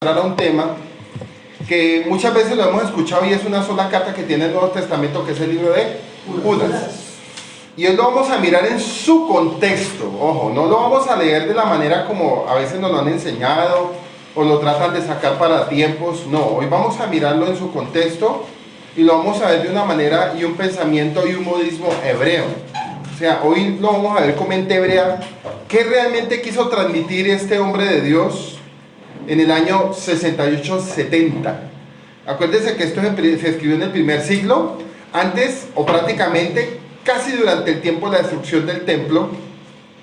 a un tema que muchas veces lo hemos escuchado y es una sola carta que tiene el Nuevo Testamento, que es el libro de Judas. Y hoy lo vamos a mirar en su contexto. Ojo, no lo vamos a leer de la manera como a veces nos lo han enseñado o lo tratan de sacar para tiempos. No, hoy vamos a mirarlo en su contexto y lo vamos a ver de una manera y un pensamiento y un modismo hebreo. O sea, hoy lo vamos a ver con mente hebrea. ¿Qué realmente quiso transmitir este hombre de Dios en el año 68-70? Acuérdense que esto se escribió en el primer siglo, antes o prácticamente casi durante el tiempo de la destrucción del templo,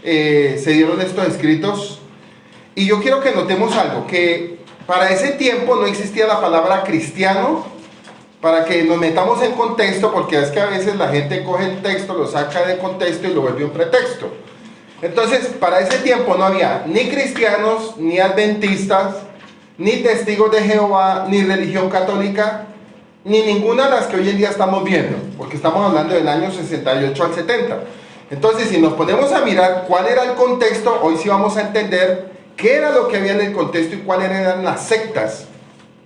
se dieron estos escritos. Y yo quiero que notemos algo, que para ese tiempo no existía la palabra cristiano, para que nos metamos en contexto, porque es que a veces la gente coge el texto, lo saca de contexto y lo vuelve un pretexto. Entonces, para ese tiempo no había ni cristianos, ni adventistas, ni testigos de Jehová, ni religión católica, ni ninguna de las que hoy en día estamos viendo, porque estamos hablando del año 68 al 70. Entonces, si nos ponemos a mirar cuál era el contexto, hoy sí vamos a entender qué era lo que había en el contexto y cuáles eran las sectas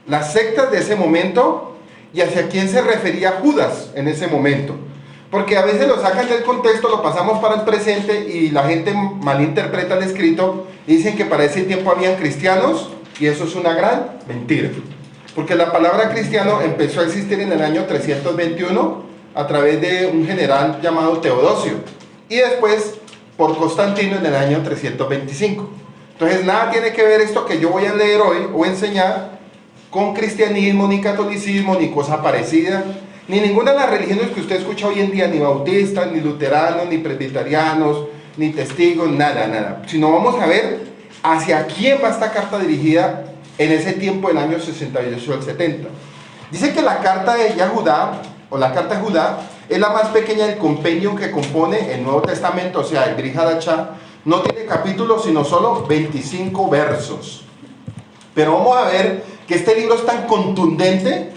de ese momento, y hacia quién se refería Judas en ese momento. Porque a veces lo sacan del contexto, lo pasamos para el presente y la gente malinterpreta el escrito y dicen que para ese tiempo habían cristianos, y eso es una gran mentira. Porque la palabra cristiano empezó a existir en el año 321 a través de un general llamado Teodosio, y después por Constantino en el año 325. Entonces nada tiene que ver esto que yo voy a leer hoy o enseñar con cristianismo, ni catolicismo, ni cosa parecida, ni ninguna de las religiones que usted escucha hoy en día, ni bautistas, ni luteranos, ni presbiterianos, ni testigos, nada. Sino vamos a ver hacia quién va esta carta dirigida en ese tiempo del año 68 al 70. Dice que la carta de Judá, o la carta de Judá, es la más pequeña del compendio que compone el Nuevo Testamento, o sea, el Brit Hadashah. No tiene capítulos, sino solo 25 versos. Pero vamos a ver que este libro es tan contundente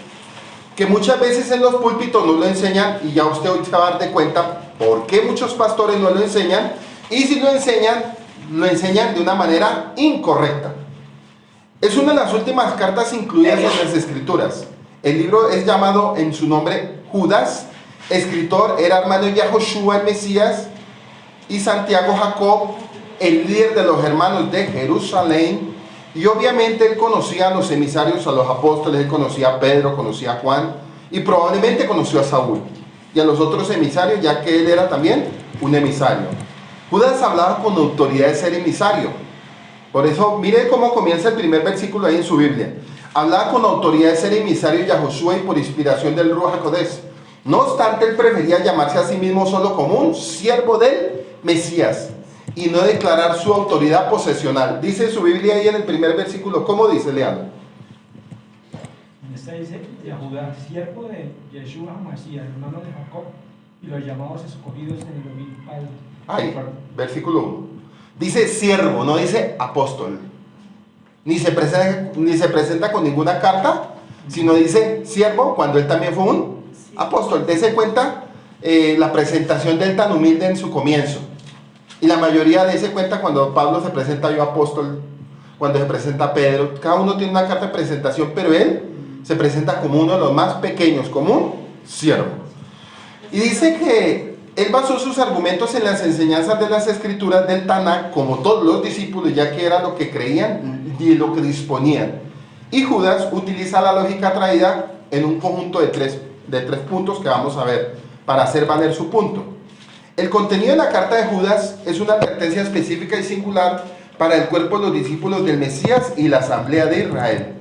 que muchas veces en los púlpitos no lo enseñan, y ya usted hoy se va a dar de cuenta por qué muchos pastores no lo enseñan, y si lo enseñan de una manera incorrecta. Es una de las últimas cartas incluidas en las Escrituras. El libro es llamado en su nombre Judas. Escritor era hermano de Yahoshua el Mesías, y Santiago Jacob, el líder de los hermanos de Jerusalén. Y obviamente él conocía a los emisarios, a los apóstoles, él conocía a Pedro, conocía a Juan, y probablemente conoció a Saúl y a los otros emisarios, ya que él era también un emisario. Judas hablaba con autoridad de ser emisario. Por eso, mire cómo comienza el primer versículo ahí en su Biblia. Hablaba con autoridad de ser emisario de Yahoshua y por inspiración del Ruach HaKodesh. No obstante, él prefería llamarse a sí mismo solo como un siervo del Mesías y no declarar su autoridad posesional. Dice su Biblia ahí en el primer versículo. ¿Cómo dice, Leandro? Esta dice Judá, siervo de Yeshua Masías, hermano de Jacob, y los llamados escogidos en el obispado. Ahí, versículo 1. Dice siervo, no dice apóstol. Ni se presenta con ninguna carta, sino dice siervo cuando él también fue un apóstol. Dese cuenta la presentación de él tan humilde en su comienzo. Y la mayoría de ese cuenta cuando Pablo se presenta yo apóstol, cuando se presenta Pedro. Cada uno tiene una carta de presentación, pero él se presenta como uno de los más pequeños, como un siervo. Y dice que él basó sus argumentos en las enseñanzas de las Escrituras del Tanakh, como todos los discípulos, ya que era lo que creían y lo que disponían. Y Judas utiliza la lógica traída en un conjunto de tres puntos que vamos a ver para hacer valer su punto. El contenido de la carta de Judas es una advertencia específica y singular para el cuerpo de los discípulos del Mesías y la asamblea de Israel.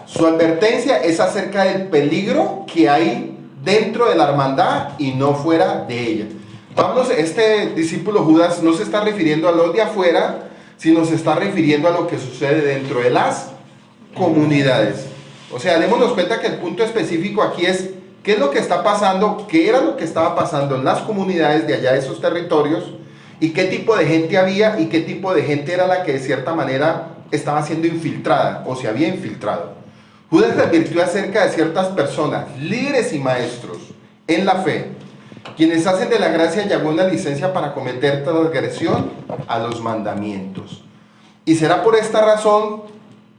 Su advertencia es acerca del peligro que hay dentro de la hermandad y no fuera de ella. Pablo, este discípulo Judas, no se está refiriendo a los de afuera, sino se está refiriendo a lo que sucede dentro de las comunidades. O sea, démonos cuenta que el punto específico aquí es qué es lo que está pasando, qué era lo que estaba pasando en las comunidades de allá de esos territorios, y qué tipo de gente había y qué tipo de gente era la que de cierta manera estaba siendo infiltrada o se había infiltrado. Judas advirtió acerca de ciertas personas, líderes y maestros en la fe, quienes hacen de la gracia de Yahweh una licencia para cometer transgresión a los mandamientos. Y será por esta razón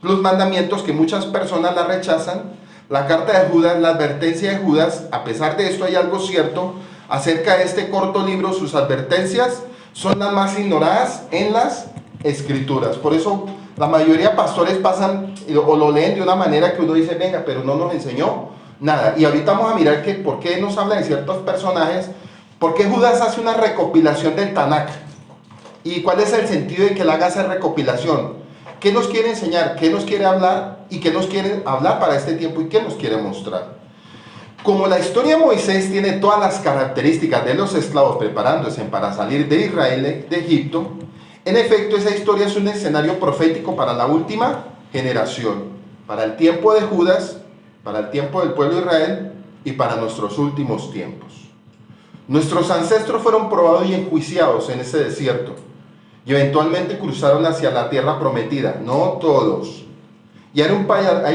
los mandamientos que muchas personas la rechazan. La carta de Judas, la advertencia de Judas, a pesar de esto hay algo cierto acerca de este corto libro, sus advertencias son las más ignoradas en las escrituras. Por eso la mayoría de pastores pasan o lo leen de una manera que uno dice, venga, pero no nos enseñó nada. Y ahorita vamos a mirar que por qué nos habla de ciertos personajes, por qué Judas hace una recopilación del Tanakh y cuál es el sentido de que él haga esa recopilación. ¿Qué nos quiere enseñar? ¿Qué nos quiere hablar? ¿Y qué nos quiere hablar para este tiempo? ¿Y qué nos quiere mostrar? Como la historia de Moisés tiene todas las características de los esclavos preparándose para salir de Israel, de Egipto, en efecto esa historia es un escenario profético para la última generación, para el tiempo de Judas, para el tiempo del pueblo de Israel y para nuestros últimos tiempos. Nuestros ancestros fueron probados y enjuiciados en ese desierto y eventualmente cruzaron hacia la tierra prometida, no todos. Y hay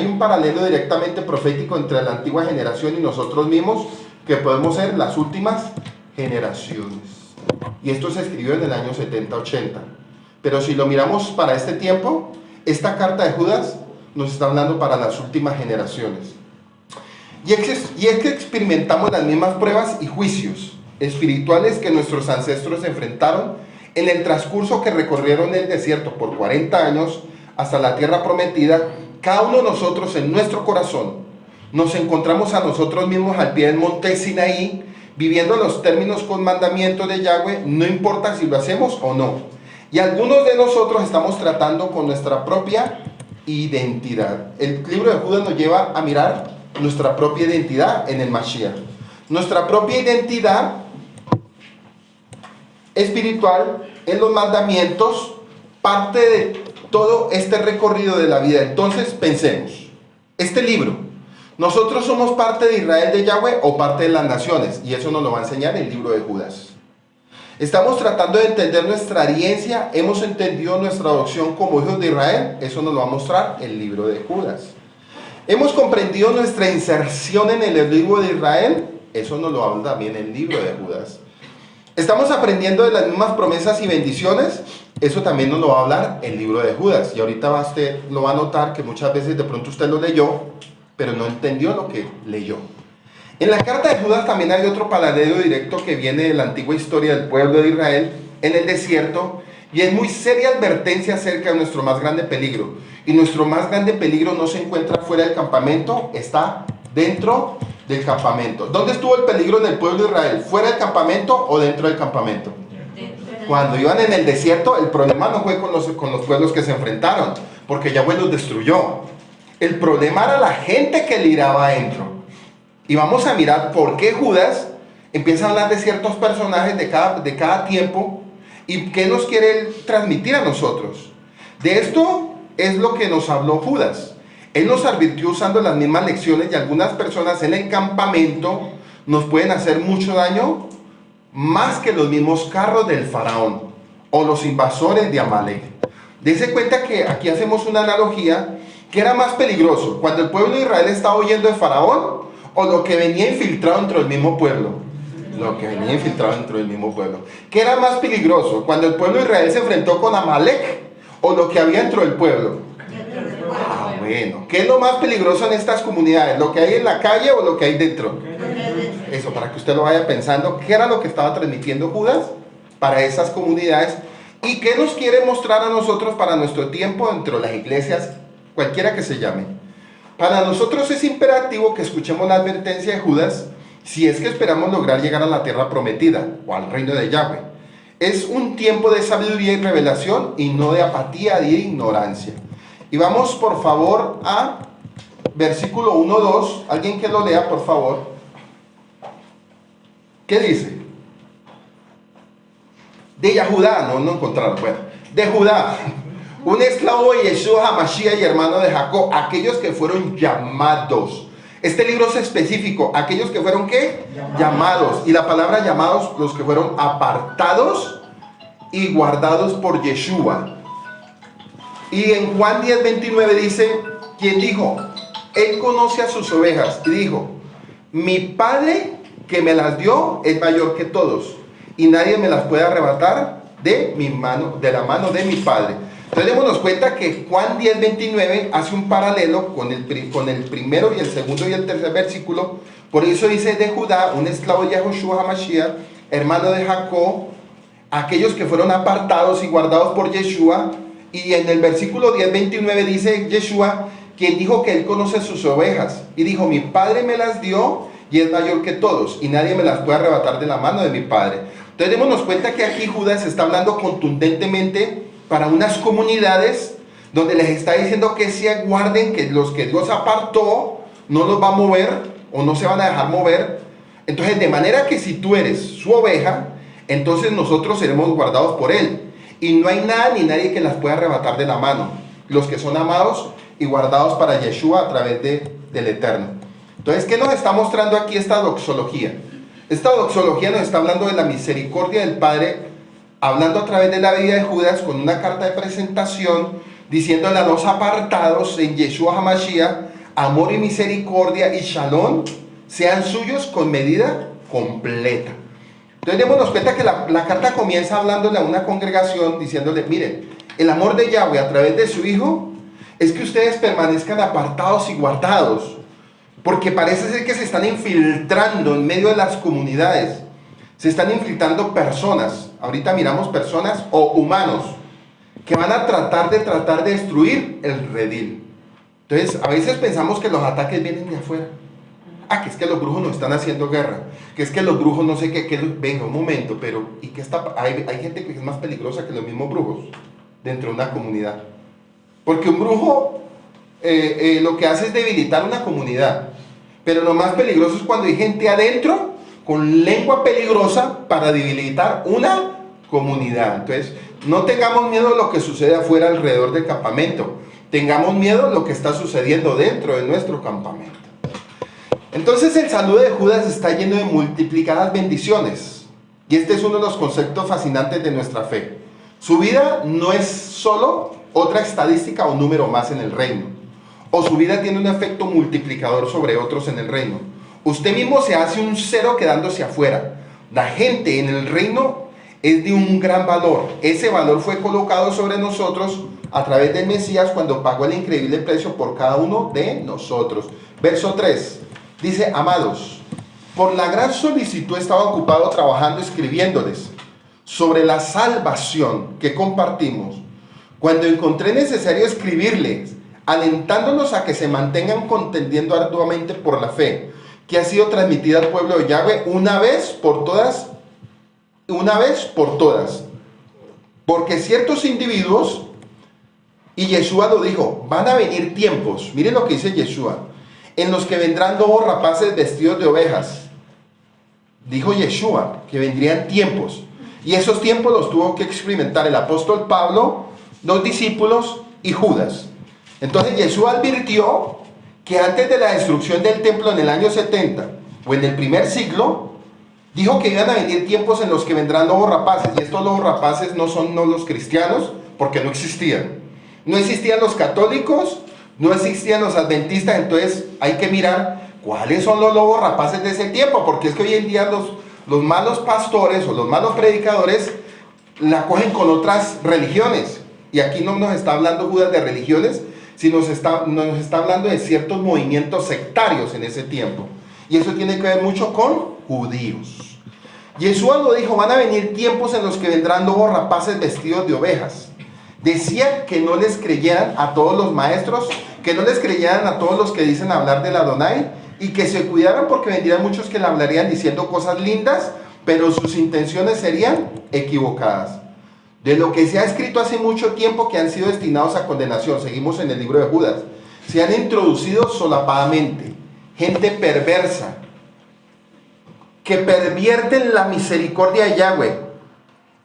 un paralelo directamente profético entre la antigua generación y nosotros mismos, que podemos ser las últimas generaciones. Y esto se escribió en el año 70-80. Pero si lo miramos para este tiempo, esta carta de Judas nos está hablando para las últimas generaciones. Y es que experimentamos las mismas pruebas y juicios espirituales que nuestros ancestros enfrentaron en el transcurso que recorrieron el desierto por 40 años hasta la tierra prometida. Cada uno de nosotros en nuestro corazón nos encontramos a nosotros mismos al pie del monte Sinaí, viviendo los términos con mandamientos de Yahweh, no importa si lo hacemos o no. Y algunos de nosotros estamos tratando con nuestra propia identidad. El libro de Judas nos lleva a mirar nuestra propia identidad en el Mashiach. Nuestra propia identidad espiritual en los mandamientos, parte de todo este recorrido de la vida. Entonces pensemos, este libro, ¿nosotros somos parte de Israel de Yahweh o parte de las naciones? Y eso nos lo va a enseñar el libro de Judas. Estamos tratando de entender nuestra herencia, hemos entendido nuestra adopción como hijos de Israel, eso nos lo va a mostrar el libro de Judas. Hemos comprendido nuestra inserción en el libro de Israel, eso nos lo habla también el libro de Judas. Estamos aprendiendo de las mismas promesas y bendiciones, eso también nos lo va a hablar el libro de Judas. Y ahorita usted lo va a notar que muchas veces de pronto usted lo leyó, pero no entendió lo que leyó. En la carta de Judas también hay otro paralelo directo que viene de la antigua historia del pueblo de Israel en el desierto, y es muy seria advertencia acerca de nuestro más grande peligro. Y nuestro más grande peligro no se encuentra fuera del campamento, está dentro del campamento. ¿Dónde estuvo el peligro en el pueblo de Israel? ¿Fuera del campamento o dentro del campamento? Cuando iban en el desierto, el problema no fue con los pueblos que se enfrentaron, porque Yahweh los destruyó. El problema era la gente que libraba adentro. Y vamos a mirar por qué Judas empieza a hablar de ciertos personajes de cada tiempo y qué nos quiere transmitir a nosotros. De esto es lo que nos habló Judas. Él nos advirtió usando las mismas lecciones, y algunas personas en el campamento nos pueden hacer mucho daño, más que los mismos carros del faraón o los invasores de Amalek. Dese cuenta que aquí hacemos una analogía, que era más peligroso cuando el pueblo de Israel estaba huyendo de faraón o lo que venía infiltrado dentro del mismo pueblo. Lo que venía infiltrado dentro del mismo pueblo. ¿Qué era más peligroso? Cuando el pueblo de Israel se enfrentó con Amalek o lo que había dentro del pueblo. Bueno, ¿qué es lo más peligroso en estas comunidades? ¿Lo que hay en la calle o lo que hay dentro? Eso, para que usted lo vaya pensando, ¿qué era lo que estaba transmitiendo Judas para esas comunidades? ¿Y qué nos quiere mostrar a nosotros para nuestro tiempo dentro de las iglesias, cualquiera que se llame? Para nosotros es imperativo que escuchemos la advertencia de Judas si es que esperamos lograr llegar a la tierra prometida o al reino de Yahweh. Es un tiempo de sabiduría y revelación y no de apatía y de ignorancia. Y vamos por favor a versículo 1-2, alguien que lo lea por favor. ¿Qué dice? De Yahudá, no encontraron, bueno, de Judá, un esclavo de Yeshua HaMashiach y hermano de Jacob, aquellos que fueron llamados. Este libro es específico, aquellos que fueron ¿qué? Llamados. Y la palabra llamados, los que fueron apartados y guardados por Yeshua. Y en Juan 10:29 dice, quien dijo, él conoce a sus ovejas, y dijo, mi Padre que me las dio es mayor que todos, y nadie me las puede arrebatar de mi mano, de la mano de mi Padre. Entonces démonos cuenta que Juan 10:29 hace un paralelo con el primero y el segundo y el tercer versículo. Por eso dice de Judá, un esclavo de Yahushua HaMashiach, hermano de Jacob, aquellos que fueron apartados y guardados por Yeshua. Y en el versículo 10:29 dice Yeshua, quien dijo que él conoce sus ovejas. Y dijo, mi padre me las dio y es mayor que todos, y nadie me las puede arrebatar de la mano de mi padre. Entonces démonos cuenta que aquí Judas está hablando contundentemente para unas comunidades donde les está diciendo que se guarden, que los que Dios apartó no los va a mover o no se van a dejar mover. Entonces, de manera que si tú eres su oveja, entonces nosotros seremos guardados por él. Y no hay nada ni nadie que las pueda arrebatar de la mano. Los que son amados y guardados para Yeshua a través del Eterno. Entonces, ¿qué nos está mostrando aquí esta doxología? Esta doxología nos está hablando de la misericordia del Padre, hablando a través de la vida de Judas con una carta de presentación, diciéndole a los apartados en Yeshua HaMashiach, amor y misericordia y shalom sean suyos con medida completa. Entonces démonos cuenta que la carta comienza hablándole a una congregación, diciéndole, miren, el amor de Yahweh a través de su Hijo es que ustedes permanezcan apartados y guardados, porque parece ser que se están infiltrando en medio de las comunidades, se están infiltrando personas, ahorita miramos personas o humanos, que van a tratar de destruir el redil. Entonces, a veces pensamos que los ataques vienen de afuera. Que es que los brujos nos están haciendo guerra, que es que los brujos no sé qué, venga un momento, pero ¿y qué está? Hay gente que es más peligrosa que los mismos brujos dentro de una comunidad. Porque un brujo lo que hace es debilitar una comunidad, pero lo más peligroso es cuando hay gente adentro con lengua peligrosa para debilitar una comunidad. Entonces, no tengamos miedo a lo que sucede afuera alrededor del campamento, tengamos miedo a lo que está sucediendo dentro de nuestro campamento. Entonces el saludo de Judas está lleno de multiplicadas bendiciones. Y este es uno de los conceptos fascinantes de nuestra fe. Su vida no es solo otra estadística o número más en el reino. O su vida tiene un efecto multiplicador sobre otros en el reino. Usted mismo se hace un cero quedándose afuera. La gente en el reino es de un gran valor. Ese valor fue colocado sobre nosotros a través del Mesías cuando pagó el increíble precio por cada uno de nosotros. Verso 3. Dice, amados, por la gran solicitud estaba ocupado trabajando, escribiéndoles sobre la salvación que compartimos. Cuando encontré necesario escribirles, alentándolos a que se mantengan contendiendo arduamente por la fe, que ha sido transmitida al pueblo de Yahweh una vez por todas. Porque ciertos individuos, y Yeshua lo dijo, van a venir tiempos, miren lo que dice Yeshua, en los que vendrán lobos rapaces vestidos de ovejas. Dijo Yeshua que vendrían tiempos, y esos tiempos los tuvo que experimentar el apóstol Pablo, los discípulos y Judas. Entonces Yeshua advirtió que antes de la destrucción del templo en el año 70 o en el primer siglo, dijo que iban a venir tiempos en los que vendrán lobos rapaces, y estos lobos rapaces no son los cristianos, porque no existían. No existían los católicos, no existían los adventistas. Entonces hay que mirar cuáles son los lobos rapaces de ese tiempo, porque es que hoy en día los malos pastores o los malos predicadores la cogen con otras religiones, y aquí no nos está hablando Judas de religiones, sino nos está hablando de ciertos movimientos sectarios en ese tiempo, y eso tiene que ver mucho con judíos. Yeshua lo dijo, van a venir tiempos en los que vendrán lobos rapaces vestidos de ovejas. Decía que no les creyeran a todos los maestros, que no les creyeran a todos los que dicen hablar del Adonai, y que se cuidaran porque vendrían muchos que le hablarían diciendo cosas lindas, pero sus intenciones serían equivocadas. De lo que se ha escrito hace mucho tiempo que han sido destinados a condenación, seguimos en el libro de Judas, se han introducido solapadamente, gente perversa, que pervierten la misericordia de Yahweh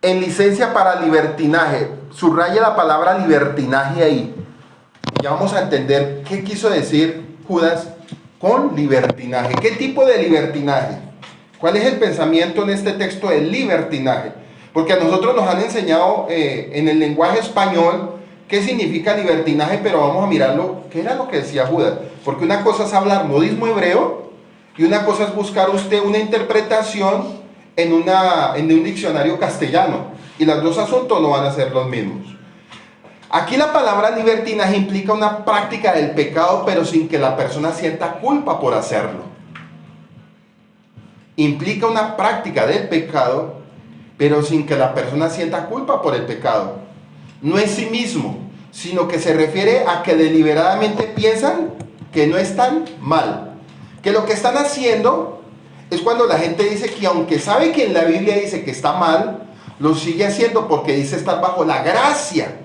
en licencia para libertinaje. Subraya la palabra libertinaje ahí. Ya vamos a entender qué quiso decir Judas con libertinaje. ¿Qué tipo de libertinaje? ¿Cuál es el pensamiento en este texto de libertinaje? Porque a nosotros nos han enseñado en el lenguaje español qué significa libertinaje, pero vamos a mirarlo, qué era lo que decía Judas. Porque una cosa es hablar modismo hebreo y una cosa es buscar usted una interpretación en un diccionario castellano, y los dos asuntos no van a ser los mismos. Aquí la palabra libertinaje implica una práctica del pecado, pero sin que la persona sienta culpa por hacerlo. Implica una práctica del pecado, pero sin que la persona sienta culpa por el pecado. No es sí mismo, sino que se refiere a que deliberadamente piensan que no están mal. Que lo que están haciendo es cuando la gente dice que aunque sabe que en la Biblia dice que está mal, lo sigue haciendo porque dice estar bajo la gracia.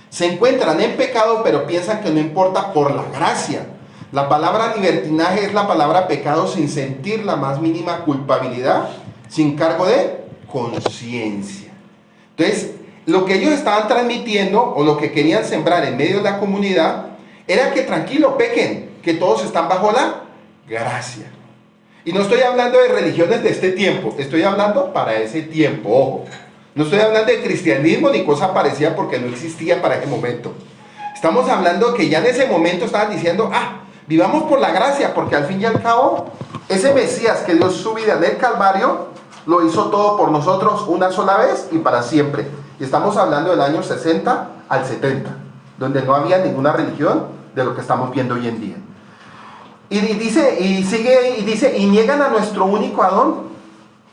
Se encuentran en pecado, pero piensan que no importa por la gracia. La palabra libertinaje es la palabra pecado sin sentir la más mínima culpabilidad, sin cargo de conciencia. Entonces, lo que ellos estaban transmitiendo o lo que querían sembrar en medio de la comunidad era que tranquilo, pequen, que todos están bajo la gracia. Y no estoy hablando de religiones de este tiempo, estoy hablando para ese tiempo, ojo. No estoy hablando de cristianismo ni cosa parecida porque no existía para ese momento. Estamos hablando que ya en ese momento estaban diciendo, vivamos por la gracia, porque al fin y al cabo, ese Mesías que dio su vida en el Calvario, lo hizo todo por nosotros una sola vez y para siempre. Y estamos hablando del año 60 al 70, donde no había ninguna religión de lo que estamos viendo hoy en día. Y dice, y niegan a nuestro único Adón,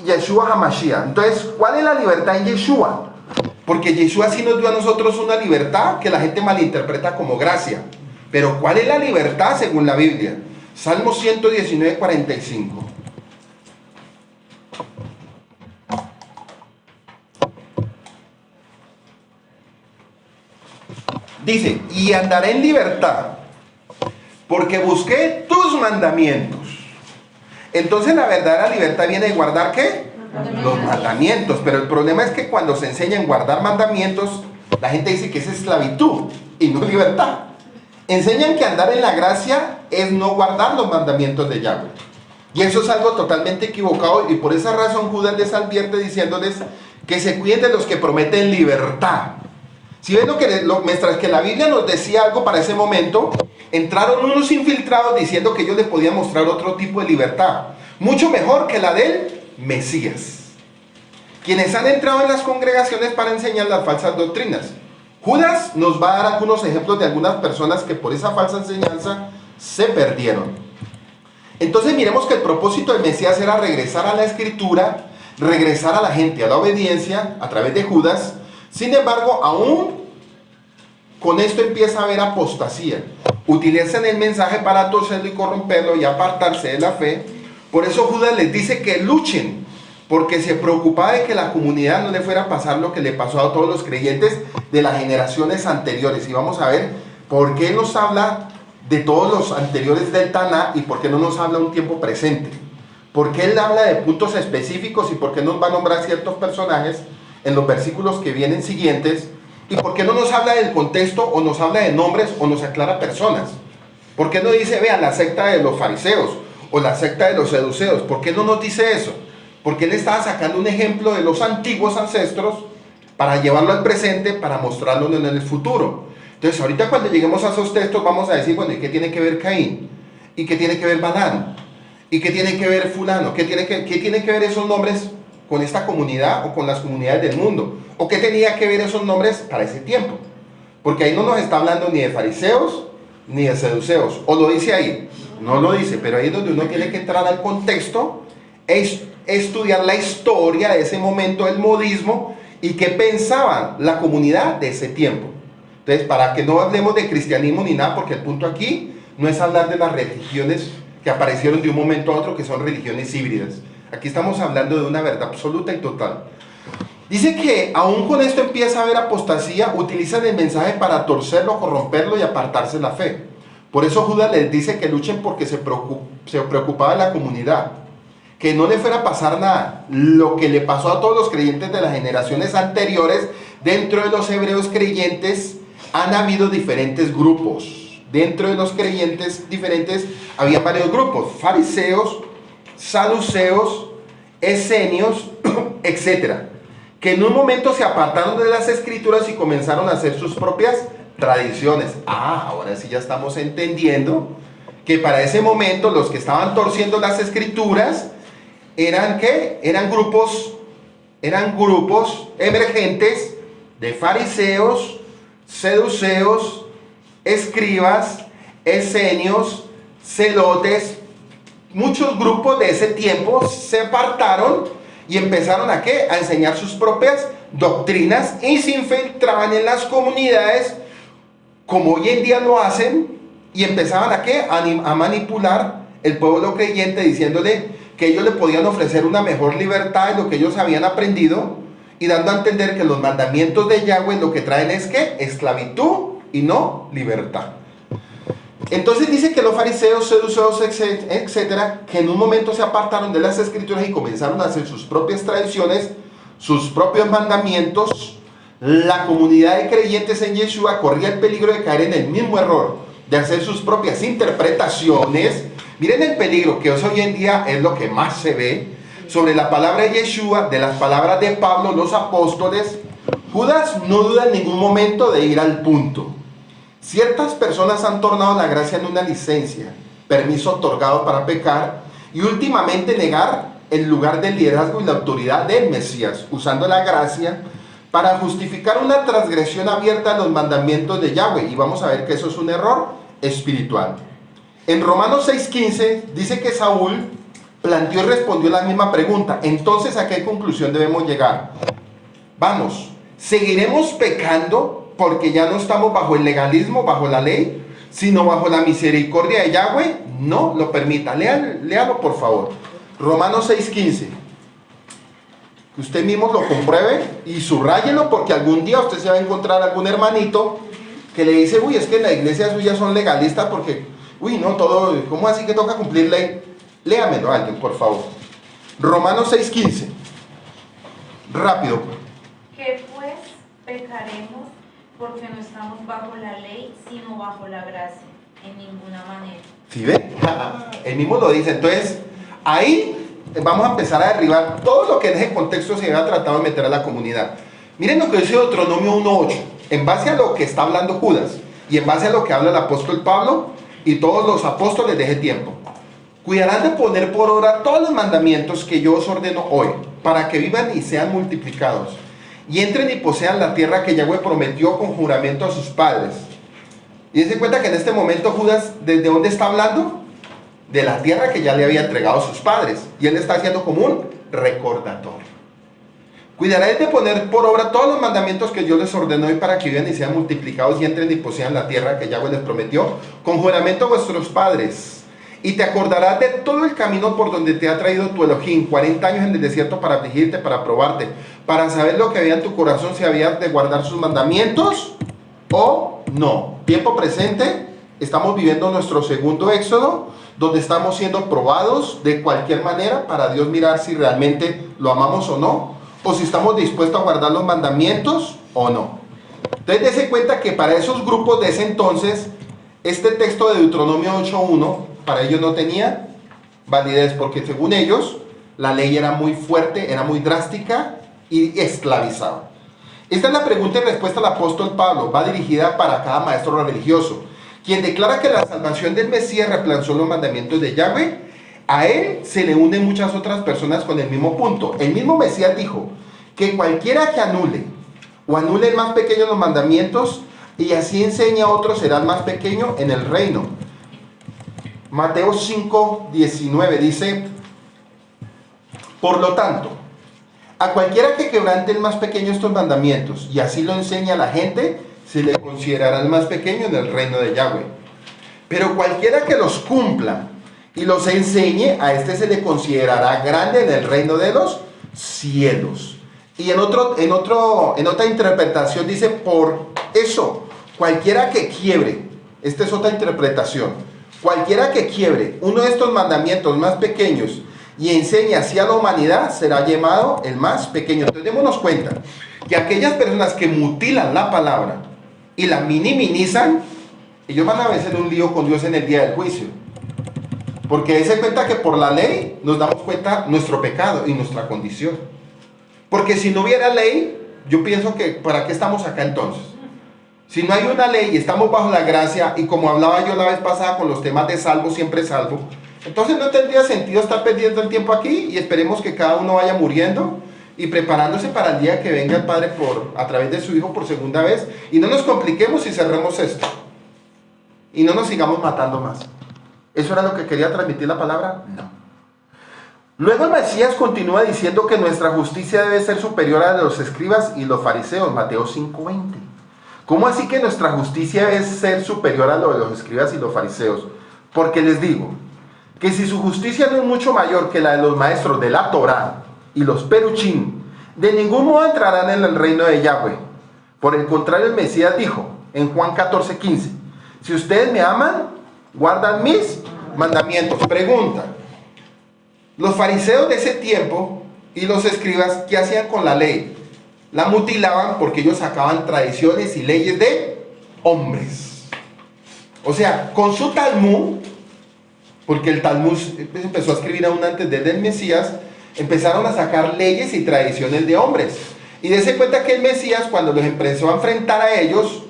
Yeshua HaMashiach. Entonces, ¿cuál es la libertad en Yeshua? Porque Yeshua sí nos dio a nosotros una libertad que la gente malinterpreta como gracia. Pero ¿cuál es la libertad según la Biblia? Salmo 119, 45. Dice, y andaré en libertad, porque busqué tus mandamientos. Entonces la verdadera libertad viene de guardar ¿qué? Los mandamientos. Pero el problema es que cuando se enseña en guardar mandamientos, la gente dice que es esclavitud y no libertad. Enseñan que andar en la gracia es no guardar los mandamientos de Yahweh. Y eso es algo totalmente equivocado, y por esa razón Judas les advierte diciéndoles que se cuiden de los que prometen libertad. Si ven mientras que la Biblia nos decía algo para ese momento, entraron unos infiltrados diciendo que ellos le podían mostrar otro tipo de libertad, mucho mejor que la del Mesías. Quienes han entrado en las congregaciones para enseñar las falsas doctrinas. Judas nos va a dar algunos ejemplos de algunas personas que por esa falsa enseñanza se perdieron. Entonces miremos que el propósito del Mesías era regresar a la Escritura, regresar a la gente a la obediencia a través de Judas. Sin embargo, aún con esto empieza a haber apostasía. Utilizan el mensaje para torcerlo y corromperlo y apartarse de la fe. Por eso Judas les dice que luchen, porque se preocupaba de que la comunidad no le fuera a pasar lo que le pasó a todos los creyentes de las generaciones anteriores. Y vamos a ver por qué nos habla de todos los anteriores del Taná y por qué no nos habla un tiempo presente. Por qué él habla de puntos específicos y por qué nos va a nombrar ciertos personajes en los versículos que vienen siguientes, y por qué no nos habla del contexto o nos habla de nombres o nos aclara personas. ¿Por qué no dice, vean, la secta de los fariseos o la secta de los seduceos? ¿Por qué no nos dice eso? Porque él estaba sacando un ejemplo de los antiguos ancestros para llevarlo al presente, para mostrarlo en el futuro. Entonces ahorita cuando lleguemos a esos textos vamos a decir, bueno, ¿y qué tiene que ver Caín? ¿Y qué tiene que ver Balán? ¿Y qué tiene que ver fulano? ¿Qué tiene que ver esos nombres con esta comunidad o con las comunidades del mundo? ¿O qué tenía que ver esos nombres para ese tiempo? Porque ahí no nos está hablando ni de fariseos ni de seduceos. ¿O lo dice ahí? No lo dice, pero ahí es donde uno tiene que entrar al contexto, estudiar la historia de ese momento, el modismo, y qué pensaban la comunidad de ese tiempo. Entonces, para que no hablemos de cristianismo ni nada, porque el punto aquí no es hablar de las religiones que aparecieron de un momento a otro, que son religiones híbridas. Aquí estamos hablando de una verdad absoluta y total. Dice que aún con esto empieza a haber apostasía, utilizan el mensaje para torcerlo, corromperlo y apartarse de la fe. Por eso Judas les dice que luchen porque se preocupaba de la comunidad, que no le fuera a pasar nada. Lo que le pasó a todos los creyentes de las generaciones anteriores, dentro de los hebreos creyentes han habido diferentes grupos. Dentro de los creyentes diferentes había varios grupos: fariseos, saduceos, esenios, etc., que en un momento se apartaron de las escrituras y comenzaron a hacer sus propias tradiciones. Ahora sí ya estamos entendiendo que para ese momento los que estaban torciendo las escrituras eran ¿qué? Eran grupos emergentes de fariseos, seduceos, escribas, esenios, celotes. Muchos grupos de ese tiempo se apartaron y empezaron ¿a qué? A enseñar sus propias doctrinas y se infiltraban en las comunidades como hoy en día lo hacen y empezaban ¿a qué? A manipular el pueblo creyente diciéndole que ellos le podían ofrecer una mejor libertad de lo que ellos habían aprendido y dando a entender que los mandamientos de Yahweh lo que traen es ¿qué? Esclavitud y no libertad. Entonces dice que los fariseos, seduceos, etcétera, que en un momento se apartaron de las escrituras y comenzaron a hacer sus propias tradiciones, sus propios mandamientos. La comunidad de creyentes en Yeshua corría el peligro de caer en el mismo error, de hacer sus propias interpretaciones. Miren el peligro que hoy en día es lo que más se ve sobre la palabra de Yeshua, de las palabras de Pablo, los apóstoles. Judas no duda en ningún momento de ir al punto. Ciertas personas han tornado la gracia en una licencia, permiso otorgado para pecar y últimamente negar el lugar del liderazgo y la autoridad del Mesías, usando la gracia para justificar una transgresión abierta a los mandamientos de Yahweh. Y vamos a ver que eso es un error espiritual. En Romanos 6:15 dice que Saúl planteó y respondió la misma pregunta. Entonces, ¿a qué conclusión debemos llegar? Vamos, ¿seguiremos pecando porque ya no estamos bajo el legalismo, bajo la ley, sino bajo la misericordia de Yahweh? No lo permita. Léalo por favor. Romanos 6:15. Que usted mismo lo compruebe y subráyelo, porque algún día usted se va a encontrar algún hermanito que le dice, uy, es que en la iglesia suya son legalistas porque, uy, no, todo, ¿cómo así que toca cumplir ley? Léamelo alguien, por favor. Romanos 6:15. Rápido. Que pues pecaremos porque no estamos bajo la ley, sino bajo la gracia, en ninguna manera. ¿Sí ve? Él mismo lo dice. Entonces, ahí vamos a empezar a derribar todo lo que en ese contexto se había tratado de meter a la comunidad. Miren lo que dice Deuteronomio 1:8. En base a lo que está hablando Judas y en base a lo que habla el apóstol Pablo y todos los apóstoles de ese tiempo. Cuidarán de poner por obra todos los mandamientos que yo os ordeno hoy, para que vivan y sean multiplicados, y entren y posean la tierra que Yahweh prometió con juramento a sus padres. Y dense cuenta que en este momento Judas, ¿desde dónde está hablando? De la tierra que ya le había entregado a sus padres. Y él está haciendo como un recordatorio. Cuidaréis de poner por obra todos los mandamientos que yo les ordenó hoy para que vivan y sean multiplicados y entren y posean la tierra que Yahweh les prometió con juramento a vuestros padres. Y te acordarás de todo el camino por donde te ha traído tu Elohim, 40 años en el desierto para afligirte, para probarte, para saber lo que había en tu corazón, si habías de guardar sus mandamientos o no. Tiempo presente, estamos viviendo nuestro segundo éxodo, donde estamos siendo probados de cualquier manera para Dios mirar si realmente lo amamos o no, o si estamos dispuestos a guardar los mandamientos o no. Entonces, dése cuenta que para esos grupos de ese entonces, este texto de Deuteronomio 8:1 para ellos no tenía validez, porque según ellos la ley era muy fuerte, era muy drástica y esclavizaba. Esta es la pregunta y respuesta del apóstol Pablo. Va dirigida para cada maestro religioso, quien declara que la salvación del Mesías reemplazó los mandamientos de Yahweh. A él se le unen muchas otras personas con el mismo punto. El mismo Mesías dijo que cualquiera que anule o anule el más pequeño de los mandamientos y así enseña a otros, será el más pequeño en el reino. Mateo 5:19 dice, por lo tanto, a cualquiera que quebrante el más pequeño estos mandamientos y así lo enseña a la gente, se le considerará el más pequeño en el reino de Yahweh. Pero cualquiera que los cumpla y los enseñe, a este se le considerará grande en el reino de los cielos. Y en otra interpretación dice, por eso, cualquiera que quiebre, esta es otra interpretación, cualquiera que quiebre uno de estos mandamientos más pequeños y enseñe así a la humanidad, será llamado el más pequeño. Entonces démonos cuenta que aquellas personas que mutilan la palabra y la minimizan, ellos van a vencer un lío con Dios en el día del juicio. Porque dése cuenta que por la ley nos damos cuenta nuestro pecado y nuestra condición. Porque si no hubiera ley, yo pienso que ¿para qué estamos acá entonces? Si no hay una ley y estamos bajo la gracia, y como hablaba yo la vez pasada con los temas de salvo, siempre salvo, entonces no tendría sentido estar perdiendo el tiempo aquí y esperemos que cada uno vaya muriendo y preparándose para el día que venga el Padre a través de su Hijo por segunda vez. Y no nos compliquemos y cerremos esto. Y no nos sigamos matando más. ¿Eso era lo que quería transmitir la palabra? No. Luego el Mesías continúa diciendo que nuestra justicia debe ser superior a la de los escribas y los fariseos, Mateo 5:20. ¿Cómo así que nuestra justicia debe ser superior a lo de los escribas y los fariseos? Porque les digo que si su justicia no es mucho mayor que la de los maestros de la Torá y los peruchín, de ningún modo entrarán en el reino de Yahweh. Por el contrario, el Mesías dijo en Juan 14:15, si ustedes me aman, guardan mis mandamientos. Pregunta, los fariseos de ese tiempo y los escribas, ¿qué hacían con la ley? La mutilaban porque ellos sacaban tradiciones y leyes de hombres. O sea, con su Talmud, porque el Talmud empezó a escribir aún antes del Mesías, empezaron a sacar leyes y tradiciones de hombres. Y dése cuenta que el Mesías, cuando los empezó a enfrentar a ellos,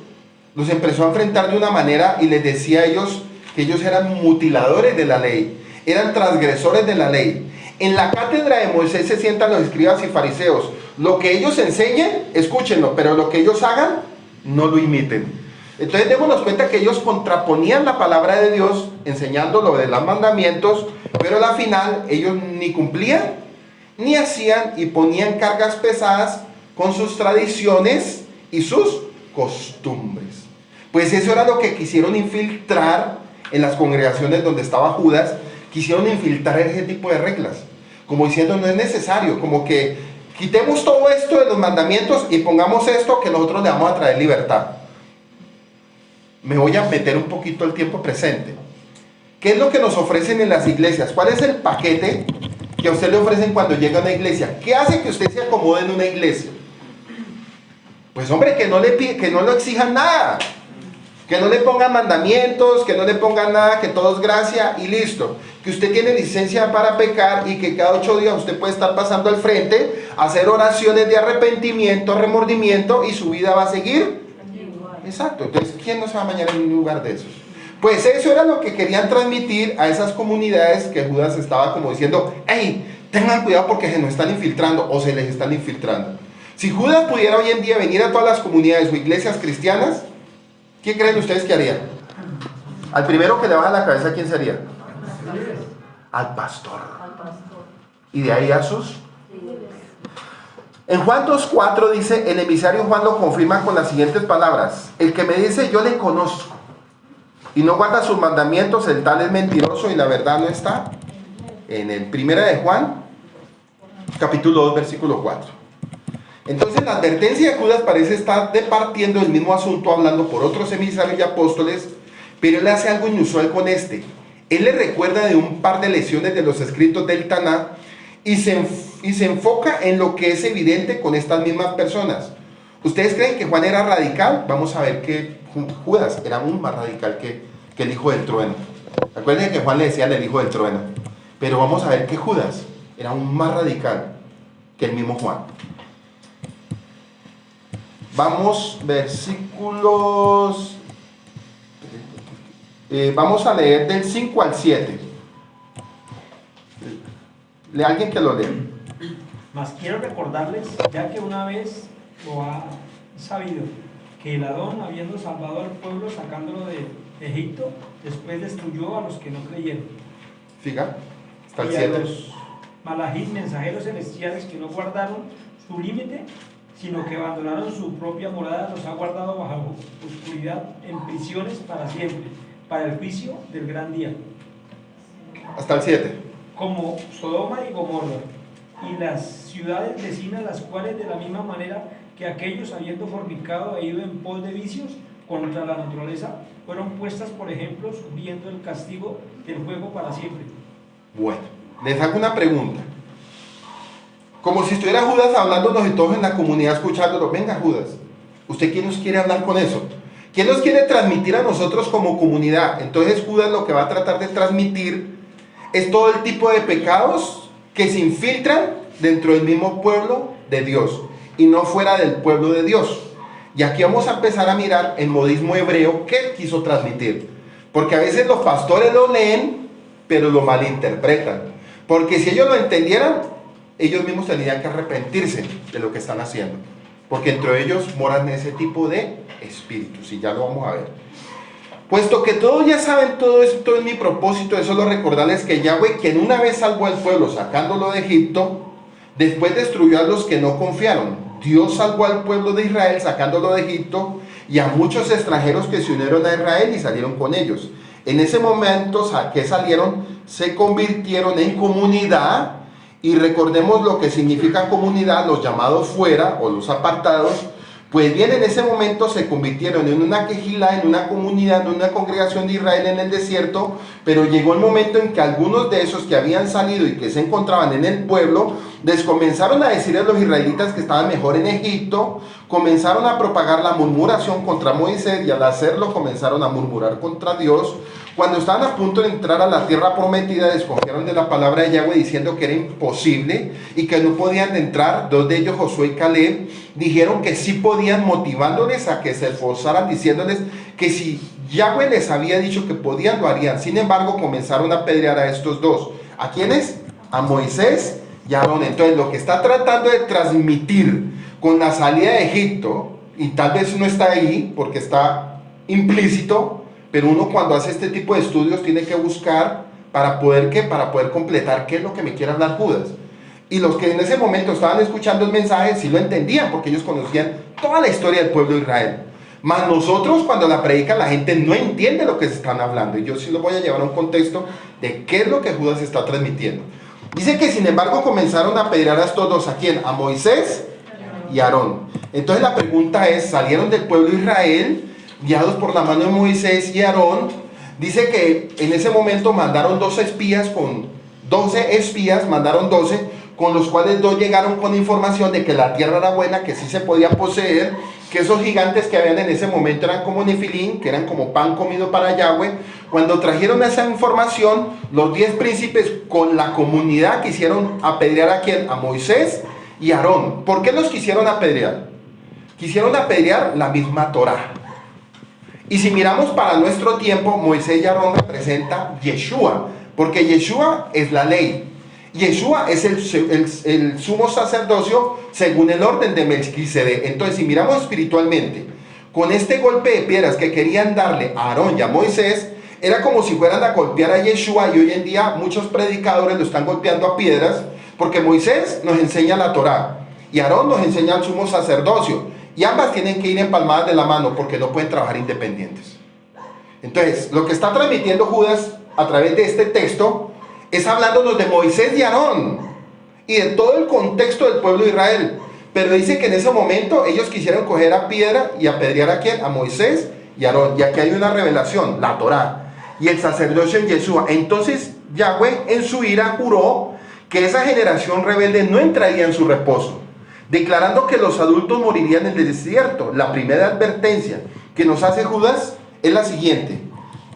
los empezó a enfrentar de una manera y les decía a ellos que ellos eran mutiladores de la ley, eran transgresores de la ley. En la cátedra de Moisés se sientan los escribas y fariseos. Lo que ellos enseñen, escúchenlo, pero lo que ellos hagan, no lo imiten. Entonces démonos cuenta que ellos contraponían la palabra de Dios, enseñando lo de los mandamientos, pero al final ellos ni cumplían, ni hacían y ponían cargas pesadas con sus tradiciones y sus costumbres. Pues eso era lo que quisieron infiltrar en las congregaciones donde estaba Judas. Quisieron infiltrar ese tipo de reglas, como diciendo no es necesario, como que quitemos todo esto de los mandamientos y pongamos esto que nosotros le vamos a traer libertad. Me voy a meter un poquito al tiempo presente. ¿Qué es lo que nos ofrecen en las iglesias? ¿Cuál es el paquete que a usted le ofrecen cuando llega a una iglesia? ¿Qué hace que usted se acomode en una iglesia? Pues hombre, que no le exijan nada, que no le pongan mandamientos, que no le pongan nada, que todo es gracia y listo. Que usted tiene licencia para pecar y que cada 8 días usted puede estar pasando al frente, hacer oraciones de arrepentimiento, remordimiento y su vida va a seguir. Exacto. Entonces, ¿quién no se va a bañar en un lugar de esos? Pues eso era lo que querían transmitir a esas comunidades que Judas estaba como diciendo, hey, tengan cuidado porque se nos están infiltrando o se les están infiltrando. Si Judas pudiera hoy en día venir a todas las comunidades o iglesias cristianas, ¿qué creen ustedes que haría? Al primero que le baja la cabeza, ¿quién sería? Al pastor. Y de ahí a sus. En Juan 2:4 dice, el emisario Juan lo confirma con las siguientes palabras: el que me dice yo le conozco y no guarda sus mandamientos, el tal es mentiroso y la verdad no está en el Primera de Juan, capítulo 2, versículo 4. Entonces la advertencia de Judas parece estar departiendo el mismo asunto, hablando por otros emisarios y apóstoles, pero él hace algo inusual con este. Él le recuerda de un par de lecciones de los escritos del Taná y se enfoca en lo que es evidente con estas mismas personas. ¿Ustedes creen que Juan era radical? Vamos a ver que Judas era aún más radical que el hijo del trueno. Recuerden que Juan le decía el hijo del trueno, pero vamos a ver que Judas era aún más radical que el mismo Juan. Vamos, versículos, vamos a leer del 5 al 7. Lea alguien que lo lea. Mas quiero recordarles, ya que una vez lo ha sabido, que el Adón, habiendo salvado al pueblo sacándolo de Egipto, después destruyó a los que no creyeron. Fija, hasta el Y a 7. los malajid, mensajeros celestiales, que no guardaron su límite, sino que abandonaron su propia morada, los ha guardado bajo oscuridad en prisiones para siempre, para el juicio del gran día. Hasta el 7. Como Sodoma y Gomorra, y las ciudades vecinas, las cuales de la misma manera que aquellos, habiendo fornicado e ido en pos de vicios contra la naturaleza, fueron puestas por ejemplo, sufriendo el castigo del fuego para siempre. Bueno, les hago una pregunta. Como si estuviera Judas hablándonos y todos en la comunidad escuchándolo. Venga, Judas, ¿usted quién nos quiere hablar con eso? ¿Quién nos quiere transmitir a nosotros como comunidad? Entonces Judas lo que va a tratar de transmitir es todo el tipo de pecados que se infiltran dentro del mismo pueblo de Dios y no fuera del pueblo de Dios. Y aquí vamos a empezar a mirar el modismo hebreo que quiso transmitir. Porque a veces los pastores lo leen, pero lo malinterpretan. Porque si ellos lo entendieran, ellos mismos tenían que arrepentirse de lo que están haciendo, porque entre ellos moran ese tipo de espíritus, y ya lo vamos a ver. Puesto que todos ya saben todo esto, es mi propósito de solo recordarles que Yahweh, quien una vez salvó al pueblo sacándolo de Egipto, después destruyó a los que no confiaron. Dios salvó al pueblo de Israel sacándolo de Egipto y a muchos extranjeros que se unieron a Israel y salieron con ellos. En ese momento que salieron, se convirtieron en comunidad, y recordemos lo que significa comunidad, los llamados fuera o los apartados. Pues bien, en ese momento se convirtieron en una quejilá, en una comunidad, en una congregación de Israel en el desierto, pero llegó el momento en que algunos de esos que habían salido y que se encontraban en el pueblo, les comenzaron a decir a los israelitas que estaban mejor en Egipto, comenzaron a propagar la murmuración contra Moisés, y al hacerlo comenzaron a murmurar contra Dios. Cuando estaban a punto de entrar a la tierra prometida, desconfiaron de la palabra de Yahweh diciendo que era imposible y que no podían entrar. Dos de ellos, Josué y Caleb, dijeron que sí podían, motivándoles a que se esforzaran, diciéndoles que si Yahweh les había dicho que podían, lo harían. Sin embargo, comenzaron a apedrear a estos dos. ¿A quiénes? A Moisés y a Aarón. Entonces, lo que está tratando de transmitir con la salida de Egipto, y tal vez no está ahí porque está implícito, pero uno cuando hace este tipo de estudios tiene que buscar para poder, ¿qué? Para poder completar qué es lo que me quiere hablar Judas. Y los que en ese momento estaban escuchando el mensaje sí lo entendían, porque ellos conocían toda la historia del pueblo de Israel. Mas nosotros, cuando la predican, la gente no entiende lo que se están hablando, y yo sí lo voy a llevar a un contexto de qué es lo que Judas está transmitiendo. Dice que sin embargo comenzaron a apedrear a estos dos. ¿A quién? A Moisés y a Aarón. Entonces la pregunta es, ¿salieron del pueblo de Israel guiados por la mano de Moisés y Aarón? Dice que en ese momento mandaron 12 espías, con 12 espías, mandaron 12, con los cuales dos llegaron con información de que la tierra era buena, que sí se podía poseer, que esos gigantes que habían en ese momento eran como Nefilín, que eran como pan comido para Yahweh. Cuando trajeron esa información, los 10 príncipes con la comunidad quisieron apedrear ¿a quién? A Moisés y Aarón. ¿Por qué los quisieron apedrear? Quisieron apedrear la misma Torá. Y si miramos para nuestro tiempo, Moisés y Aarón representa Yeshua, porque Yeshua es la ley. Yeshua es el sumo sacerdocio según el orden de Melquisedec. Entonces, si miramos espiritualmente, con este golpe de piedras que querían darle a Aarón y a Moisés, era como si fueran a golpear a Yeshua, y hoy en día muchos predicadores lo están golpeando a piedras, porque Moisés nos enseña la Torá y Aarón nos enseña el sumo sacerdocio, y ambas tienen que ir empalmadas de la mano porque no pueden trabajar independientes. Entonces, lo que está transmitiendo Judas a través de este texto es hablándonos de Moisés y Aarón y de todo el contexto del pueblo de Israel. Pero dice que en ese momento ellos quisieron coger a piedra y apedrear ¿a quién? A Moisés y Aarón. Y aquí hay una revelación, la Torá y el sacerdocio en Yeshua. Entonces Yahweh en su ira juró que esa generación rebelde no entraría en su reposo, declarando que los adultos morirían en el desierto. La primera advertencia que nos hace Judas es la siguiente: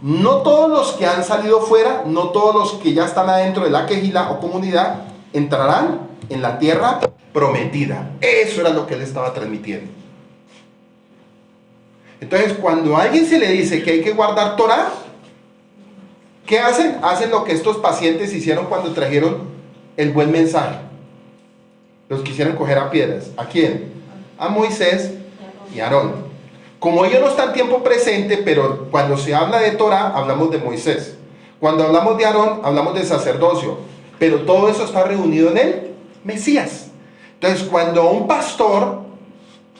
no todos los que han salido fuera, no todos los que ya están adentro de la quejilá o comunidad entrarán en la tierra prometida. Eso era lo que él estaba transmitiendo. Entonces, cuando a alguien se le dice que hay que guardar Torá, ¿qué hacen? Hacen lo que estos pacientes hicieron cuando trajeron el buen mensaje. Los quisieron coger a piedras. ¿A quién? A Moisés y a Aarón. Como ellos no están en tiempo presente, pero cuando se habla de Torah, hablamos de Moisés. Cuando hablamos de Aarón, hablamos de sacerdocio. Pero todo eso está reunido en el Mesías. Entonces, cuando a un pastor,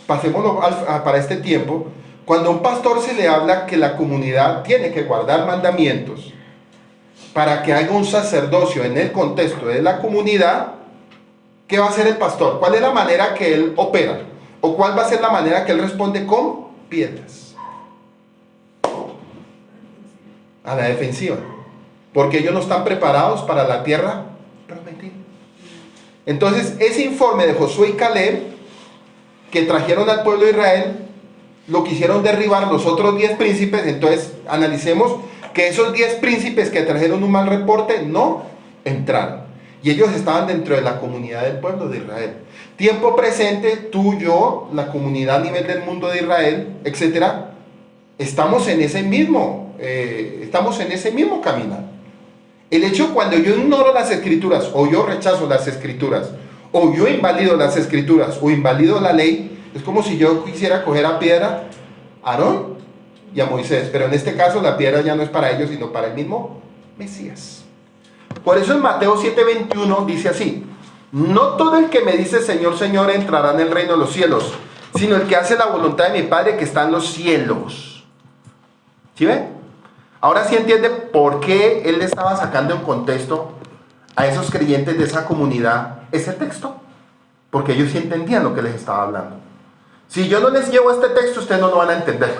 pasémoslo para este tiempo, cuando a un pastor se le habla que la comunidad tiene que guardar mandamientos para que haya un sacerdocio en el contexto de la comunidad, ¿qué va a hacer el pastor? ¿Cuál es la manera que él opera? ¿O cuál va a ser la manera que él responde? Con piedras. A la defensiva. Porque ellos no están preparados para la tierra prometida. Entonces, ese informe de Josué y Caleb que trajeron al pueblo de Israel, lo quisieron derribar los otros 10 príncipes. Entonces, analicemos que esos 10 príncipes que trajeron un mal reporte no entraron. Y ellos estaban dentro de la comunidad del pueblo de Israel. Tiempo presente, tú, yo, la comunidad a nivel del mundo de Israel, etcétera, estamos en ese mismo caminar. El hecho cuando yo ignoro las escrituras, o yo rechazo las escrituras, o yo invalido las escrituras o invalido la ley, es como si yo quisiera coger a piedra a Aarón y a Moisés, pero en este caso la piedra ya no es para ellos, sino para el mismo Mesías. Por eso en Mateo 7:21 dice así: no todo el que me dice Señor, Señor entrará en el reino de los cielos, sino el que hace la voluntad de mi Padre que está en los cielos. ¿Sí ven? Ahora sí entiende por qué él le estaba sacando en contexto a esos creyentes de esa comunidad ese texto, porque ellos sí entendían lo que les estaba hablando. Si yo no les llevo este texto, ustedes no lo van a entender.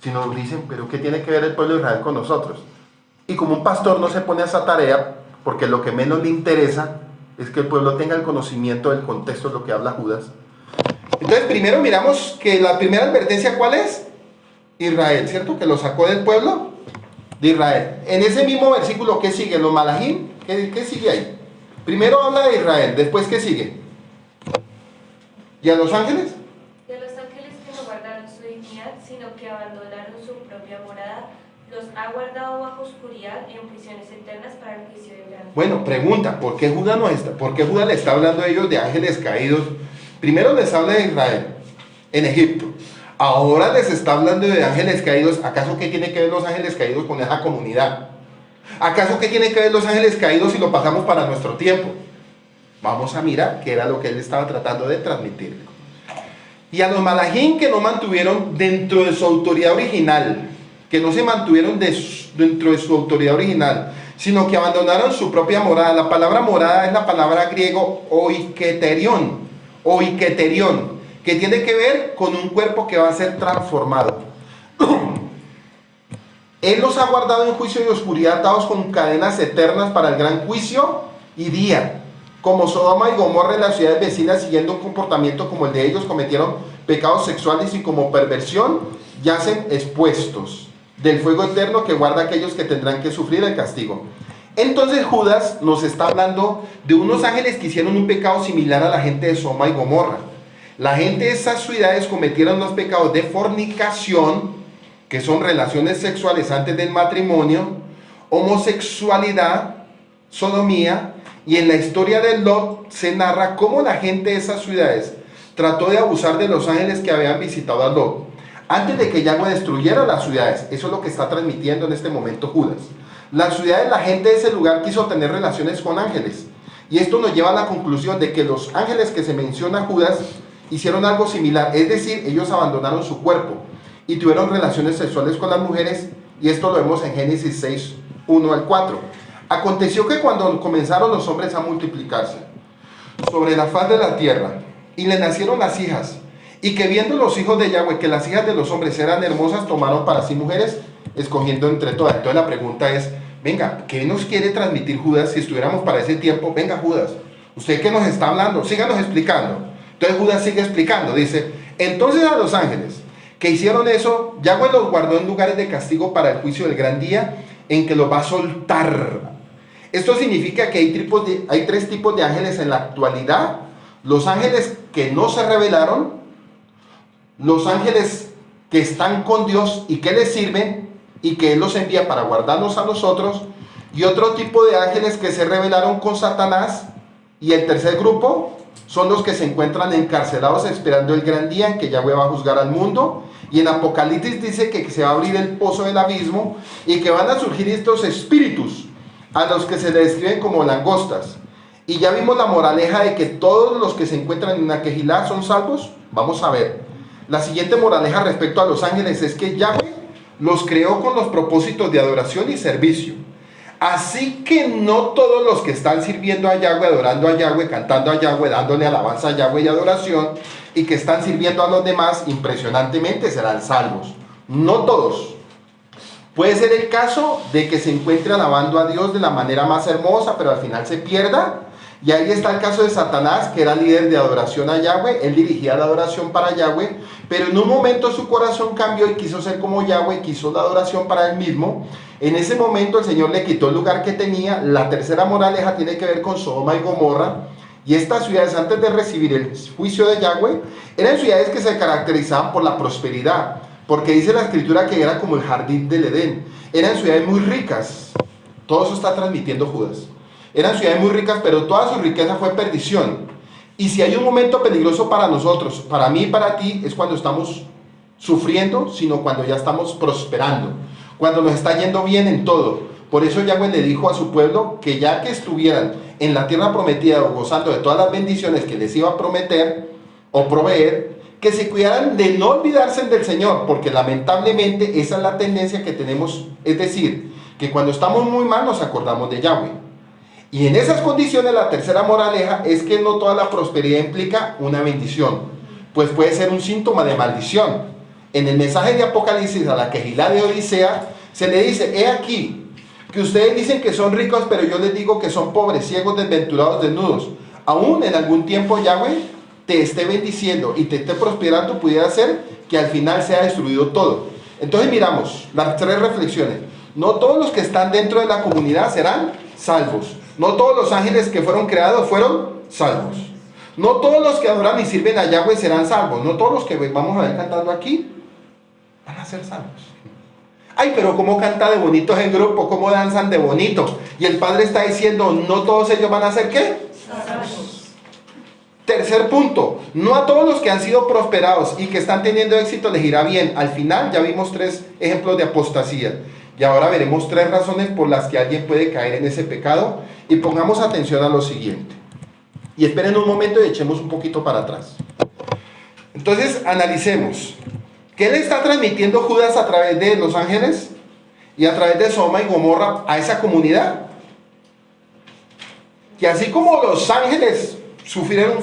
Si nos dicen, pero ¿qué tiene que ver el pueblo de Israel con nosotros? Y como un pastor no se pone a esa tarea, porque lo que menos le interesa es que el pueblo tenga el conocimiento del contexto de lo que habla Judas. Entonces primero miramos que la primera advertencia, ¿cuál es? Israel, ¿cierto? Que lo sacó del pueblo de Israel. En ese mismo versículo, ¿qué sigue? Los Malahim, ¿qué sigue ahí? Primero habla de Israel, después ¿qué sigue? ¿Y a los ángeles? De los ángeles que no guardaron su dignidad, sino que abandonaron su propia morada, los ha guardado bajo oscuridad y en prisiones eternas para el juicio del gran. Bueno, pregunta, ¿por qué Judas le está hablando a ellos de ángeles caídos? Primero les habla de Israel, en Egipto. Ahora les está hablando de ángeles caídos. ¿Acaso qué tiene que ver los ángeles caídos con esa comunidad? ¿Acaso qué tiene que ver los ángeles caídos si lo pasamos para nuestro tiempo? Vamos a mirar qué era lo que él estaba tratando de transmitir. Y a los Malahim que no mantuvieron dentro de su autoridad original, que no se mantuvieron dentro de su autoridad original, sino que abandonaron su propia morada. La palabra morada es la palabra griego oiketerion, que tiene que ver con un cuerpo que va a ser transformado. Él los ha guardado en juicio y oscuridad, atados con cadenas eternas para el gran juicio y día. Como Sodoma y Gomorra en las ciudades vecinas, siguiendo un comportamiento como el de ellos, cometieron pecados sexuales y como perversión yacen expuestos del fuego eterno que guarda a aquellos que tendrán que sufrir el castigo. Entonces Judas nos está hablando de unos ángeles que hicieron un pecado similar a la gente de Sodoma y Gomorra. La gente de esas ciudades cometieron los pecados de fornicación, que son relaciones sexuales antes del matrimonio, homosexualidad, sodomía, y en la historia de Lot se narra cómo la gente de esas ciudades trató de abusar de los ángeles que habían visitado a Lot antes de que Yahweh destruyera las ciudades. Eso es lo que está transmitiendo en este momento Judas. Las ciudades, la gente de ese lugar quiso tener relaciones con ángeles, y esto nos lleva a la conclusión de que los ángeles que se menciona Judas hicieron algo similar, es decir, ellos abandonaron su cuerpo y tuvieron relaciones sexuales con las mujeres, y esto lo vemos en Génesis 6, 1 al 4. Aconteció que cuando comenzaron los hombres a multiplicarse sobre la faz de la tierra, y le nacieron las hijas, y que viendo los hijos de Yahweh que las hijas de los hombres eran hermosas, tomaron para sí mujeres, escogiendo entre todas. Entonces la pregunta es, venga, ¿qué nos quiere transmitir Judas si estuviéramos para ese tiempo? Venga Judas, ¿usted qué nos está hablando? Síganos explicando. Entonces Judas sigue explicando, dice, entonces a los ángeles que hicieron eso, Yahweh los guardó en lugares de castigo para el juicio del gran día en que los va a soltar. Esto significa que hay tres tipos de ángeles en la actualidad: los ángeles que no se rebelaron, los ángeles que están con Dios y que les sirven y que Él los envía para guardarnos a nosotros, y otro tipo de ángeles que se rebelaron con Satanás, y el tercer grupo son los que se encuentran encarcelados esperando el gran día en que Yahweh va a juzgar al mundo. Y en Apocalipsis dice que se va a abrir el pozo del abismo y que van a surgir estos espíritus a los que se le describen como langostas. Y ya vimos la moraleja de que todos los que se encuentran en Aquejilá son salvos. Vamos a ver. La siguiente moraleja respecto a los ángeles es que Yahweh los creó con los propósitos de adoración y servicio. Así que no todos los que están sirviendo a Yahweh, adorando a Yahweh, cantando a Yahweh, dándole alabanza a Yahweh y adoración, y que están sirviendo a los demás, impresionantemente serán salvos. No todos. Puede ser el caso de que se encuentre alabando a Dios de la manera más hermosa, pero al final se pierda. Y ahí está el caso de Satanás, que era líder de adoración a Yahweh. Él dirigía la adoración para Yahweh, pero en un momento su corazón cambió y quiso ser como Yahweh, quiso la adoración para él mismo. En ese momento el Señor le quitó el lugar que tenía. La tercera moraleja tiene que ver con Sodoma y Gomorra. Y estas ciudades, antes de recibir el juicio de Yahweh, eran ciudades que se caracterizaban por la prosperidad, porque dice la escritura que era como el jardín del Edén. Eran ciudades muy ricas. Todo eso está transmitiendo Judas. Eran ciudades muy ricas, pero toda su riqueza fue perdición. Y si hay un momento peligroso para nosotros, para mí y para ti, es cuando estamos sufriendo, sino cuando ya estamos prosperando, cuando nos está yendo bien en todo. Por eso Yahweh le dijo a su pueblo que ya que estuvieran en la tierra prometida o gozando de todas las bendiciones que les iba a prometer o proveer, que se cuidaran de no olvidarse del Señor, porque lamentablemente esa es la tendencia que tenemos, es decir, que cuando estamos muy mal nos acordamos de Yahweh. Y en esas condiciones la tercera moraleja es que no toda la prosperidad implica una bendición, pues puede ser un síntoma de maldición. En el mensaje de Apocalipsis a la Quejilá de Odisea se le dice: he aquí que ustedes dicen que son ricos, pero yo les digo que son pobres, ciegos, desventurados, desnudos. Aún en algún tiempo Yahweh te esté bendiciendo y te esté prosperando, pudiera ser que al final sea destruido todo. Entonces miramos las tres reflexiones. No todos los que están dentro de la comunidad serán salvos. No todos los ángeles que fueron creados fueron salvos. No todos los que adoran y sirven a Yahweh serán salvos. No todos los que vamos a ver cantando aquí van a ser salvos. Ay, pero cómo canta de bonito el grupo, cómo danzan de bonito. Y el Padre está diciendo, no todos ellos van a ser ¿qué? Salvos. Tercer punto, no a todos los que han sido prosperados y que están teniendo éxito les irá bien. Al final ya vimos 3 ejemplos de apostasía. Y ahora veremos 3 razones por las que alguien puede caer en ese pecado. Y pongamos atención a lo siguiente. Y esperen un momento y echemos un poquito para atrás. Entonces analicemos. ¿Qué le está transmitiendo Judas a través de los ángeles y a través de Sodoma y Gomorra a esa comunidad? Que así como los ángeles sufrieron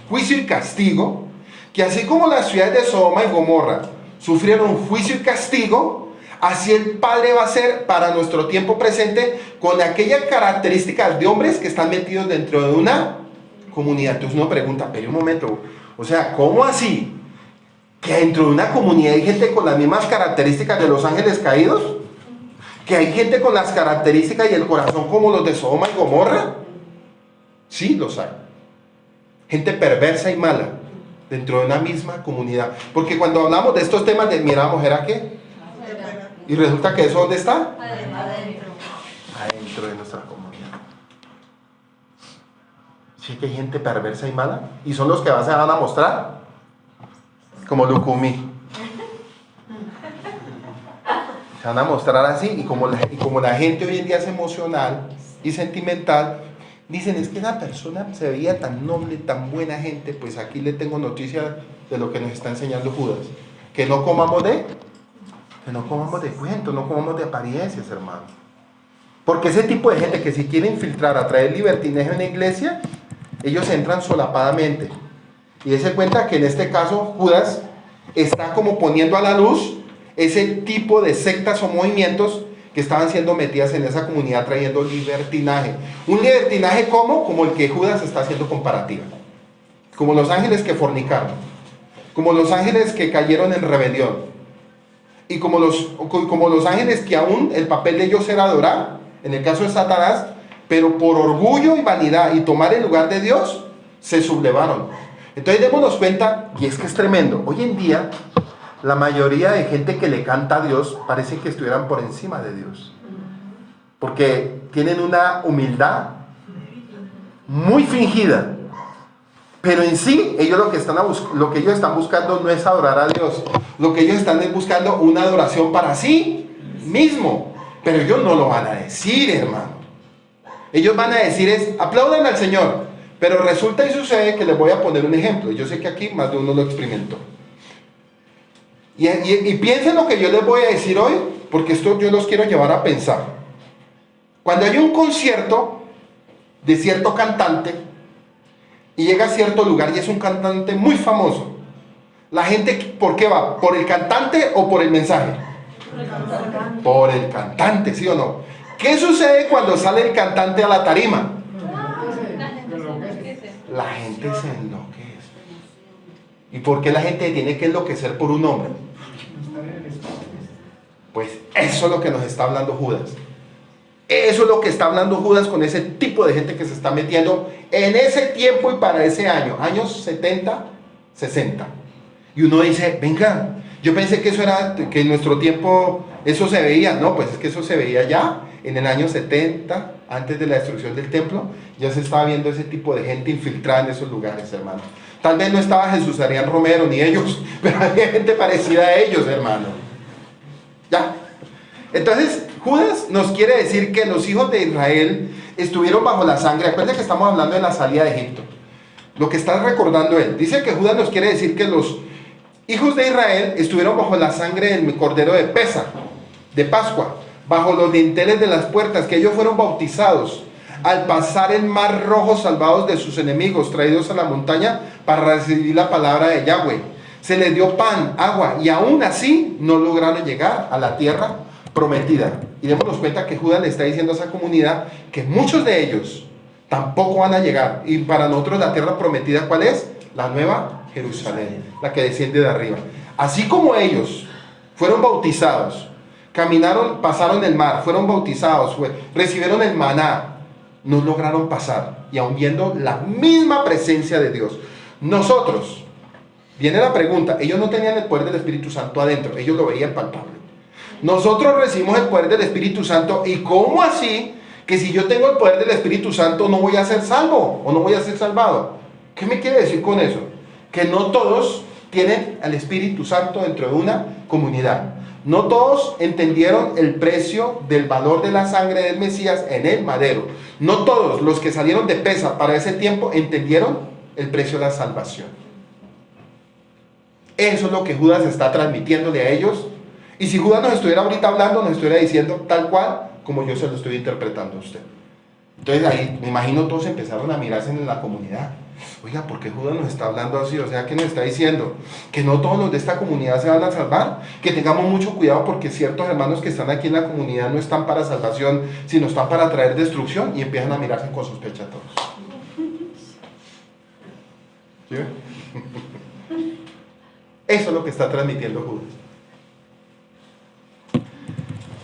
juicio y castigo, que así como las ciudades de Sodoma y Gomorra sufrieron juicio y castigo, así el Padre va a ser para nuestro tiempo presente con aquellas características de hombres que están metidos dentro de una comunidad. Entonces uno pregunta, pero un momento, o sea, ¿cómo así? ¿Que dentro de una comunidad hay gente con las mismas características de los ángeles caídos? ¿Que hay gente con las características y el corazón como los de Sodoma y Gomorra? Sí, los hay. Gente perversa y mala dentro de una misma comunidad. Porque cuando hablamos de estos temas de mira mujer a qué, y resulta que eso ¿dónde está? Adentro de nuestra comunidad. Sí que hay gente perversa y mala, y son los que se van a mostrar como Lucumí. Se van a mostrar así, y como la gente hoy en día es emocional y sentimental, dicen, es que esa persona se veía tan noble, tan buena gente. Pues aquí le tengo noticia de lo que nos está enseñando Judas. Que no comamos de cuentos, no comamos de apariencias, hermano. Porque ese tipo de gente que si quiere infiltrar, a traer libertinaje en la iglesia, ellos entran solapadamente. Y dése cuenta que en este caso Judas está como poniendo a la luz ese tipo de sectas o movimientos que estaban siendo metidas en esa comunidad trayendo libertinaje. Un libertinaje como el que Judas está haciendo comparativa. Como los ángeles que fornicaron. Como los ángeles que cayeron en rebelión. Y como los ángeles que aún el papel de ellos era adorar, en el caso de Satanás, pero por orgullo y vanidad y tomar el lugar de Dios, se sublevaron. Entonces démonos cuenta, y es que es tremendo, hoy en día la mayoría de gente que le canta a Dios parece que estuvieran por encima de Dios. Porque tienen una humildad muy fingida. Pero en sí, ellos lo que ellos están buscando no es adorar a Dios. Lo que ellos están es buscando una adoración para sí mismo. Pero ellos no lo van a decir, hermano. Ellos van a decir aplaudan al Señor. Pero resulta y sucede que les voy a poner un ejemplo. Yo sé que aquí más de uno lo experimentó. Y piensen lo que yo les voy a decir hoy, porque esto yo los quiero llevar a pensar. Cuando hay un concierto de cierto cantante y llega a cierto lugar y es un cantante muy famoso, la gente, ¿por qué va? ¿Por el cantante o por el mensaje? Por el cantante, ¿sí o no? ¿Qué sucede cuando sale el cantante a la tarima? La gente se enloquece. ¿Y por qué la gente tiene que enloquecer por un hombre? Pues eso es lo que nos está hablando Judas. Eso es lo que está hablando Judas con ese tipo de gente que se está metiendo en ese tiempo y para ese año, años 70, 60. Y uno dice, venga, yo pensé que eso era, que en nuestro tiempo eso se veía. No, pues es que eso se veía ya en el año 70, antes de la destrucción del templo, ya se estaba viendo ese tipo de gente infiltrada en esos lugares, hermano. Tal vez no estaba Jesús Arián Romero ni ellos, pero había gente parecida a ellos, hermano. ¿Ya? Entonces, Judas nos quiere decir que los hijos de Israel estuvieron bajo la sangre. Acuérdense que estamos hablando de la salida de Egipto. Lo que está recordando él. Dice que Judas nos quiere decir que los hijos de Israel estuvieron bajo la sangre del cordero de Pesa, de Pascua, bajo los dinteles de las puertas, que ellos fueron bautizados al pasar el mar rojo, salvados de sus enemigos, traídos a la montaña para recibir la palabra de Yahweh. Se les dio pan, agua, y aún así no lograron llegar a la tierra prometida. Y démonos cuenta que Judas le está diciendo a esa comunidad que muchos de ellos tampoco van a llegar. Y para nosotros la tierra prometida, ¿cuál es? La nueva Jerusalén, la que desciende de arriba. Así como ellos fueron bautizados, caminaron, pasaron el mar, fueron bautizados, recibieron el maná, no lograron pasar, y aún viendo la misma presencia de Dios. Nosotros, viene la pregunta, ellos no tenían el poder del Espíritu Santo adentro, ellos lo veían palpable. Nosotros recibimos el poder del Espíritu Santo, y ¿cómo así que si yo tengo el poder del Espíritu Santo no voy a ser salvo o no voy a ser salvado? ¿Qué me quiere decir con eso? Que no todos tienen al Espíritu Santo dentro de una comunidad. No todos entendieron el precio del valor de la sangre del Mesías en el madero. No todos los que salieron de Pesa para ese tiempo entendieron el precio de la salvación. Eso es lo que Judas está transmitiéndole a ellos. Y si Judas nos estuviera ahorita hablando, nos estuviera diciendo tal cual como yo se lo estoy interpretando a usted. Entonces ahí me imagino todos empezaron a mirarse en la comunidad. Oiga, ¿por qué Judas nos está hablando así? O sea, ¿qué nos está diciendo? Que no todos los de esta comunidad se van a salvar. Que tengamos mucho cuidado porque ciertos hermanos que están aquí en la comunidad no están para salvación, sino están para traer destrucción, y empiezan a mirarse con sospecha a todos. ¿Sí? Eso es lo que está transmitiendo Judas.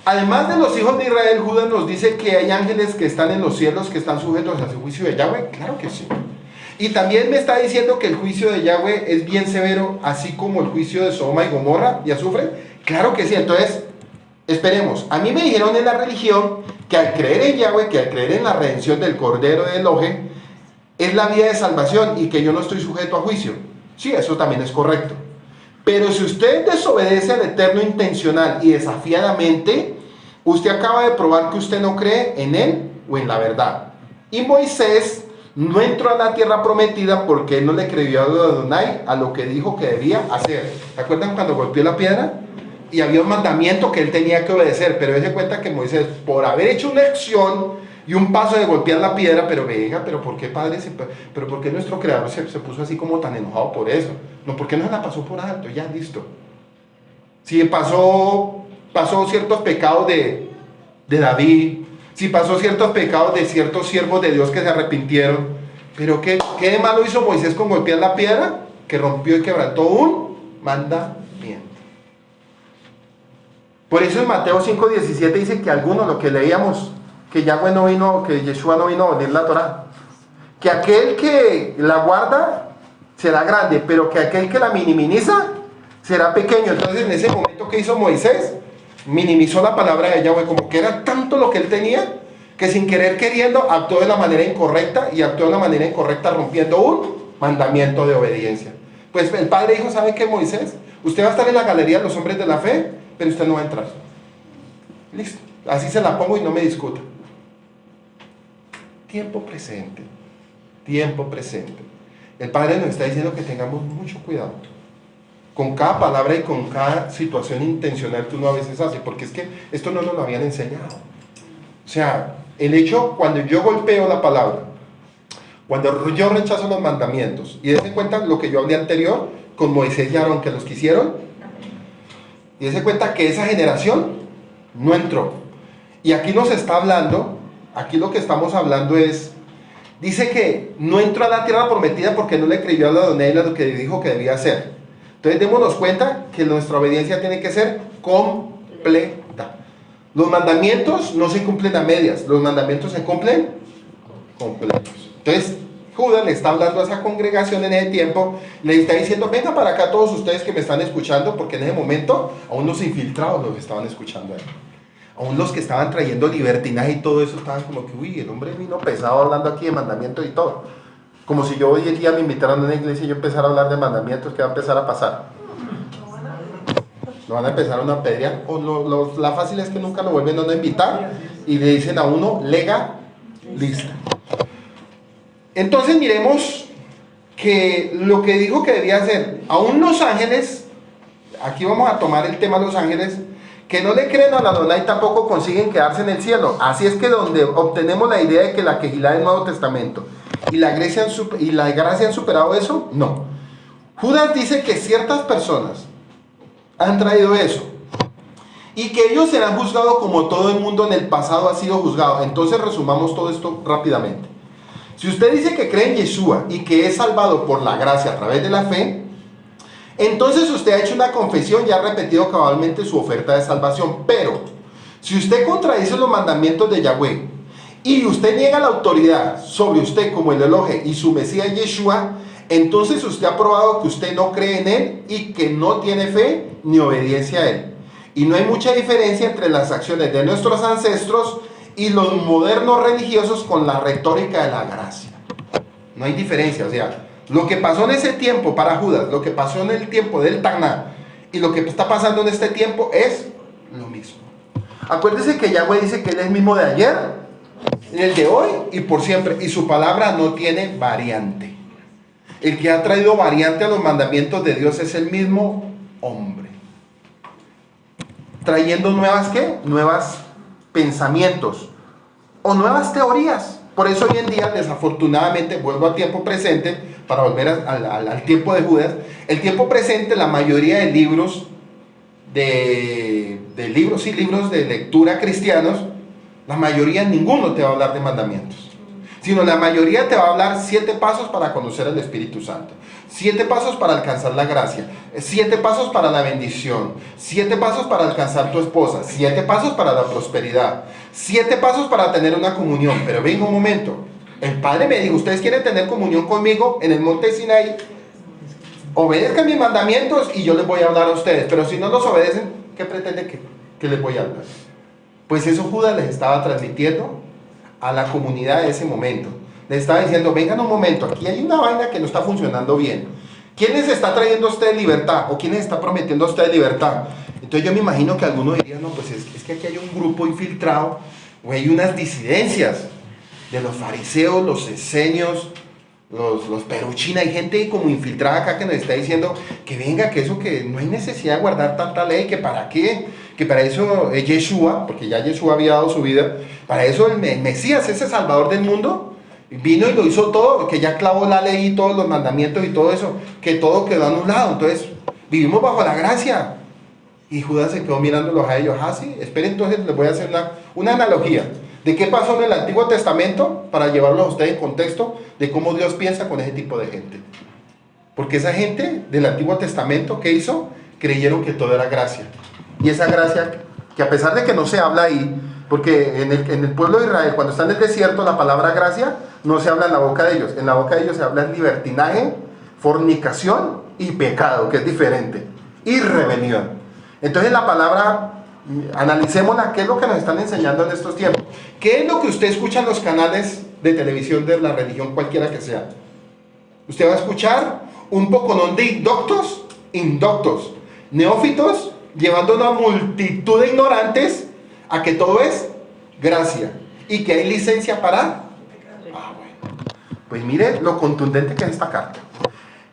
Además de los hijos de Israel, Judas nos dice que hay ángeles que están en los cielos que están sujetos a su juicio de Yahweh. Claro que sí. Y también me está diciendo que el juicio de Yahweh es bien severo, así como el juicio de Sodoma y Gomorra y azufre. Claro que sí. Entonces, esperemos. A mí me dijeron en la religión que al creer en Yahweh, que al creer en la redención del Cordero de Elohe, es la vía de salvación y que yo no estoy sujeto a juicio. Sí, eso también es correcto. Pero si usted desobedece al Eterno intencional y desafiadamente, usted acaba de probar que usted no cree en Él o en la verdad. Y Moisés no entró a la tierra prometida porque él no le creyó a Adonai a lo que dijo que debía hacer. ¿Se acuerdan cuando golpeó la piedra? Y había un mandamiento que él tenía que obedecer, pero él se cuenta que Moisés, por haber hecho una acción y un paso de golpear la piedra, pero venga, pero ¿por qué, padre? Pero ¿por qué nuestro creador se puso así como tan enojado por eso? No, ¿por qué no se la pasó por alto? Ya, listo. Si pasó ciertos pecados de David, si pasó ciertos pecados de ciertos siervos de Dios que se arrepintieron, pero ¿qué de malo hizo Moisés con golpear la piedra? Que rompió y quebrantó un mandamiento. Por eso en Mateo 5:17 dice que algunos, lo que leíamos, que Yahweh no vino, que Yeshua no vino a abolir la Torah, que aquel que la guarda será grande, pero que aquel que la minimiza será pequeño. Entonces en ese momento que hizo Moisés, minimizó la palabra de Yahweh, como que era tanto lo que él tenía, que sin querer queriendo actuó de la manera incorrecta, y actuó de la manera incorrecta rompiendo un mandamiento de obediencia. Pues el padre dijo, ¿sabe qué, Moisés? Usted va a estar en la galería de los hombres de la fe, pero usted no va a entrar. Listo, así se la pongo y no me discuta. Tiempo presente, tiempo presente. El padre nos está diciendo que tengamos mucho cuidado con cada palabra y con cada situación intencional que uno a veces hace, porque es que esto no nos lo habían enseñado. O sea, el hecho, cuando yo golpeo la palabra, cuando yo rechazo los mandamientos, y dense cuenta lo que yo hablé anterior con Moisés y Aarón, que los quisieron, y dense cuenta que esa generación no entró. Y aquí nos está hablando, aquí lo que estamos hablando es, dice que no entró a la tierra prometida porque no le creyó a la Adonai lo que dijo que debía hacer. Entonces démonos cuenta que nuestra obediencia tiene que ser completa. Los mandamientos no se cumplen a medias, los mandamientos se cumplen completos. Entonces Judas le está hablando a esa congregación en ese tiempo, le está diciendo, venga para acá todos ustedes que me están escuchando, porque en ese momento aún los infiltrados los estaban escuchando ahí. aún los que estaban trayendo libertinaje y todo eso estaban como que, uy, el hombre vino pesado hablando aquí de mandamientos y todo. Como si yo hoy en día me invitaran a una iglesia y yo empezara a hablar de mandamientos, ¿qué va a empezar a pasar? Lo van a empezar a una apedrear. O la fácil es que nunca lo vuelven a uno invitar y le dicen a uno, legalista. Entonces miremos que lo que dijo que debía hacer, aún los ángeles, aquí vamos a tomar el tema de los ángeles, que no le creen a la Adonai tampoco consiguen quedarse en el cielo. Así es que donde obtenemos la idea de que la quejilá del Nuevo Testamento y la gracia han superado eso, no. Judas dice que ciertas personas han traído eso y que ellos serán juzgados como todo el mundo en el pasado ha sido juzgado. Entonces resumamos todo esto rápidamente. Si usted dice que cree en Yeshua y que es salvado por la gracia a través de la fe, entonces usted ha hecho una confesión y ha repetido cabalmente su oferta de salvación. Pero si usted contradice los mandamientos de Yahweh y usted niega la autoridad sobre usted como el Elohe y su Mesías Yeshua, entonces usted ha probado que usted no cree en él y que no tiene fe ni obediencia a él. Y no hay mucha diferencia entre las acciones de nuestros ancestros y los modernos religiosos con la retórica de la gracia. No hay diferencia, o sea, lo que pasó en ese tiempo para Judas, lo que pasó en el tiempo del Taná y lo que está pasando en este tiempo es lo mismo. Acuérdese que Yahweh dice que él es el mismo de ayer, el de hoy y por siempre, y su palabra no tiene variante. El que ha traído variante a los mandamientos de Dios es el mismo hombre, trayendo nuevas ¿qué? Nuevas pensamientos o nuevas teorías. Por eso hoy en día, desafortunadamente, vuelvo al tiempo presente, para volver al tiempo de Judas. El tiempo presente, la mayoría de libros libros de lectura cristianos, la mayoría, ninguno te va a hablar de mandamientos, sino la mayoría te va a hablar 7 pasos para conocer al Espíritu Santo, 7 pasos para alcanzar la gracia, 7 pasos para la bendición, 7 pasos para alcanzar tu esposa, 7 pasos para la prosperidad, 7 pasos para tener una comunión. Pero venga un momento, el Padre me dijo, ustedes quieren tener comunión conmigo en el monte Sinaí, obedezcan mis mandamientos y yo les voy a hablar a ustedes, pero si no los obedecen, ¿qué pretende que les voy a hablar? Pues eso Judas les estaba transmitiendo a la comunidad de ese momento. Les estaba diciendo, vengan un momento, aquí hay una vaina que no está funcionando bien. ¿Quién les está trayendo a ustedes libertad? ¿O quién les está prometiendo a ustedes libertad? Entonces yo me imagino que algunos dirían, no, pues es que aquí hay un grupo infiltrado, o hay unas disidencias de los fariseos, los esenios, los peruchina, hay gente como infiltrada acá que nos está diciendo que venga, que eso, que no hay necesidad de guardar tanta ley, que para qué, que para eso Yeshua, porque ya Yeshua había dado su vida, para eso el Mesías, ese Salvador del mundo, vino y lo hizo todo, que ya clavó la ley y todos los mandamientos y todo eso, que todo quedó anulado. Entonces vivimos bajo la gracia. Y Judas se quedó mirándolos a ellos. Ah, sí, esperen, entonces les voy a hacer una analogía de qué pasó en el Antiguo Testamento para llevarlo a ustedes en contexto de cómo Dios piensa con ese tipo de gente. Porque esa gente del Antiguo Testamento, ¿qué hizo? Creyeron que todo era gracia. Y esa gracia, que a pesar de que no se habla ahí, porque en el pueblo de Israel, cuando está en el desierto, la palabra gracia no se habla en la boca de ellos. En la boca de ellos se habla en libertinaje, fornicación y pecado, que es diferente, y rebelión. Entonces la palabra, analicémosla, ¿qué es lo que nos están enseñando en estos tiempos? ¿Qué es lo que usted escucha en los canales de televisión de la religión cualquiera que sea? Usted va a escuchar un poconón de indoctos, neófitos, llevando a una multitud de ignorantes a que todo es gracia y que hay licencia para... bueno. Pues mire lo contundente que es esta carta.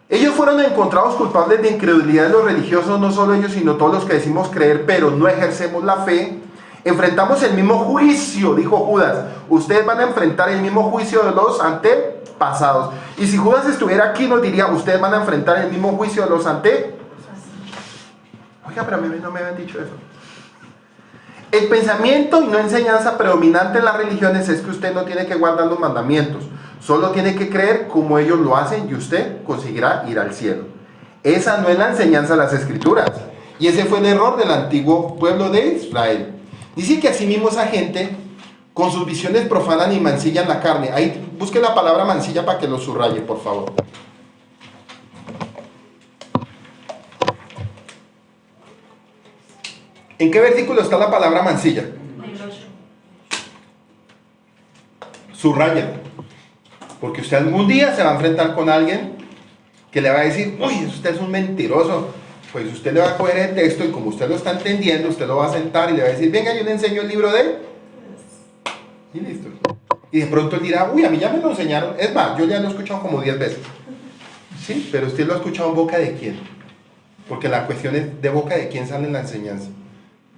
Ellos fueron encontrados culpables de incredulidad de los religiosos, no solo ellos, sino todos los que decimos creer, pero no ejercemos la fe. Enfrentamos el mismo juicio, dijo Judas. Ustedes van a enfrentar el mismo juicio de los antepasados. Y si Judas estuviera aquí, nos diría, ustedes van a enfrentar el mismo juicio de los antepasados. Oiga, pero a mí no me habían dicho eso. El pensamiento y no enseñanza predominante en las religiones es que usted no tiene que guardar los mandamientos, solo tiene que creer como ellos lo hacen y usted conseguirá ir al cielo. Esa no es la enseñanza de las Escrituras, y ese fue el error del antiguo pueblo de Israel. Dice que asimismo esa gente con sus visiones profanan y mancillan la carne. Ahí busque la palabra mancilla para que lo subraye, por favor. ¿En qué versículo está la palabra mancilla? En Subráyalo. Porque usted algún día se va a enfrentar con alguien que le va a decir, uy, usted es un mentiroso. Pues usted le va a coger el texto y como usted lo está entendiendo, usted lo va a sentar y le va a decir, venga, yo le enseño el libro de... Y listo. Y de pronto él dirá, uy, a mí ya me lo enseñaron. Es más, yo ya lo he escuchado como 10 veces. Sí, pero usted lo ha escuchado en boca de quién. Porque la cuestión es de boca de quién sale la enseñanza.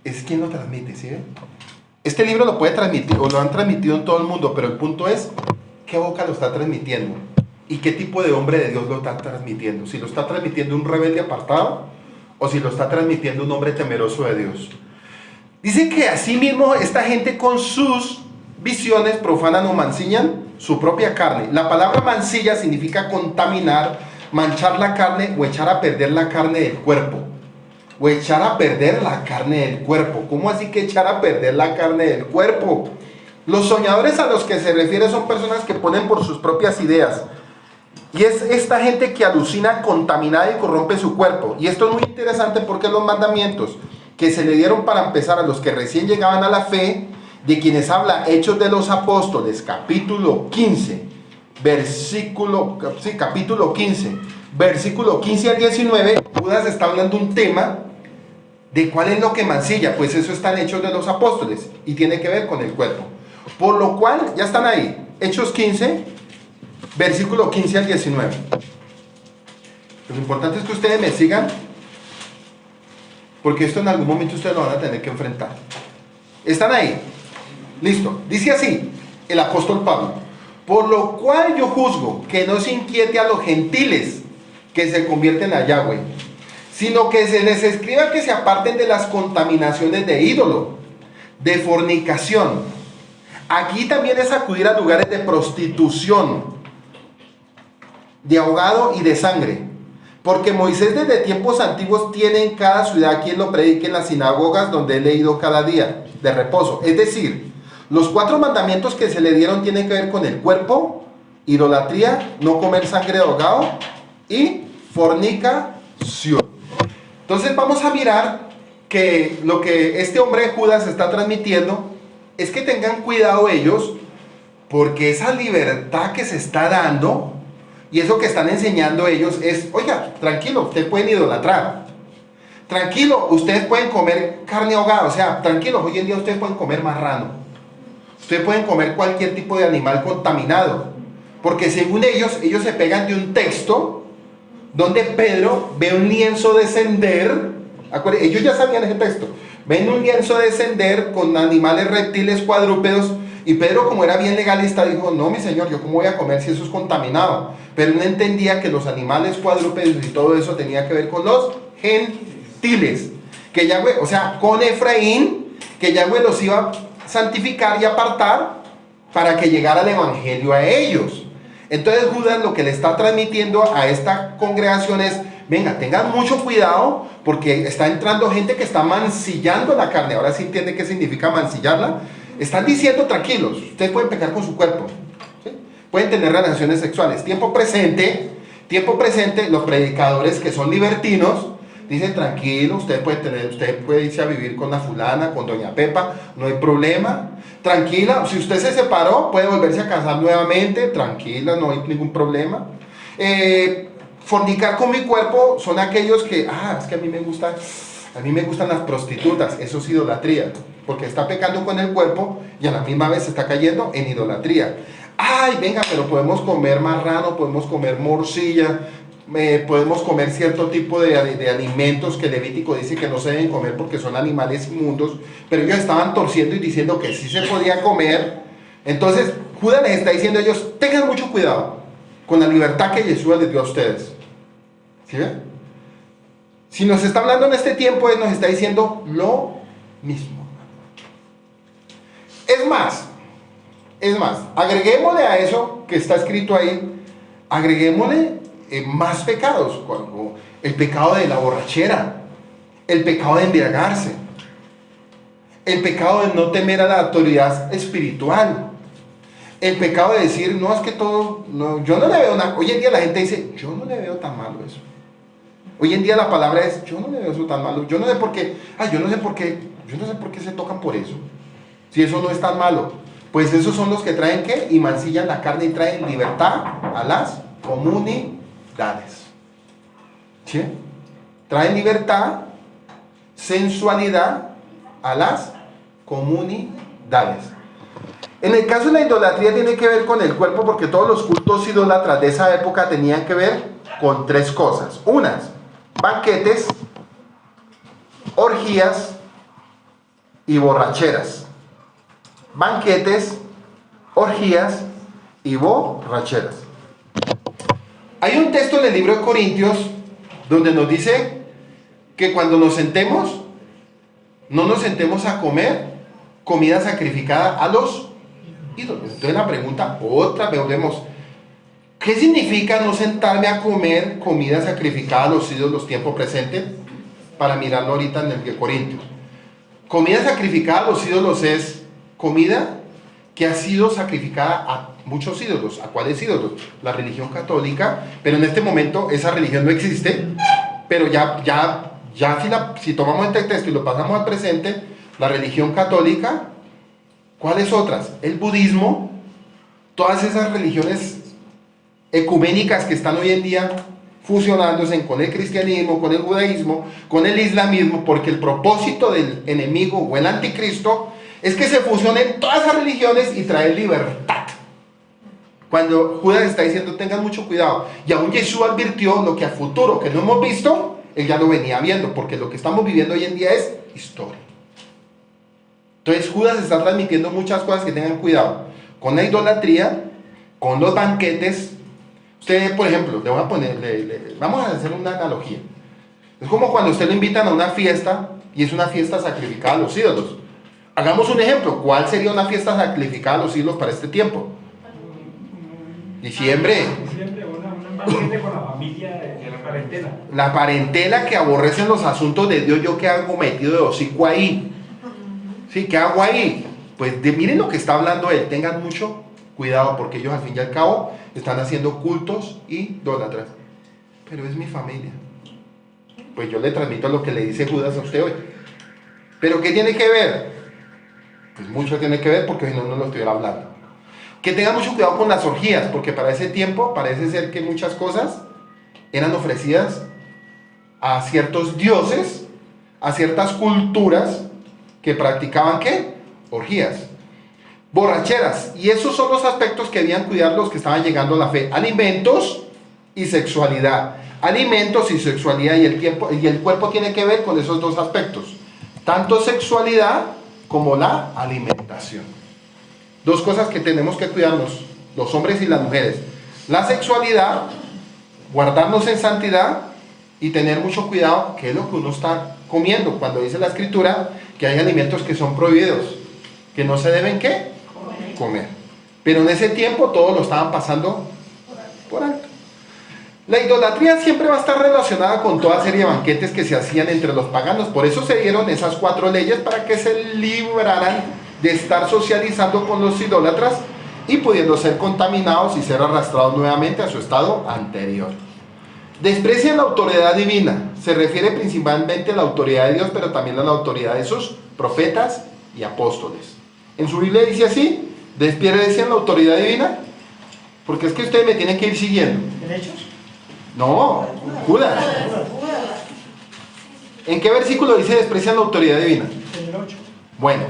Es quién lo transmite, ¿sí ve? Este libro lo puede transmitir, o lo han transmitido en todo el mundo, pero el punto es, ¿qué boca lo está transmitiendo? ¿Y qué tipo de hombre de Dios lo está transmitiendo? Si lo está transmitiendo un rebelde apartado, o si lo está transmitiendo un hombre temeroso de Dios. Dice que asimismo esta gente con sus visiones profanan o mancillan su propia carne. La palabra mancilla significa contaminar, manchar la carne o echar a perder la carne del cuerpo. O echar a perder la carne del cuerpo. ¿Cómo así que echar a perder la carne del cuerpo? Los soñadores a los que se refiere son personas que ponen por sus propias ideas. Y es esta gente que alucina, contaminada y corrompe su cuerpo. Y esto es muy interesante porque los mandamientos que se le dieron para empezar a los que recién llegaban a la fe, de quienes habla Hechos de los Apóstoles, capítulo 15, capítulo 15, versículo 15 al 19, Judas está hablando un tema de cuál es lo que mancilla. Pues eso está en Hechos de los Apóstoles y tiene que ver con el cuerpo. Por lo cual, ya están ahí, Hechos 15, versículo 15 al 19. Lo importante es que ustedes me sigan, porque esto en algún momento ustedes lo van a tener que enfrentar. ¿Están ahí? Listo. Dice así el apóstol Pablo: por lo cual yo juzgo que no se inquiete a los gentiles que se convierten a Yahweh, sino que se les escriba que se aparten de las contaminaciones de ídolo, de fornicación. Aquí también es acudir a lugares de prostitución, de ahogado y de sangre. Porque Moisés desde tiempos antiguos tiene en cada ciudad quien lo predique en las sinagogas donde he leído cada día de reposo. Es decir, los 4 mandamientos que se le dieron tienen que ver con el cuerpo, idolatría, no comer sangre de ahogado y fornicación. Entonces vamos a mirar que lo que este hombre Judas está transmitiendo es que tengan cuidado ellos, porque esa libertad que se está dando y eso que están enseñando ellos es, oiga, tranquilo, ustedes pueden idolatrar, tranquilo, ustedes pueden comer carne ahogada, o sea, tranquilos, hoy en día ustedes pueden comer marrano, ustedes pueden comer cualquier tipo de animal contaminado, porque según ellos se pegan de un texto donde Pedro ve un lienzo descender. Ellos ya sabían ese texto, ven un lienzo descender con animales reptiles cuadrúpedos. Y Pedro, como era bien legalista, dijo, no, mi señor, ¿yo cómo voy a comer si eso es contaminado? Pero no entendía que los animales cuadrúpedos y todo eso tenía que ver con los gentiles. Que Yahweh, o sea, con Efraín, que Yahweh los iba a santificar y apartar para que llegara el evangelio a ellos. Entonces Judas lo que le está transmitiendo a esta congregación es, venga, tengan mucho cuidado porque está entrando gente que está mancillando la carne. Ahora sí entiende qué significa mancillarla. Están diciendo, tranquilos, ustedes pueden pecar con su cuerpo, ¿sí? Pueden tener relaciones sexuales. Tiempo presente, los predicadores que son libertinos dicen, tranquilo, usted puede irse a vivir con la fulana, con doña Pepa, no hay problema. Tranquila, si usted se separó, puede volverse a casar nuevamente, tranquila, no hay ningún problema. Fornicar con mi cuerpo son aquellos que, es que a mí me gustan las prostitutas, eso es idolatría, porque está pecando con el cuerpo y a la misma vez está cayendo en idolatría. Ay, venga, pero podemos comer marrano, podemos comer morcilla, podemos comer cierto tipo de alimentos que Levítico dice que no se deben comer porque son animales inmundos, pero ellos estaban torciendo y diciendo que sí se podía comer. Entonces Judas les está diciendo a ellos, tengan mucho cuidado con la libertad que Yeshua les dio a ustedes. ¿Sí ven? Si nos está hablando en este tiempo, Él nos está diciendo lo mismo. Es más, agreguémosle a eso que está escrito ahí, agreguémosle más pecados, como el pecado de la borrachera, el pecado de embriagarse, el pecado de no temer a la autoridad espiritual, el pecado de decir, no, es que todo, no, yo no le veo nada. Hoy en día la gente dice, yo no le veo tan malo eso. Hoy en día la palabra es, yo no le veo eso tan malo, yo no sé por qué se tocan por eso, si eso no es tan malo. Pues esos son los que traen ¿qué? Y mancillan la carne y traen libertad a las comunidades. ¿Sí? Traen libertad, sensualidad a las comunidades. En el caso de la idolatría tiene que ver con el cuerpo, porque todos los cultos idólatras de esa época tenían que ver con tres cosas. Unas, banquetes, orgías y borracheras. Banquetes, orgías y borracheras. Hay un texto en el libro de Corintios donde nos dice que cuando nos sentemos, no nos sentemos a comer comida sacrificada a los ídolos. Entonces la pregunta, otra vez volvemos, ¿qué significa no sentarme a comer comida sacrificada a los ídolos tiempo presente? Para mirarlo ahorita en el de Corintios. Comida sacrificada a los ídolos es comida que ha sido sacrificada a muchos ídolos. ¿A cuáles ídolos? La religión católica, pero en este momento esa religión no existe, pero si tomamos este texto y lo pasamos al presente, la religión católica, ¿cuáles otras? El budismo, todas esas religiones ecuménicas que están hoy en día fusionándose con el cristianismo, con el judaísmo, con el islamismo, porque el propósito del enemigo o el anticristo es que se fusionen todas esas religiones y traer libertad. Cuando Judas está diciendo tengan mucho cuidado, y aún Jesús advirtió lo que a futuro, que no hemos visto, él ya lo venía viendo, porque lo que estamos viviendo hoy en día es historia. Entonces Judas está transmitiendo muchas cosas, que tengan cuidado con la idolatría, con los banquetes. Usted, por ejemplo, le voy a poner, vamos a hacer una analogía. Es como cuando usted lo invitan a una fiesta y es una fiesta sacrificada a los ídolos. Hagamos un ejemplo. ¿Cuál sería una fiesta sacrificada a los ídolos para este tiempo? Diciembre. Diciembre, un banquete con la familia de la parentela. La parentela que aborrecen los asuntos de Dios. ¿Yo qué hago metido de hocico ahí? ¿Sí? ¿Qué hago ahí? Pues miren lo que está hablando él. Tengan mucho cuidado, porque ellos al fin y al cabo están haciendo cultos idólatras. Pero es mi familia. Pues yo le transmito lo que le dice Judas a usted hoy. ¿Pero qué tiene que ver? Pues mucho tiene que ver, porque si no, no lo estuviera hablando. Que tengan mucho cuidado con las orgías, porque para ese tiempo parece ser que muchas cosas eran ofrecidas a ciertos dioses, a ciertas culturas que practicaban ¿qué? Orgías. Borracheras. Y esos son los aspectos que debían cuidar los que estaban llegando a la fe. Alimentos y sexualidad. Alimentos y sexualidad, y el cuerpo tiene que ver con esos dos aspectos. Tanto sexualidad como la alimentación. Dos cosas que tenemos que cuidarnos, los hombres y las mujeres. La sexualidad, guardarnos en santidad y tener mucho cuidado qué es lo que uno está comiendo. Cuando dice la Escritura que hay alimentos que son prohibidos, que no se deben ¿qué? Comer. Pero en ese tiempo todos lo estaban pasando por alto. La idolatría siempre va a estar relacionada con toda serie de banquetes que se hacían entre los paganos. Por eso se dieron esas 4 leyes, para que se libraran de estar socializando con los idólatras y pudiendo ser contaminados y ser arrastrados nuevamente a su estado anterior. Desprecian la autoridad divina. Se refiere principalmente a la autoridad de Dios, pero también a la autoridad de sus profetas y apóstoles. En su Biblia dice así: desprecian la autoridad divina, porque es que ustedes me tienen que ir siguiendo. ¿En Hechos? No, Judas. ¿En qué versículo dice desprecian la autoridad divina? En el 8. Bueno,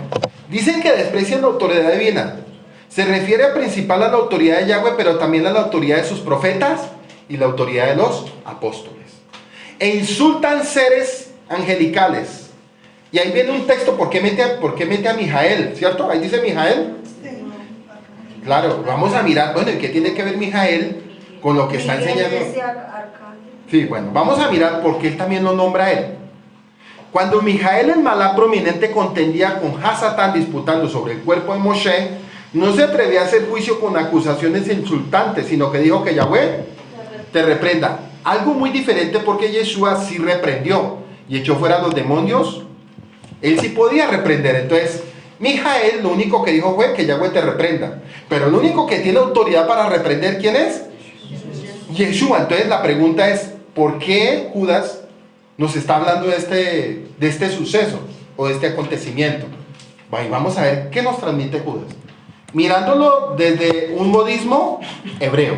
dicen que desprecian la autoridad divina. Se refiere principal a la autoridad de Yahweh, pero también a la autoridad de sus profetas y la autoridad de los apóstoles. E insultan seres angelicales. Y ahí viene un texto, ¿por qué mete a Mijael? ¿Cierto? Ahí dice Mijael. Claro, vamos a mirar, bueno, ¿y qué tiene que ver Mijael con lo que está enseñando? Sí, bueno, vamos a mirar por qué él también lo nombra a él. Cuando Mijael, el malá prominente, contendía con Hasatán disputando sobre el cuerpo de Moshe, no se atrevía a hacer juicio con acusaciones insultantes, sino que dijo que Yahweh te reprenda. Algo muy diferente, porque Yeshua sí reprendió y echó fuera a los demonios. Él sí podía reprender. Entonces Mijael lo único que dijo fue que Yahweh te reprenda, pero el único que tiene autoridad para reprender, ¿quién es? Yeshua. Entonces la pregunta es, ¿por qué Judas nos está hablando de este suceso o de este acontecimiento? Vamos a ver qué nos transmite Judas. mirándolo desde un modismo hebreo.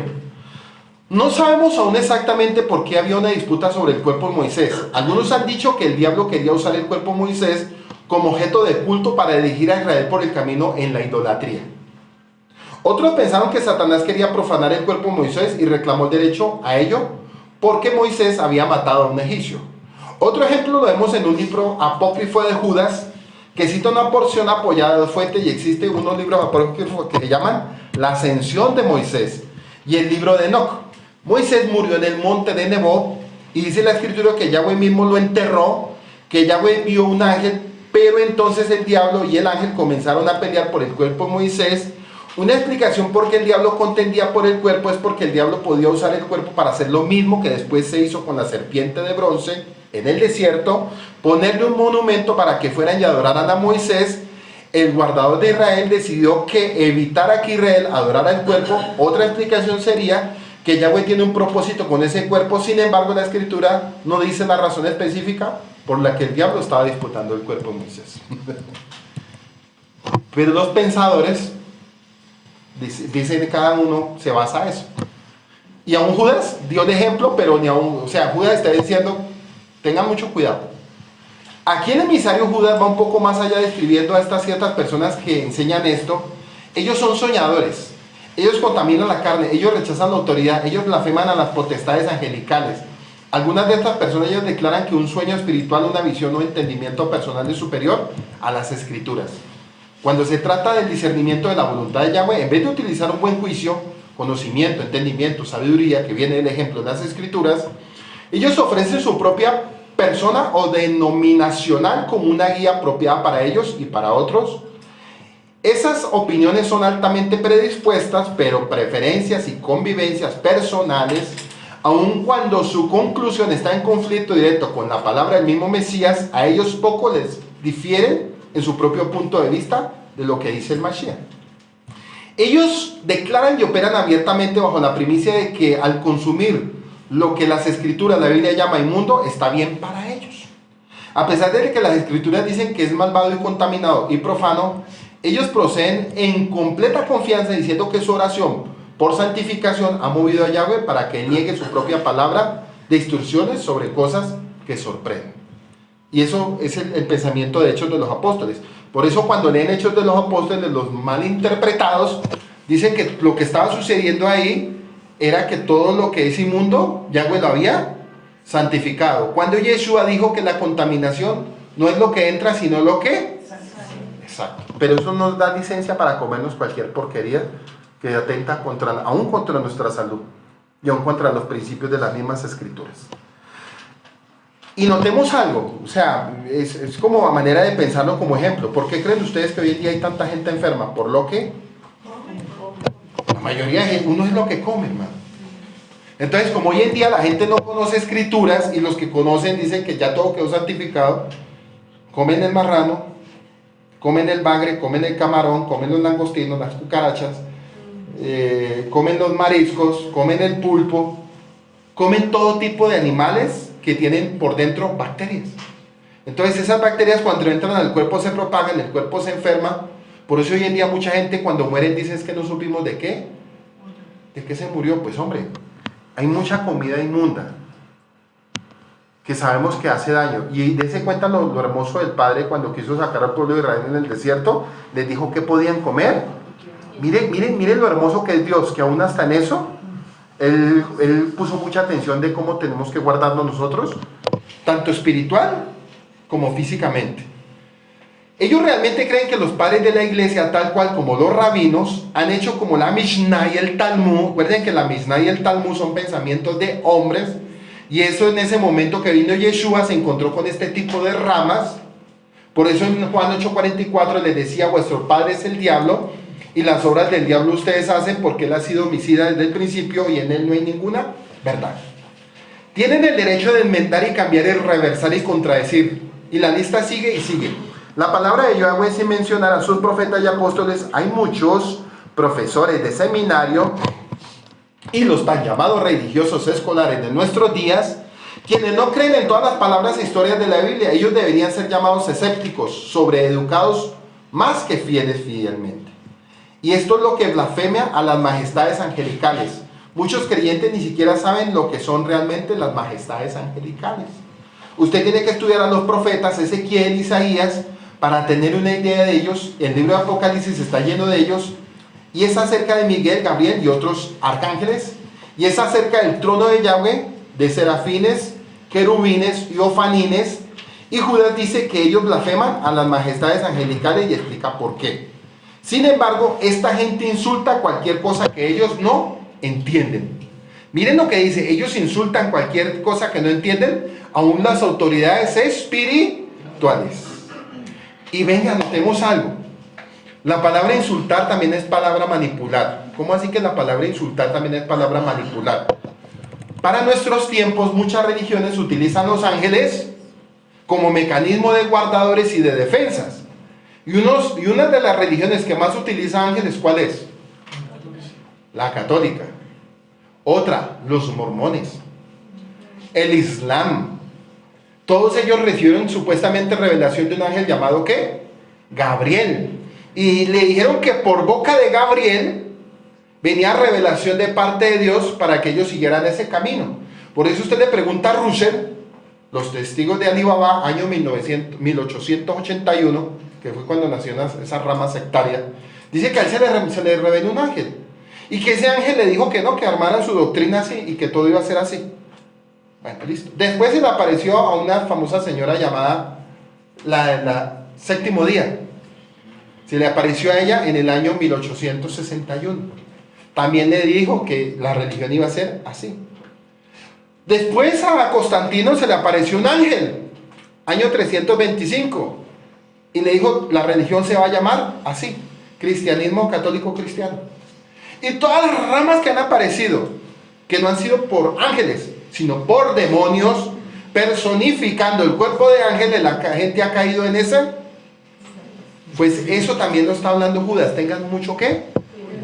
No sabemos aún exactamente por qué había una disputa sobre el cuerpo de Moisés. Algunos han dicho que el diablo quería usar el cuerpo de Moisés como objeto de culto para dirigir a Israel por el camino en la idolatría. Otros pensaron que Satanás quería profanar el cuerpo de Moisés y reclamó el derecho a ello porque Moisés había matado a un egipcio. Otro ejemplo lo vemos en un libro apócrifo de Judas, que cita una porción apoyada de fuente, y existe unos libros apócrifos que se llaman La Ascensión de Moisés y el libro de Enoc. Moisés murió en el monte de Nebo, y dice la escritura que Yahweh mismo lo enterró, que Yahweh envió un ángel, pero entonces el diablo y el ángel comenzaron a pelear por el cuerpo de Moisés. Una explicación por qué el diablo contendía por el cuerpo es porque el diablo podía usar el cuerpo para hacer lo mismo que después se hizo con la serpiente de bronce en el desierto, ponerle un monumento para que fueran y adoraran a Moisés. El guardador de Israel decidió que evitara que Israel adorara el cuerpo. Otra explicación sería que Yahweh tiene un propósito con ese cuerpo. Sin embargo, la escritura no dice la razón específica por la que el diablo estaba disputando el cuerpo de Moisés. Pero los pensadores dicen, cada uno se basa en eso. Y aún Judas dio el ejemplo, pero ni aún, o sea, Judas está diciendo, tengan mucho cuidado. Aquí el emisario Judas va un poco más allá, describiendo a estas ciertas personas que enseñan esto. Ellos son soñadores, ellos contaminan la carne, ellos rechazan la autoridad, ellos blasfeman a las potestades angelicales. Algunas de estas personas, ellos declaran que un sueño espiritual, una visión o entendimiento personal es superior a las escrituras. Cuando se trata del discernimiento de la voluntad de Yahweh, en vez de utilizar un buen juicio, conocimiento, entendimiento, sabiduría, que viene del ejemplo de las escrituras, ellos ofrecen su propia persona o denominacional como una guía apropiada para ellos y para otros. Esas opiniones son altamente predispuestas, pero preferencias y convivencias personales, aun cuando su conclusión está en conflicto directo con la palabra del mismo Mesías, a ellos poco les difiere en su propio punto de vista de lo que dice el Mashiach. Ellos declaran y operan abiertamente bajo la primicia de que al consumir lo que las escrituras, la Biblia llama inmundo, está bien para ellos. A pesar de que las escrituras dicen que es malvado y contaminado y profano, ellos proceden en completa confianza diciendo que su oración por santificación ha movido a Yahweh para que niegue su propia palabra de instrucciones sobre cosas que sorprenden. Y eso es el pensamiento de Hechos de los Apóstoles. Por eso cuando leen Hechos de los Apóstoles, los malinterpretados dicen que lo que estaba sucediendo ahí era que todo lo que es inmundo, Yahweh lo había santificado. Cuando Yeshua dijo que la contaminación no es lo que entra, sino lo que... Exacto. Pero eso nos da licencia para comernos cualquier porquería que atenta aún contra nuestra salud y aún contra los principios de las mismas escrituras. Y notemos algo, o sea, es como a manera de pensarlo como ejemplo. ¿Por qué creen ustedes que hoy en día hay tanta gente enferma? ¿Por lo que? La mayoría de uno es lo que come, hermano. Entonces, como hoy en día la gente no conoce escrituras y los que conocen dicen que ya todo quedó santificado, comen el marrano, comen el bagre, comen el camarón, comen los langostinos, las cucarachas, comen los mariscos, comen el pulpo, comen todo tipo de animales que tienen por dentro bacterias. Entonces esas bacterias cuando entran al cuerpo se propagan, el cuerpo se enferma. Por eso hoy en día mucha gente cuando mueren dice es que no supimos de qué. ¿De qué se murió? Pues hombre, hay mucha comida inmunda que sabemos que hace daño. Y dése cuenta lo hermoso del Padre cuando quiso sacar al pueblo de Israel en el desierto, les dijo que podían comer. Miren lo hermoso que es Dios, que aún hasta en eso Él puso mucha atención de cómo tenemos que guardarnos nosotros, tanto espiritual como físicamente. Ellos realmente creen que los padres de la iglesia, tal cual como los rabinos, han hecho como la Mishnah y el Talmud. Recuerden que la Mishnah y el Talmud son pensamientos de hombres, y eso en ese momento que vino Yeshua se encontró con este tipo de ramas. Por eso en Juan 8:44 les decía, vuestro padre es el diablo, y las obras del diablo ustedes hacen porque él ha sido homicida desde el principio y en él no hay ninguna verdad. Tienen el derecho de enmendar y cambiar y reversar y contradecir. Y la lista sigue y sigue. La palabra de Yahweh sin mencionar a sus profetas y apóstoles. Hay muchos profesores de seminario y los tan llamados religiosos escolares de nuestros días, quienes no creen en todas las palabras e historias de la Biblia. Ellos deberían ser llamados escépticos, sobreeducados, más que fieles fielmente. Y esto es lo que blasfemia a las majestades angelicales. Muchos creyentes ni siquiera saben lo que son realmente las majestades angelicales. Usted tiene que estudiar a los profetas, Ezequiel, Isaías, para tener una idea de ellos. El libro de Apocalipsis está lleno de ellos. Y es acerca de Miguel, Gabriel y otros arcángeles. Y es acerca del trono de Yahweh, de serafines, querubines y ofanines. Y Judas dice que ellos blasfeman a las majestades angelicales y explica por qué. Sin embargo, esta gente insulta cualquier cosa que ellos no entienden. Miren lo que dice, ellos insultan cualquier cosa que no entienden, aún las autoridades espirituales. Y venga, notemos algo. La palabra insultar también es palabra manipular. ¿Cómo así que la palabra insultar también es palabra manipular? Para nuestros tiempos, muchas religiones utilizan los ángeles como mecanismo de guardadores y de defensas. Y una de las religiones que más utiliza ángeles, ¿cuál es? La católica. Otra, los mormones. El Islam. Todos ellos recibieron supuestamente revelación de un ángel llamado ¿qué? Gabriel. Y le dijeron que por boca de Gabriel venía revelación de parte de Dios para que ellos siguieran ese camino. Por eso usted le pregunta a Russell, los testigos de Alibaba, año 1881, que fue cuando nació esa rama sectaria, dice que a él se le reveló un ángel. Y que ese ángel le dijo que no, que armaran su doctrina así y que todo iba a ser así. Bueno, listo. Después se le apareció a una famosa señora llamada la Séptimo Día. Se le apareció a ella en el año 1861. También le dijo que la religión iba a ser así. Después a Constantino se le apareció un ángel, año 325. Y le dijo, la religión se va a llamar así, cristianismo católico cristiano. Y todas las ramas que han aparecido, que no han sido por ángeles, sino por demonios, personificando el cuerpo de ángeles, la gente ha caído en esa. Pues eso también lo está hablando Judas. Tengan mucho ¿qué?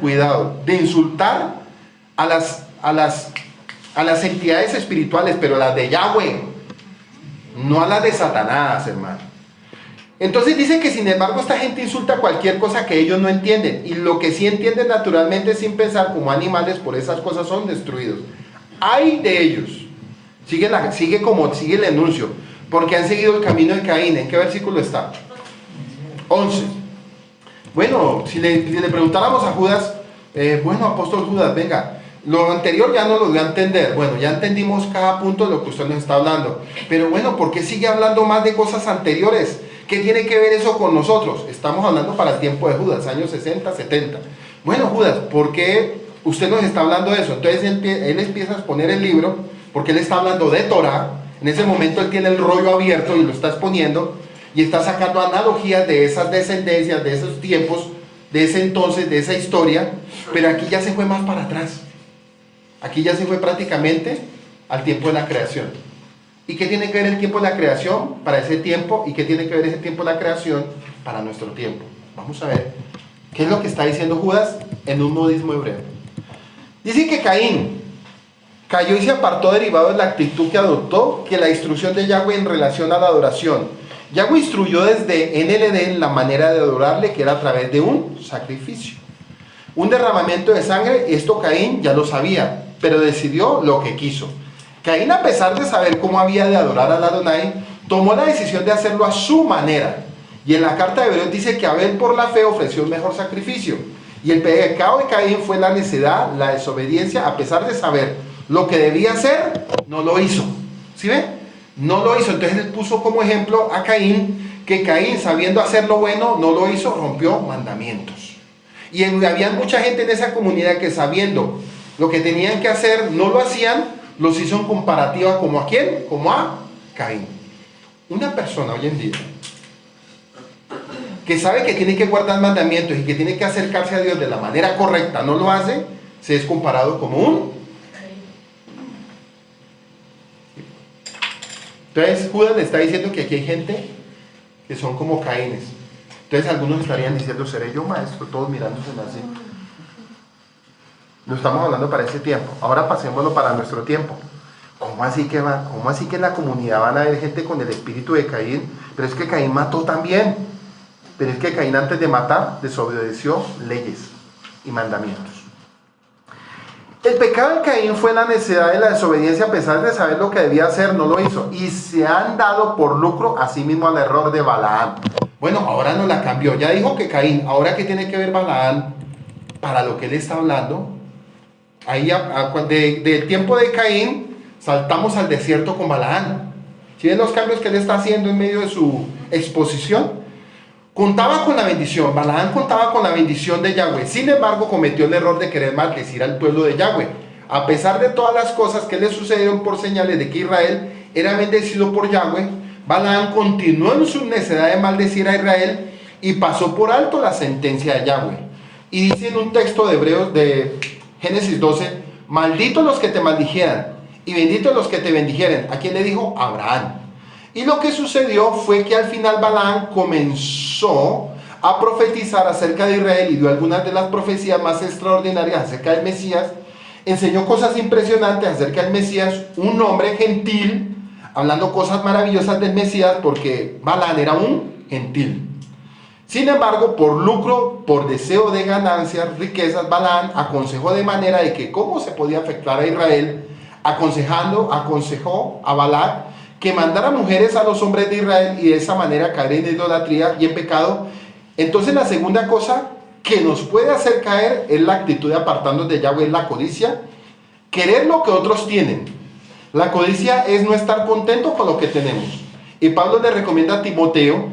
Cuidado de insultar a las entidades espirituales, pero las de Yahweh, no a las de Satanás, hermano. Entonces dice que sin embargo esta gente insulta cualquier cosa que ellos no entienden, y lo que sí entienden naturalmente sin pensar como animales, por esas cosas son destruidos. Ay de ellos. Sigue el enuncio, porque han seguido el camino de Caín. ¿En qué versículo está? 11. Bueno, si le preguntáramos a Judas, bueno, apóstol Judas, venga, lo anterior ya no lo dio a entender. Bueno, ya entendimos cada punto de lo que usted nos está hablando, pero bueno, ¿por qué sigue hablando más de cosas anteriores? ¿Qué tiene que ver eso con nosotros? Estamos hablando para el tiempo de Judas, años 60, 70. Bueno, Judas, ¿por qué usted nos está hablando de eso? Entonces él empieza a exponer el libro, porque él está hablando de Torah. En ese momento él tiene el rollo abierto y lo está exponiendo, y está sacando analogías de esas descendencias, de esos tiempos, de ese entonces, de esa historia, pero aquí ya se fue más para atrás. Aquí ya se fue prácticamente al tiempo de la creación. ¿Y qué tiene que ver el tiempo de la creación para ese tiempo? ¿Y qué tiene que ver ese tiempo de la creación para nuestro tiempo? Vamos a ver qué es lo que está diciendo Judas en un modismo hebreo. Dice que Caín cayó y se apartó derivado de la actitud que adoptó, que la instrucción de Yahweh en relación a la adoración. Yahweh instruyó desde en el Edén la manera de adorarle, que era a través de un sacrificio. Un derramamiento de sangre, esto Caín ya lo sabía, pero decidió lo que quiso. Caín, a pesar de saber cómo había de adorar al Adonai, tomó la decisión de hacerlo a su manera. Y en la carta de Hebreos dice que Abel por la fe ofreció un mejor sacrificio. Y el pecado de Caín fue la necedad, la desobediencia. A pesar de saber lo que debía hacer, no lo hizo. ¿Sí ven? No lo hizo. Entonces él puso como ejemplo a Caín, que Caín, sabiendo hacer lo bueno, no lo hizo, rompió mandamientos. Y había mucha gente en esa comunidad que, sabiendo lo que tenían que hacer, no lo hacían. Los hizo en comparativa como a quién, como a Caín. Una persona hoy en día que sabe que tiene que guardar mandamientos y que tiene que acercarse a Dios de la manera correcta, no lo hace, se es comparado como un. Entonces Judas le está diciendo que aquí hay gente que son como Caínes. Entonces algunos estarían diciendo, ¿seré yo maestro? Todos mirándose así. No estamos hablando para ese tiempo. Ahora pasémoslo para nuestro tiempo. ¿Cómo así que en la comunidad van a haber gente con el espíritu de Caín? Pero es que Caín mató también. Pero es que Caín, antes de matar, desobedeció leyes. y mandamientos. El pecado de Caín fue la necesidad de la desobediencia, a pesar de saber lo que debía hacer, no lo hizo. Y se han dado por lucro, así mismo al error de Balaam. Bueno, ahora no la cambió. Ya dijo que Caín, ahora ¿qué tiene que ver Balaam para lo que él está hablando? Ahí del tiempo de Caín, saltamos al desierto con Balaam. ¿Sí ven los cambios que él está haciendo en medio de su exposición? Contaba con la bendición, Balaam contaba con la bendición de Yahweh. Sin embargo, cometió el error de querer maldecir al pueblo de Yahweh. A pesar de todas las cosas que le sucedieron por señales de que Israel era bendecido por Yahweh, Balaam continuó en su necedad de maldecir a Israel y pasó por alto la sentencia de Yahweh. Y dice en un texto de Hebreos de Génesis 12, malditos los que te maldijeran y benditos los que te bendijeren. ¿A quién le dijo? A Abraham. Y lo que sucedió fue que al final Balaam comenzó a profetizar acerca de Israel y dio algunas de las profecías más extraordinarias acerca del Mesías. Enseñó cosas impresionantes acerca del Mesías, un hombre gentil, hablando cosas maravillosas del Mesías, porque Balaam era un gentil. Sin embargo, por lucro, por deseo de ganancias, riquezas, Balaam aconsejó de manera de que cómo se podía afectar a Israel, aconsejó a Balac que mandara mujeres a los hombres de Israel y de esa manera caer en idolatría y en pecado. Entonces la segunda cosa que nos puede hacer caer es la actitud de apartarnos de Yahweh, la codicia, querer lo que otros tienen. La codicia es no estar contento con lo que tenemos. Y Pablo le recomienda a Timoteo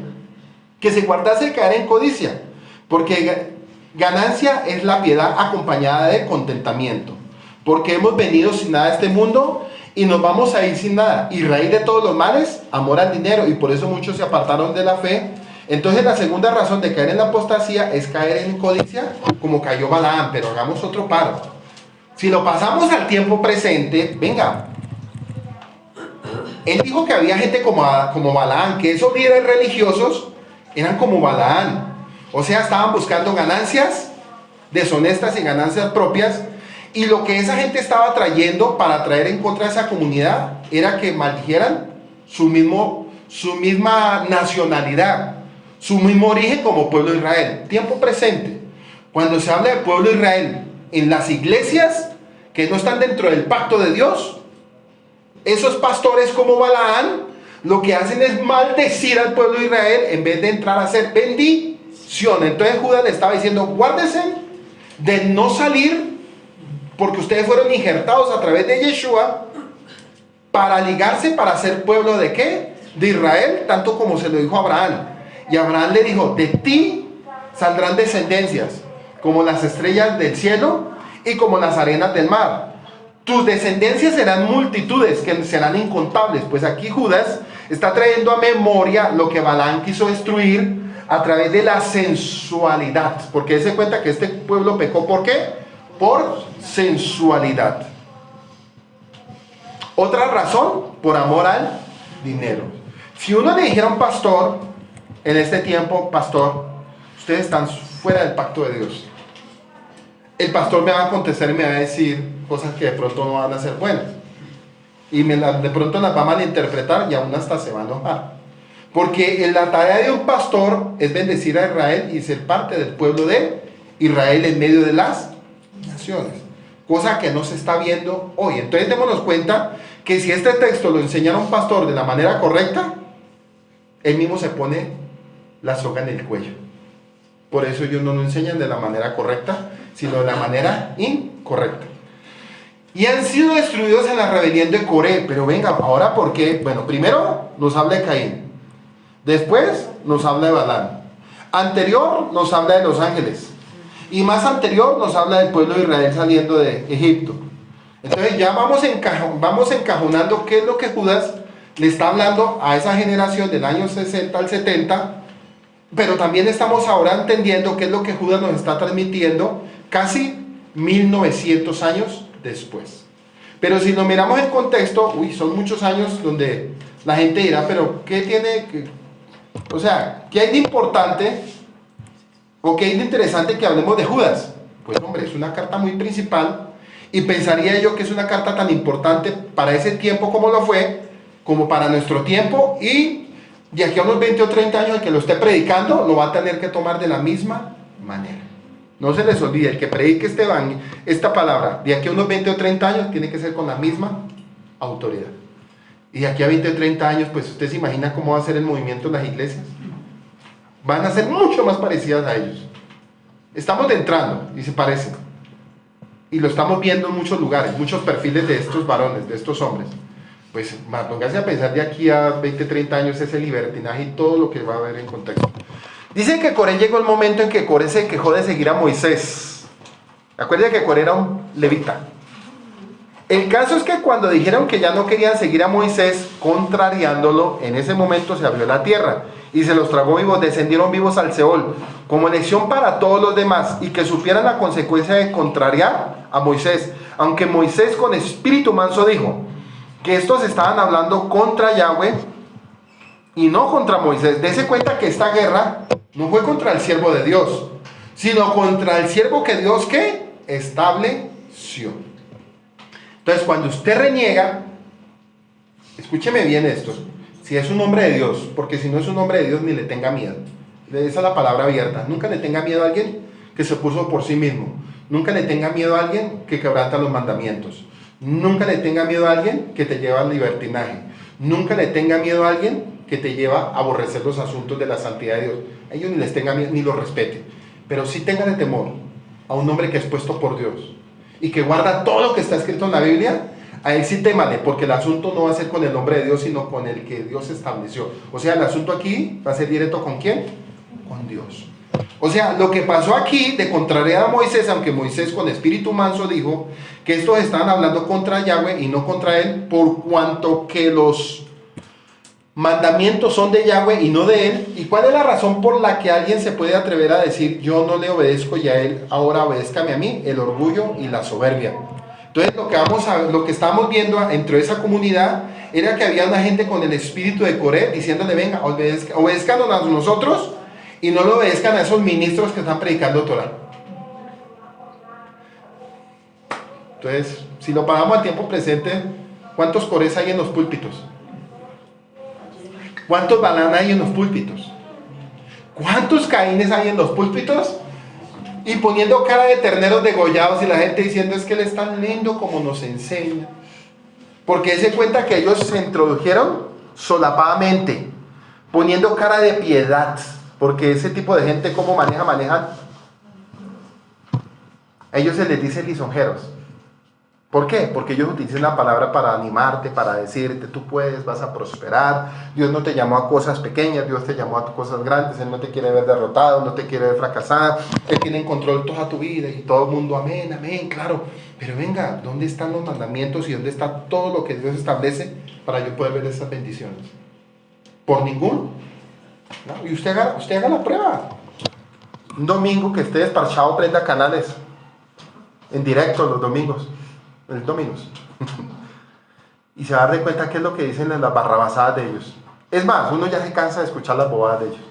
que se guardase de caer en codicia, porque ganancia es la piedad acompañada de contentamiento, porque hemos venido sin nada a este mundo y nos vamos a ir sin nada, y raíz de todos los males, amor al dinero, y por eso muchos se apartaron de la fe. Entonces la segunda razón de caer en la apostasía es caer en codicia, como cayó Balaam. Pero hagamos otro paro. Si lo pasamos al tiempo presente, venga, él dijo que había gente como Balaam, que esos líderes religiosos eran como Balaam, o sea, estaban buscando ganancias deshonestas y ganancias propias, y lo que esa gente estaba trayendo para traer en contra de esa comunidad era que maldijeran su misma nacionalidad, su mismo origen como pueblo de Israel. Tiempo presente, cuando se habla del pueblo de Israel en las iglesias que no están dentro del pacto de Dios, esos pastores como Balaam lo que hacen es maldecir al pueblo de Israel en vez de entrar a hacer bendición. Entonces Judas le estaba diciendo, guárdense de no salir, porque ustedes fueron injertados a través de Yeshua para ligarse, para ser pueblo de ¿qué? De Israel, tanto como se lo dijo a Abraham. Y Abraham le dijo, de ti saldrán descendencias, como las estrellas del cielo y como las arenas del mar. Tus descendencias serán multitudes, que serán incontables. Pues aquí Judas está trayendo a memoria lo que Balaam quiso destruir a través de la sensualidad, porque él se cuenta que este pueblo pecó, ¿por qué? Por sensualidad. Otra razón, por amor al dinero. Si uno le dijera a un pastor en este tiempo, pastor, ustedes están fuera del pacto de Dios, el pastor me va a contestar y me va a decir cosas que de pronto no van a ser buenas, y de pronto las va a malinterpretar y aún hasta se va a enojar, porque la tarea de un pastor es bendecir a Israel y ser parte del pueblo de Israel en medio de las naciones, cosa que no se está viendo hoy. Entonces démonos cuenta que si este texto lo enseñara un pastor de la manera correcta, él mismo se pone la soga en el cuello. Por eso ellos no lo enseñan de la manera correcta, sino de la manera incorrecta. Y han sido destruidos en la rebelión de Coré. Pero venga, ahora ¿por qué? Bueno, primero nos habla de Caín, después nos habla de Balaam, anterior nos habla de los ángeles, y más anterior nos habla del pueblo de Israel saliendo de Egipto. Entonces ya vamos encajonando qué es lo que Judas le está hablando a esa generación del año 60 al 70, pero también estamos ahora entendiendo qué es lo que Judas nos está transmitiendo casi 1900 años después. Pero si nos miramos en contexto, son muchos años donde la gente dirá, pero ¿qué tiene? O sea, ¿qué hay de importante o qué hay de interesante que hablemos de Judas? Pues hombre, es una carta muy principal, y pensaría yo que es una carta tan importante para ese tiempo como lo fue, como para nuestro tiempo, y de aquí a unos 20 o 30 años el que lo esté predicando lo va a tener que tomar de la misma manera. No se les olvide, el que predique esta palabra de aquí a unos 20 o 30 años tiene que ser con la misma autoridad. Y de aquí a 20 o 30 años, pues usted se imagina cómo va a ser el movimiento en las iglesias. Van a ser mucho más parecidas a ellos. Estamos entrando y se parecen. Y lo estamos viendo en muchos lugares, muchos perfiles de estos varones, de estos hombres. Pues póngase a pensar de aquí a 20, 30 años ese libertinaje y todo lo que va a haber en contexto. Dice que Coré llegó el momento en que Coré se quejó de seguir a Moisés. Acuérdense que Coré era un levita. El caso es que cuando dijeron que ya no querían seguir a Moisés, contrariándolo, en ese momento se abrió la tierra y se los tragó vivos, descendieron vivos al Seol, como lección para todos los demás, y que supieran la consecuencia de contrariar a Moisés. Aunque Moisés con espíritu manso dijo que estos estaban hablando contra Yahweh y no contra Moisés. Dese cuenta que esta guerra no fue contra el siervo de Dios, sino contra el siervo que Dios, ¿qué? Estableció. Entonces, cuando usted reniega, escúcheme bien esto, si es un hombre de Dios, porque si no es un hombre de Dios, ni le tenga miedo. Esa es la palabra abierta. Nunca le tenga miedo a alguien que se puso por sí mismo. Nunca le tenga miedo a alguien que quebranta los mandamientos. Nunca le tenga miedo a alguien que te lleva al libertinaje. Nunca le tenga miedo a alguien que te lleva a aborrecer los asuntos de la santidad de Dios. A ellos ni les tenga miedo, ni los respete. Pero sí tengan el temor a un hombre que es puesto por Dios y que guarda todo lo que está escrito en la Biblia. A él sí témale, porque el asunto no va a ser con el nombre de Dios, sino con el que Dios estableció. O sea, el asunto aquí va a ser directo ¿con quién? Con Dios. O sea, lo que pasó aquí de contrariar a Moisés, aunque Moisés con espíritu manso dijo que estos estaban hablando contra Yahweh y no contra él, por cuanto que los mandamientos son de Yahweh y no de él. ¿Y cuál es la razón por la que alguien se puede atrever a decir yo no le obedezco y a él ahora obedézcame a mí? El orgullo y la soberbia. Entonces lo que estábamos viendo dentro de esa comunidad era que había una gente con el espíritu de Coré diciéndole venga, obedezcanos a nosotros y no le obedezcan a esos ministros que están predicando Torah. Entonces, si lo pagamos al tiempo presente, ¿cuántos Corés hay en los púlpitos? ¿Cuántos Balán hay en los púlpitos? ¿Cuántos Caínes hay en los púlpitos? Y poniendo cara de terneros degollados y la gente diciendo es que él es tan lindo como nos enseña. Porque se cuenta que ellos se introdujeron solapadamente, poniendo cara de piedad. Porque ese tipo de gente, ¿cómo manejan? A ellos se les dice lisonjeros. ¿Por qué? Porque ellos utilizan la palabra para animarte, para decirte, tú puedes, vas a prosperar. Dios no te llamó a cosas pequeñas, Dios te llamó a cosas grandes. Él no te quiere ver derrotado, no te quiere ver fracasada. Él tiene en control toda tu vida y todo el mundo, amén, amén, claro. Pero venga, ¿dónde están los mandamientos y dónde está todo lo que Dios establece para yo poder ver esas bendiciones? Por ningún. ¿No? Y usted haga la prueba. Un domingo que esté desparchado, prenda canales en directo los domingos. El Dominus. Y se va a dar cuenta qué es lo que dicen en las barrabasadas de ellos. Es más, uno ya se cansa de escuchar las bobadas de ellos.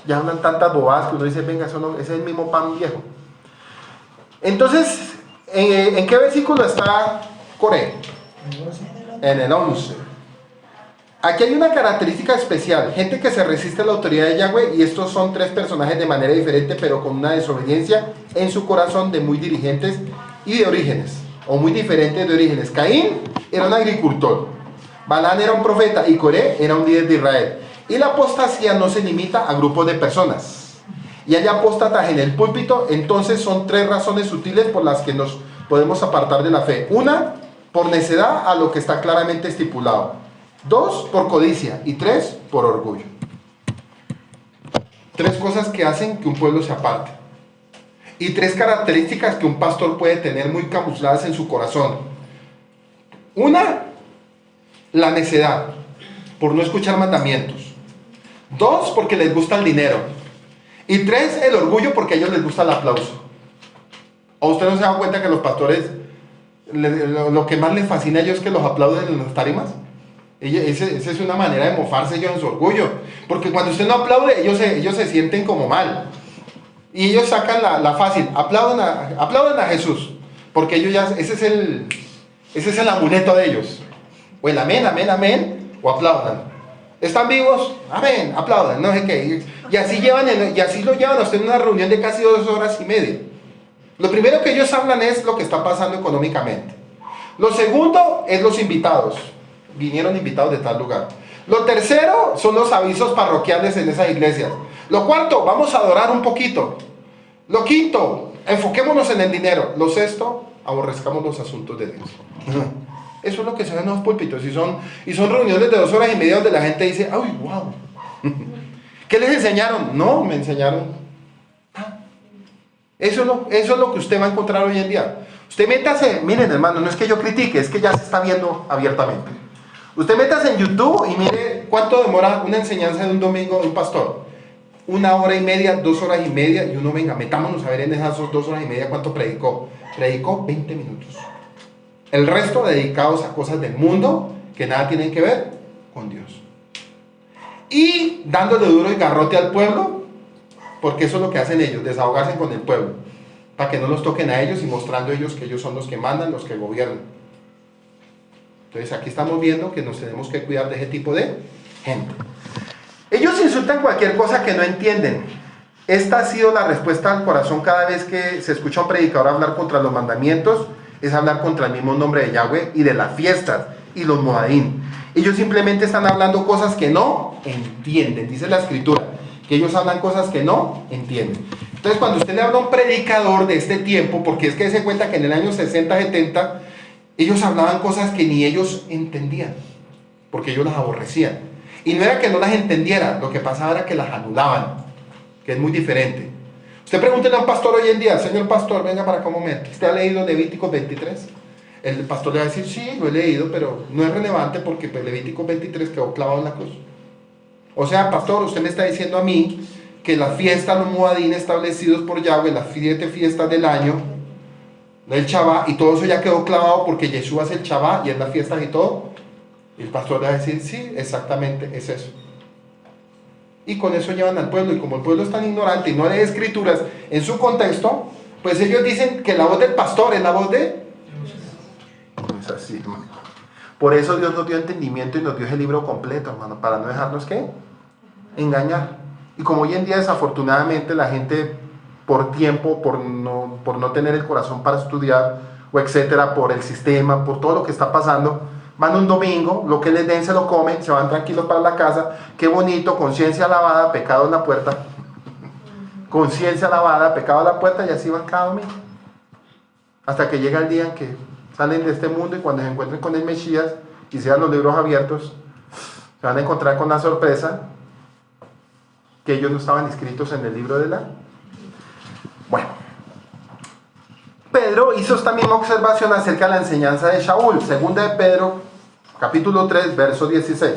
Ya hablan tantas bobadas que uno dice, venga, ese es el mismo pan viejo. Entonces, ¿en qué versículo está Coré? En el 11. Aquí hay una característica especial. Gente que se resiste a la autoridad de Yahweh, y estos son tres personajes de manera diferente, pero con una desobediencia en su corazón de muy dirigentes y de orígenes. O muy diferentes de orígenes. Caín era un agricultor, Balán era un profeta y Coré era un líder de Israel. Y la apostasía no se limita a grupos de personas. Y hay apóstatas en el púlpito. Entonces son tres razones sutiles por las que nos podemos apartar de la fe. Una, por necedad a lo que está claramente estipulado. Dos, por codicia. Y tres, por orgullo. Tres cosas que hacen que un pueblo se aparte. Y tres características que un pastor puede tener muy camufladas en su corazón. Una, la necedad, por no escuchar mandamientos. Dos, porque les gusta el dinero. Y tres, el orgullo, porque a ellos les gusta el aplauso. ¿O usted no se da cuenta que los pastores, lo que más les fascina a ellos es que los aplauden en las tarimas? Esa es una manera de mofarse ellos en su orgullo. Porque cuando usted no aplaude, ellos se sienten como mal. Y ellos sacan la fácil, aplaudan a Jesús, porque ellos ya, ese es el amuleto de ellos. O el amén, amén, amén, o aplaudan. ¿Están vivos? Amén, aplaudan, no sé qué. Y así lo llevan a usted en una reunión de casi 2 horas y media. Lo primero que ellos hablan es lo que está pasando económicamente. Lo segundo es los invitados. Vinieron invitados de tal lugar. Lo tercero son los avisos parroquiales en esas iglesias. Lo cuarto, vamos a adorar un poquito. Lo quinto, enfoquémonos en el dinero. Lo sexto, aborrezcamos los asuntos de Dios. Eso es lo que se ve en los púlpitos. Y son reuniones de 2 horas y media donde la gente dice, ¡ay, wow! ¿Qué les enseñaron? No, me enseñaron. Eso es lo que usted va a encontrar hoy en día. Usted métase, miren hermano, no es que yo critique, es que ya se está viendo abiertamente. Usted métase en YouTube y mire cuánto demora una enseñanza de un domingo de un pastor. 1 hora y media, 2 horas y media, y uno venga, metámonos a ver en esas 2 horas y media cuánto predicó. Predicó 20 minutos. El resto dedicados a cosas del mundo que nada tienen que ver con Dios. Y dándole duro y garrote al pueblo, porque eso es lo que hacen ellos, desahogarse con el pueblo, para que no los toquen a ellos y mostrando ellos que ellos son los que mandan, los que gobiernan. Entonces aquí estamos viendo que nos tenemos que cuidar de ese tipo de gente. Ellos insultan cualquier cosa que no entienden. Esta ha sido la respuesta al corazón cada vez que se escucha a un predicador hablar contra los mandamientos, es hablar contra el mismo nombre de Yahweh y de las fiestas y los Moadín. Ellos simplemente están hablando cosas que no entienden, dice la escritura, que ellos hablan cosas que no entienden. Entonces cuando usted le habla a un predicador de este tiempo, porque es que se cuenta que en el año 60, 70, ellos hablaban cosas que ni ellos entendían, porque ellos las aborrecían. Y no era que no las entendiera, lo que pasaba era que las anulaban, que es muy diferente. Usted pregúntele a un pastor hoy en día, señor pastor, venga para acá un momento, ¿usted ha leído Levítico 23? El pastor le va a decir, sí, lo he leído, pero no es relevante porque pues, Levítico 23 quedó clavado en la cruz. O sea, pastor, usted me está diciendo a mí que las fiestas, los Moadín establecidos por Yahweh, las 7 fiestas del año, del Shabbat, y todo eso ya quedó clavado porque Yeshua es el Shabbat y es las fiestas y todo. Y el pastor le va a decir, sí, exactamente, es eso. Y con eso llevan al pueblo, y como el pueblo es tan ignorante y no lee escrituras en su contexto, pues ellos dicen que la voz del pastor es la voz de... No es así, hermano. Por eso Dios nos dio entendimiento y nos dio ese libro completo, hermano, para no dejarnos, ¿qué? Engañar. Y como hoy en día desafortunadamente la gente por tiempo, por no tener el corazón para estudiar, o etcétera, por el sistema, por todo lo que está pasando, van un domingo, lo que les den se lo comen, se van tranquilos para la casa, qué bonito, conciencia lavada, pecado en la puerta, conciencia lavada, pecado a la puerta, y así van cada domingo, hasta que llega el día en que salen de este mundo y cuando se encuentren con el Mesías y sean los libros abiertos, se van a encontrar con la sorpresa que ellos no estaban inscritos en el libro de la... Bueno, Pedro hizo esta misma observación acerca de la enseñanza de Shaul, segunda de Pedro, capítulo 3, verso 16.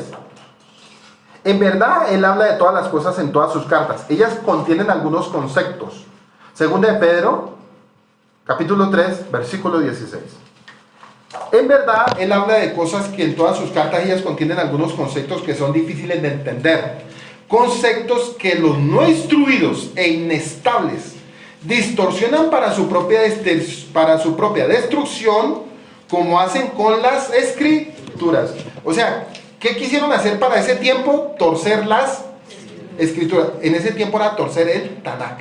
En verdad, él habla de todas las cosas en todas sus cartas. Ellas contienen algunos conceptos. Segunda de Pedro, capítulo 3, versículo 16. En verdad, él habla de cosas que en todas sus cartas ellas contienen algunos conceptos que son difíciles de entender. Conceptos que los no instruidos e inestables distorsionan para su propia destrucción, como hacen con las escrituras. O sea, ¿qué quisieron hacer para ese tiempo? Torcer las escrituras. En ese tiempo era torcer el Tanakh,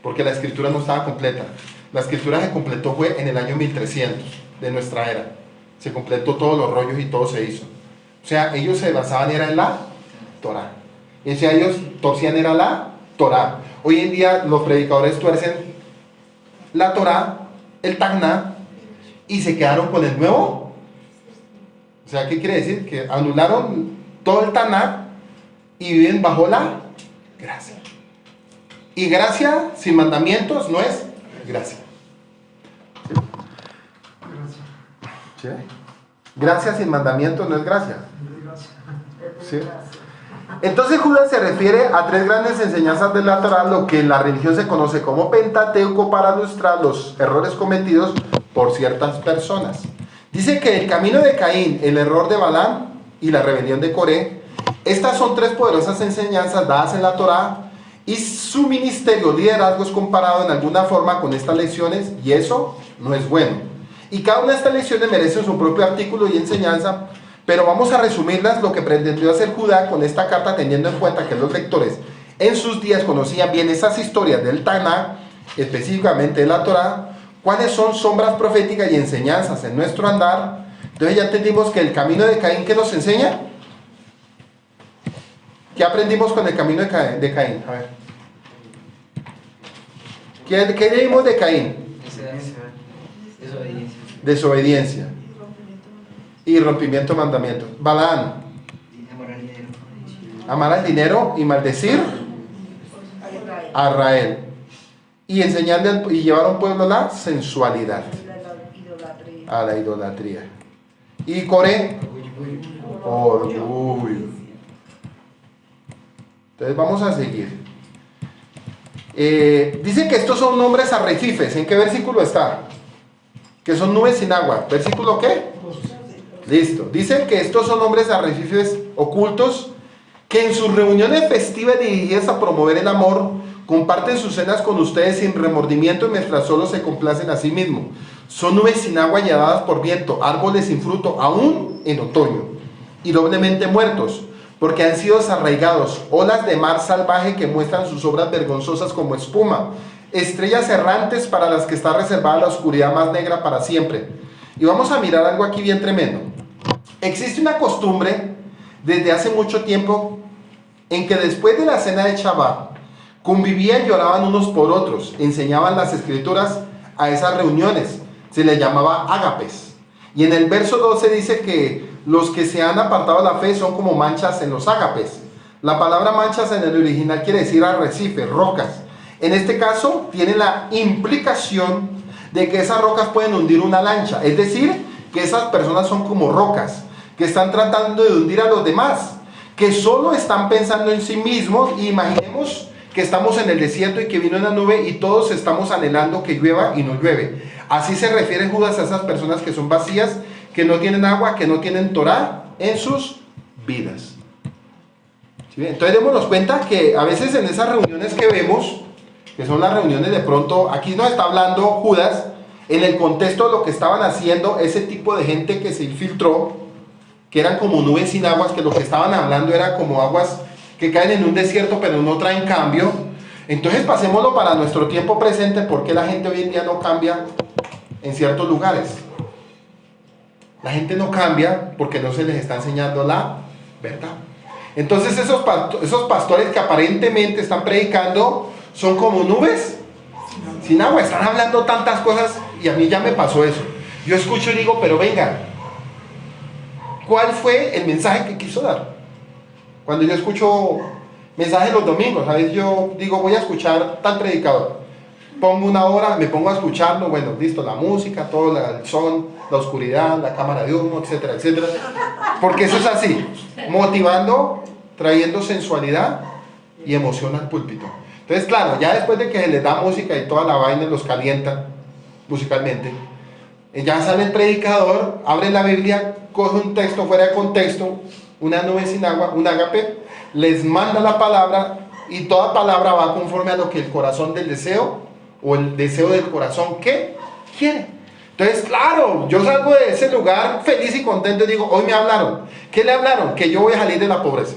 porque la escritura no estaba completa. La escritura se completó fue en el año 1300 de nuestra era. Se completó todos los rollos y todo se hizo. O sea, ellos se basaban era en la Torah. Y si ellos torcían era la Torah. Hoy en día los predicadores tuercen la Torah, el Tanakh, y se quedaron con el nuevo. O sea, ¿qué quiere decir? Que anularon todo el Tanakh y viven bajo la gracia. Y gracia sin mandamientos no es gracia. ¿Sí? Gracia sin mandamientos no es gracia. ¿Sí? Entonces Judas se refiere a 3 grandes enseñanzas de la Torah, lo que en la religión se conoce como Pentateuco, para ilustrar los errores cometidos por ciertas personas. Dice que el camino de Caín, el error de Balaam y la rebelión de Coré, estas son 3 poderosas enseñanzas dadas en la Torah, y su ministerio, liderazgo, es comparado en alguna forma con estas lecciones, y eso no es bueno. Y cada una de estas lecciones merece su propio artículo y enseñanza, pero vamos a resumirlas lo que pretendió hacer Judá con esta carta, teniendo en cuenta que los lectores en sus días conocían bien esas historias del Tanakh específicamente de la Torá, cuáles son sombras proféticas y enseñanzas en nuestro andar. Entonces ya entendimos que el camino de Caín, ¿qué nos enseña? ¿Qué aprendimos con el camino de Caín? A ver. ¿Qué leímos de Caín? Desobediencia y rompimiento de mandamientos. Balaam, amar al dinero y maldecir a Israel, y enseñarle y llevar a un pueblo a la sensualidad, a la idolatría. Y Coré, orgullo. Entonces vamos a seguir. Dice que estos son nombres arrecifes. ¿En qué versículo está? Que son nubes sin agua. ¿Versículo qué? Listo. Dicen que estos son nombres arrecifes ocultos que en sus reuniones festivas dirigidas a promover el amor comparten sus cenas con ustedes sin remordimiento mientras solo se complacen a sí mismos. Son nubes sin agua llevadas por viento, árboles sin fruto, aún en otoño, y doblemente muertos, porque han sido desarraigados, olas de mar salvaje que muestran sus obras vergonzosas como espuma, estrellas errantes para las que está reservada la oscuridad más negra para siempre. Y vamos a mirar algo aquí bien tremendo. Existe una costumbre desde hace mucho tiempo en que después de la cena de Shabbat convivían y lloraban unos por otros, enseñaban las escrituras a esas reuniones, se les llamaba ágapes. Y en el verso 12 dice que los que se han apartado de la fe son como manchas en los ágapes. La palabra manchas en el original quiere decir arrecifes, rocas. En este caso tiene la implicación de que esas rocas pueden hundir una lancha, es decir, que esas personas son como rocas, que están tratando de hundir a los demás, que solo están pensando en sí mismos. Y imaginemos que estamos en el desierto y que vino una nube y todos estamos anhelando que llueva y no llueve. Así se refiere Judas a esas personas que son vacías, que no tienen agua, que no tienen Torá en sus vidas. ¿Sí? Entonces démonos cuenta que a veces en esas reuniones que vemos, que son las reuniones de pronto, aquí nos está hablando Judas en el contexto de lo que estaban haciendo ese tipo de gente que se infiltró, que eran como nubes sin aguas, que lo que estaban hablando era como aguas que caen en un desierto pero no traen cambio. Entonces pasémoslo para nuestro tiempo presente. ¿Por qué la gente hoy en día no cambia en ciertos lugares? La gente no cambia porque no se les está enseñando la verdad. Entonces esos pastores que aparentemente están predicando son como nubes sin agua, están hablando tantas cosas. Y a mí ya me pasó eso. Yo escucho y digo, pero venga, ¿cuál fue el mensaje que quiso dar? Cuando yo escucho mensajes los domingos, a veces yo digo, voy a escuchar tal predicador, pongo una hora, me pongo a escucharlo, bueno, listo, la música, todo el son, la oscuridad, la cámara de humo, etcétera, etcétera, porque eso es así, motivando, trayendo sensualidad y emoción al púlpito. Entonces, claro, ya después de que se les da música y toda la vaina los calienta musicalmente, ya sale el predicador, abre la Biblia, coge un texto fuera de contexto, una nube sin agua, un ágape, les manda la palabra, y toda palabra va conforme a lo que el corazón del deseo, o el deseo del corazón que quiere. Entonces, claro, yo salgo de ese lugar feliz y contento y digo, hoy me hablaron. ¿Qué le hablaron? Que yo voy a salir de la pobreza.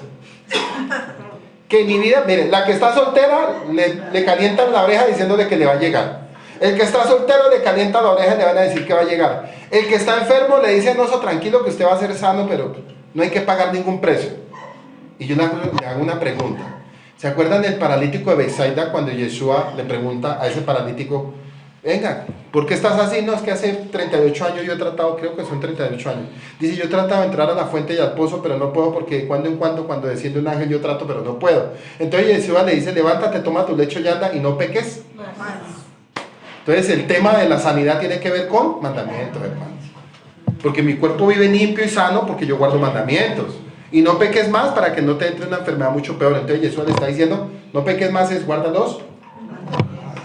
Que mi vida, miren, la que está soltera le calientan la oreja diciéndole que le va a llegar. El que está soltero le calienta la oreja y le van a decir que va a llegar. El que está enfermo le dice, no, tranquilo que usted va a ser sano, pero no hay que pagar ningún precio. Y yo le hago una pregunta. ¿Se acuerdan del paralítico de Bethsaida cuando Yeshua le pregunta a ese paralítico, venga, ¿por qué estás así? No, es que hace 38 años yo he tratado, creo que son 38 años. Dice, yo he tratado de entrar a la fuente y al pozo, pero no puedo porque de cuando en cuando, cuando desciende un ángel, yo trato, pero no puedo. Entonces Yeshua le dice, levántate, toma tu lecho y anda y no peques. Entonces el tema de la sanidad tiene que ver con mandamientos, hermanos. Porque mi cuerpo vive limpio y sano porque yo guardo mandamientos. Y no peques más para que no te entre una enfermedad mucho peor. Entonces Yeshua le está diciendo, no peques más, es guárdalos.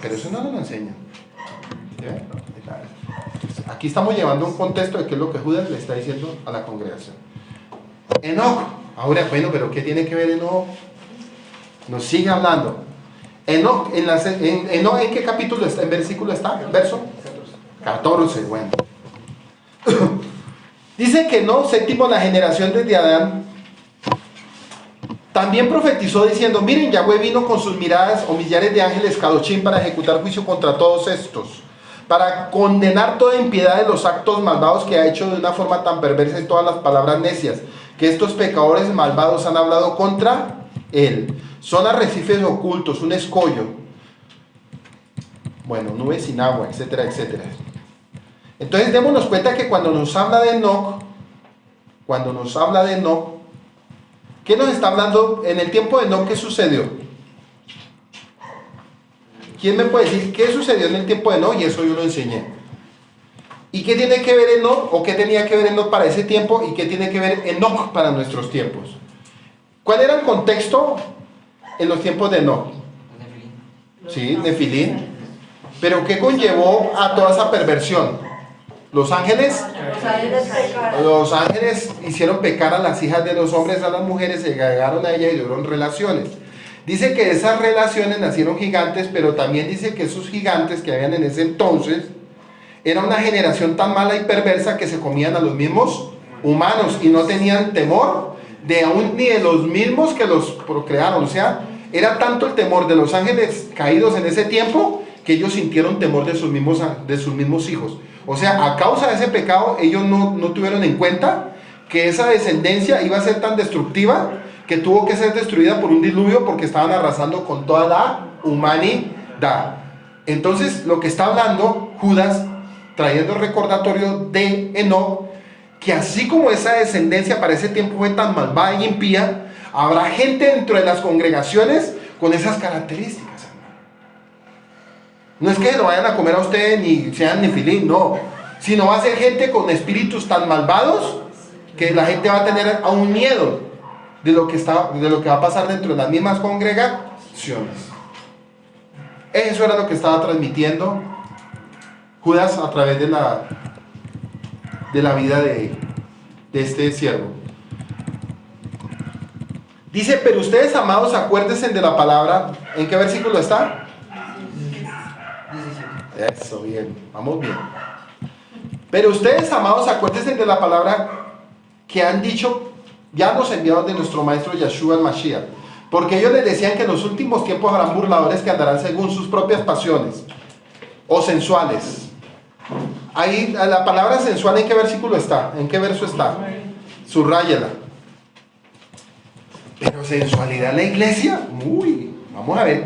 Pero eso no nos lo enseña. Aquí estamos llevando un contexto de qué es lo que Judas le está diciendo a la congregación. Enoc. Ahora, bueno, pero ¿qué tiene que ver Enoc? Nos sigue hablando. Enoc, ¿en qué capítulo está? ¿En versículo está? ¿En verso? 14, bueno. Dice que no, séptimo la generación desde Adán, También profetizó diciendo, miren, Yahweh vino con sus miradas o millares de ángeles Kadoshim para ejecutar juicio contra todos estos, para condenar toda impiedad de los actos malvados que ha hecho de una forma tan perversa y todas las palabras necias que estos pecadores malvados han hablado contra él. Son arrecifes ocultos, un escollo, bueno, nubes sin agua, etcétera, etcétera. Entonces démonos cuenta que cuando nos habla de Enoc, ¿qué nos está hablando? En el tiempo de Enoc, ¿qué sucedió? ¿Quién me puede decir qué sucedió en el tiempo de Enoc? Y eso yo lo enseñé. ¿Y qué tiene que ver Enoc? ¿O qué tenía que ver Enoc para ese tiempo? ¿Y qué tiene que ver Enoc para nuestros tiempos? ¿Cuál era el contexto en los tiempos de Enoc? Sí, Nefilín. ¿Pero qué conllevó a toda esa perversión? Los ángeles hicieron pecar a las hijas de los hombres, a las mujeres, se llegaron a ellas y tuvieron relaciones. Dice que de esas relaciones nacieron gigantes, pero también dice que esos gigantes que habían en ese entonces era una generación tan mala y perversa que se comían a los mismos humanos y no tenían temor de aún ni de los mismos que los procrearon. O sea, era tanto el temor de los ángeles caídos en ese tiempo que ellos sintieron temor de sus mismos hijos. O sea, a causa de ese pecado, ellos no tuvieron en cuenta que esa descendencia iba a ser tan destructiva que tuvo que ser destruida por un diluvio porque estaban arrasando con toda la humanidad. Entonces, lo que está hablando Judas, trayendo el recordatorio de Enoc, que así como esa descendencia para ese tiempo fue tan malvada y impía, habrá gente dentro de las congregaciones con esas características. No es que lo vayan a comer a ustedes ni sean nefilín, no, sino va a ser gente con espíritus tan malvados que la gente va a tener aún miedo de lo que va a pasar dentro de las mismas congregaciones. Eso era lo que estaba transmitiendo Judas a través de la vida de este siervo. Dice, pero ustedes, amados, acuérdense de la palabra. ¿En qué versículo está? Eso, bien, vamos bien. Pero ustedes, amados, acuérdense de la palabra que han dicho ya los enviados de nuestro maestro Yeshua el Mashiach, porque ellos les decían que en los últimos tiempos habrán burladores que andarán según sus propias pasiones o sensuales. Ahí la palabra sensual, ¿en qué versículo está? ¿En qué verso está? Subráyala. Pero sensualidad en la iglesia, vamos a ver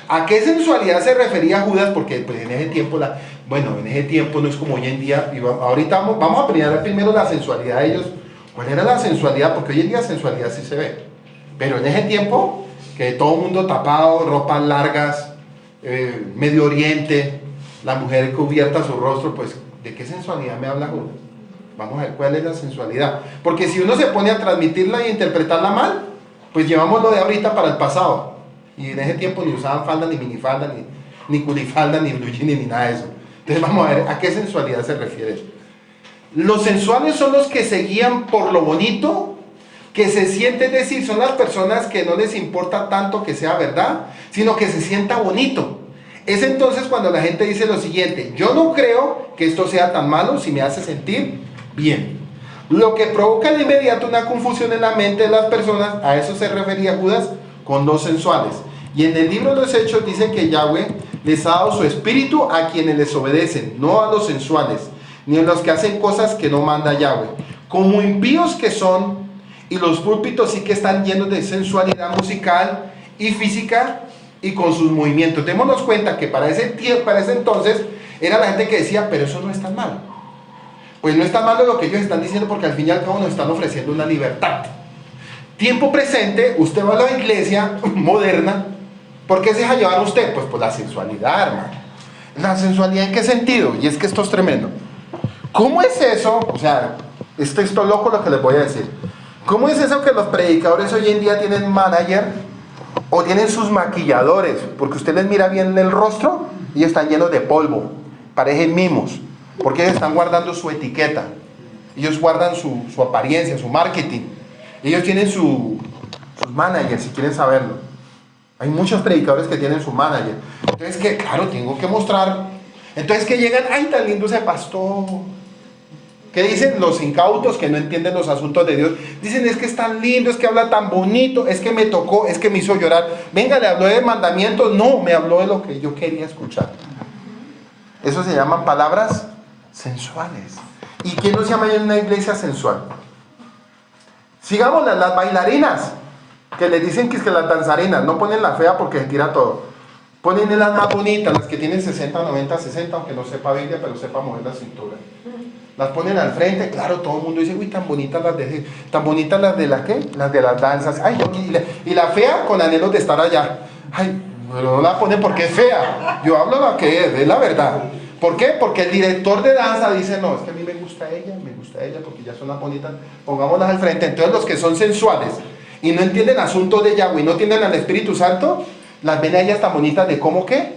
a qué sensualidad se refería Judas, porque pues, en ese tiempo en ese tiempo no es como hoy en día. Ahorita vamos a aprender primero la sensualidad de ellos. ¿Cuál era la sensualidad? Porque hoy en día sensualidad sí se ve, pero en ese tiempo que todo el mundo tapado, ropas largas, Medio Oriente, la mujer cubierta su rostro, pues ¿de qué sensualidad me habla Judas? Vamos a ver cuál es la sensualidad, porque si uno se pone a transmitirla e interpretarla mal, pues llevamos lo de ahorita para el pasado. Y en ese tiempo ni usaban falda, ni minifalda, ni culifalda, ni blue jean, ni nada de eso. Entonces vamos a ver a qué sensualidad se refiere. Los sensuales son los que se guían por lo bonito, que se siente, es decir, son las personas que no les importa tanto que sea verdad, sino que se sienta bonito. Es entonces cuando la gente dice lo siguiente: yo no creo que esto sea tan malo si me hace sentir bien. Lo que provoca de inmediato una confusión en la mente de las personas, a eso se refería Judas con los sensuales. Y en el libro de los Hechos dice que Yahweh les ha dado su espíritu a quienes les obedecen, no a los sensuales, ni a los que hacen cosas que no manda Yahweh. Como impíos que son, y los púlpitos sí que están llenos de sensualidad musical y física y con sus movimientos. Démonos cuenta que para ese entonces era la gente que decía, pero eso no es tan malo. Pues no es tan malo lo que ellos están diciendo, porque al fin y al cabo nos están ofreciendo una libertad. Tiempo presente, usted va a la iglesia moderna, ¿por qué se deja llevar usted? Pues por la sensualidad, hermano. ¿La sensualidad en qué sentido? Y es que esto es tremendo. ¿Cómo es eso? O sea, esto es loco lo que les voy a decir. ¿Cómo es eso que los predicadores hoy en día tienen manager o tienen sus maquilladores? Porque usted les mira bien el rostro y están llenos de polvo, parecen mimos, porque ellos están guardando su etiqueta, ellos guardan su apariencia, su marketing. Ellos tienen sus managers, si quieren saberlo. Hay muchos predicadores que tienen su manager. Entonces, que claro, tengo que mostrar. Entonces que llegan, ay, tan lindo ese pastor. ¿Qué dicen los incautos que no entienden los asuntos de Dios? Dicen, es que es tan lindo, es que habla tan bonito, es que me tocó, es que me hizo llorar. Venga, le habló de mandamientos. No, me habló de lo que yo quería escuchar. Eso se llaman palabras sensuales. ¿Y quién nos llama en una iglesia sensual? Sigamos las bailarinas, que les dicen que es que las danzarinas, no ponen la fea porque se tira todo. Ponen las más bonitas, las que tienen 60, 90, 60, aunque no sepa Biblia, pero sepa mover la cintura. Las ponen al frente, claro, todo el mundo dice, uy, tan bonitas las de las ¿qué? Las de las danzas. Ay, y la fea con anhelos de estar allá. Ay, pero no la ponen porque es fea. Yo hablo lo que es la verdad. ¿Por qué? Porque el director de danza dice, no, es que a mí me gusta ella, porque ya son las bonitas, pongámoslas al frente. Entonces los que son sensuales y no entienden asuntos de Yahweh, y no entienden al Espíritu Santo, las ven a ellas tan bonitas de cómo qué,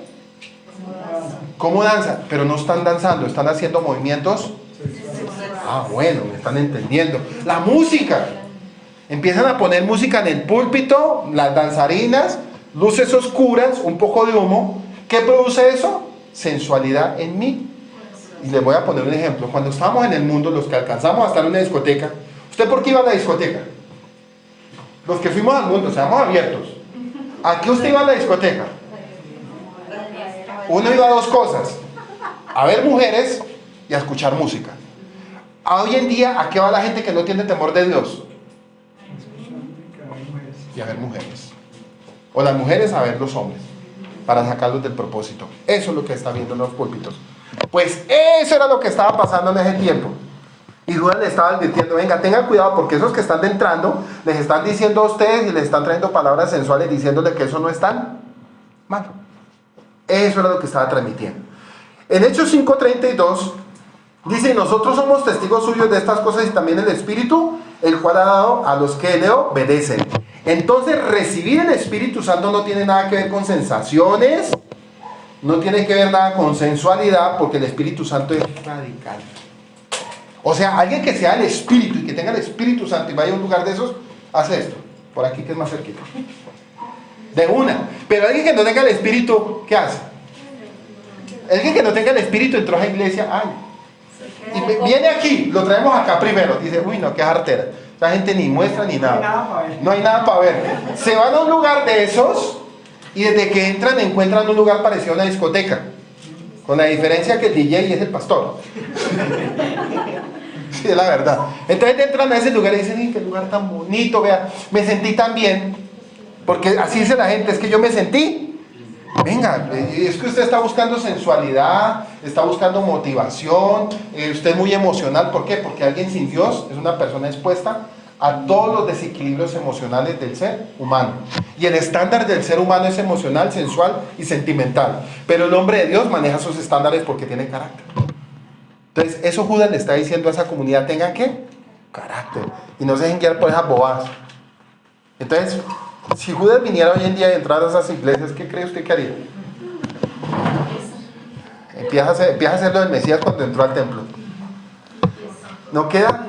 cómo danzan, pero no están danzando, están haciendo movimientos. Ah, bueno, me están entendiendo. La música, empiezan a poner música en el púlpito, las danzarinas, luces oscuras, un poco de humo. ¿Qué produce eso? Sensualidad en mí. Y les voy a poner un ejemplo. Cuando estábamos en el mundo, los que alcanzamos a estar en una discoteca, ¿usted por qué iba a la discoteca? Los que fuimos al mundo, seamos abiertos. ¿A qué usted iba a la discoteca? Uno iba a dos cosas: a ver mujeres y a escuchar música. Hoy en día, ¿a qué va la gente que no tiene temor de Dios? Y a ver mujeres. O las mujeres a ver los hombres, para sacarlos del propósito. Eso es lo que está viendo en los púlpitos. Pues eso era lo que estaba pasando en ese tiempo. Y Judas le estaba advirtiendo, venga, tengan cuidado, porque esos que están entrando les están diciendo a ustedes y les están trayendo palabras sensuales diciéndole que eso no es tan malo. Eso era lo que estaba transmitiendo. En Hechos 5:32 dice, nosotros somos testigos suyos de estas cosas y también el Espíritu, el cual ha dado a los que le obedecen. Entonces, recibir el Espíritu Santo no tiene nada que ver con sensaciones, no tiene que ver nada con sensualidad, porque el Espíritu Santo es radical. O sea, alguien que sea el Espíritu y que tenga el Espíritu Santo y vaya a un lugar de esos, hace esto, por aquí que es más cerquita. De una. Pero alguien que no tenga el Espíritu, ¿qué hace? Alguien que no tenga el Espíritu entró a la iglesia, ay. Y viene aquí, lo traemos acá primero, dice, uy, no, qué jartera. La gente ni muestra ni nada. No hay nada para ver. Se van a un lugar de esos y desde que entran encuentran un lugar parecido a una discoteca. Con la diferencia que el DJ es el pastor. Sí, es la verdad. Entonces entran a ese lugar y dicen, qué lugar tan bonito, vea, me sentí tan bien. Porque así dice la gente, es que yo me sentí. Venga, es que usted está buscando sensualidad, está buscando motivación, usted es muy emocional. ¿Por qué? Porque alguien sin Dios es una persona expuesta a todos los desequilibrios emocionales del ser humano. Y el estándar del ser humano es emocional, sensual y sentimental. Pero el hombre de Dios maneja esos estándares porque tiene carácter. Entonces, eso Judas le está diciendo a esa comunidad, tengan ¿qué? Carácter. Y no se dejen guiar por esas bobadas. Entonces, si Judas viniera hoy en día y entrara a esas iglesias, ¿qué cree usted que haría? Empieza a hacer lo del Mesías cuando entró al templo. ¿No queda?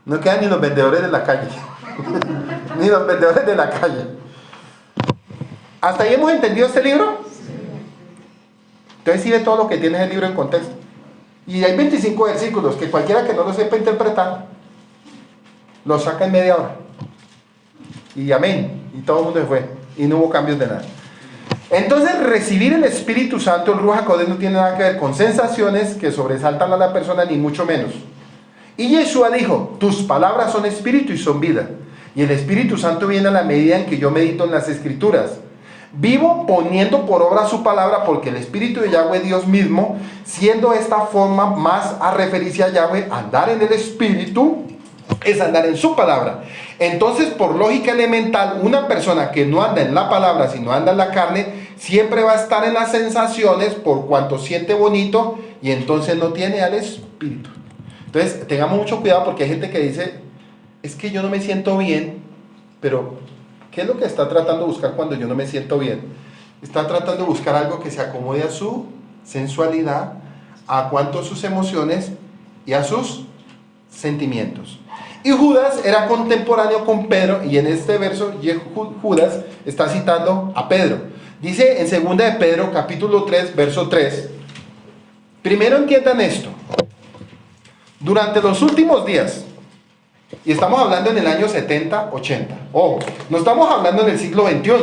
No quedan ni los vendedores de la calle. Ni los vendedores de la calle. ¿Hasta ahí hemos entendido este libro? Entonces sí ve todo lo que tiene el libro en contexto. Y hay 25 versículos que cualquiera que no lo sepa interpretar, lo saca en media hora. Y amén. Y todo el mundo se fue. Y no hubo cambios de nada. Entonces, recibir el Espíritu Santo, el Ruach HaKodesh, no tiene nada que ver con sensaciones que sobresaltan a la persona, ni mucho menos. Y Yeshua dijo, tus palabras son espíritu y son vida. Y el Espíritu Santo viene a la medida en que yo medito en las Escrituras. Vivo poniendo por obra su palabra, porque el Espíritu de Yahweh, Dios mismo, siendo esta forma más a referirse a Yahweh, andar en el Espíritu, es andar en su palabra. Entonces, por lógica elemental, una persona que no anda en la palabra, sino anda en la carne, siempre va a estar en las sensaciones por cuanto siente bonito y entonces no tiene al Espíritu. Entonces, tengamos mucho cuidado porque hay gente que dice, es que yo no me siento bien, pero ¿qué es lo que está tratando de buscar cuando yo no me siento bien? Está tratando de buscar algo que se acomode a su sensualidad, a cuanto a sus emociones y a sus sentimientos. Y Judas era contemporáneo con Pedro, y en este verso Judas está citando a Pedro. Dice en 2 de Pedro capítulo 3 verso 3, Primero entiendan esto. Durante los últimos días, y estamos hablando en el año 70, 80, ojo, no estamos hablando en el siglo XXI.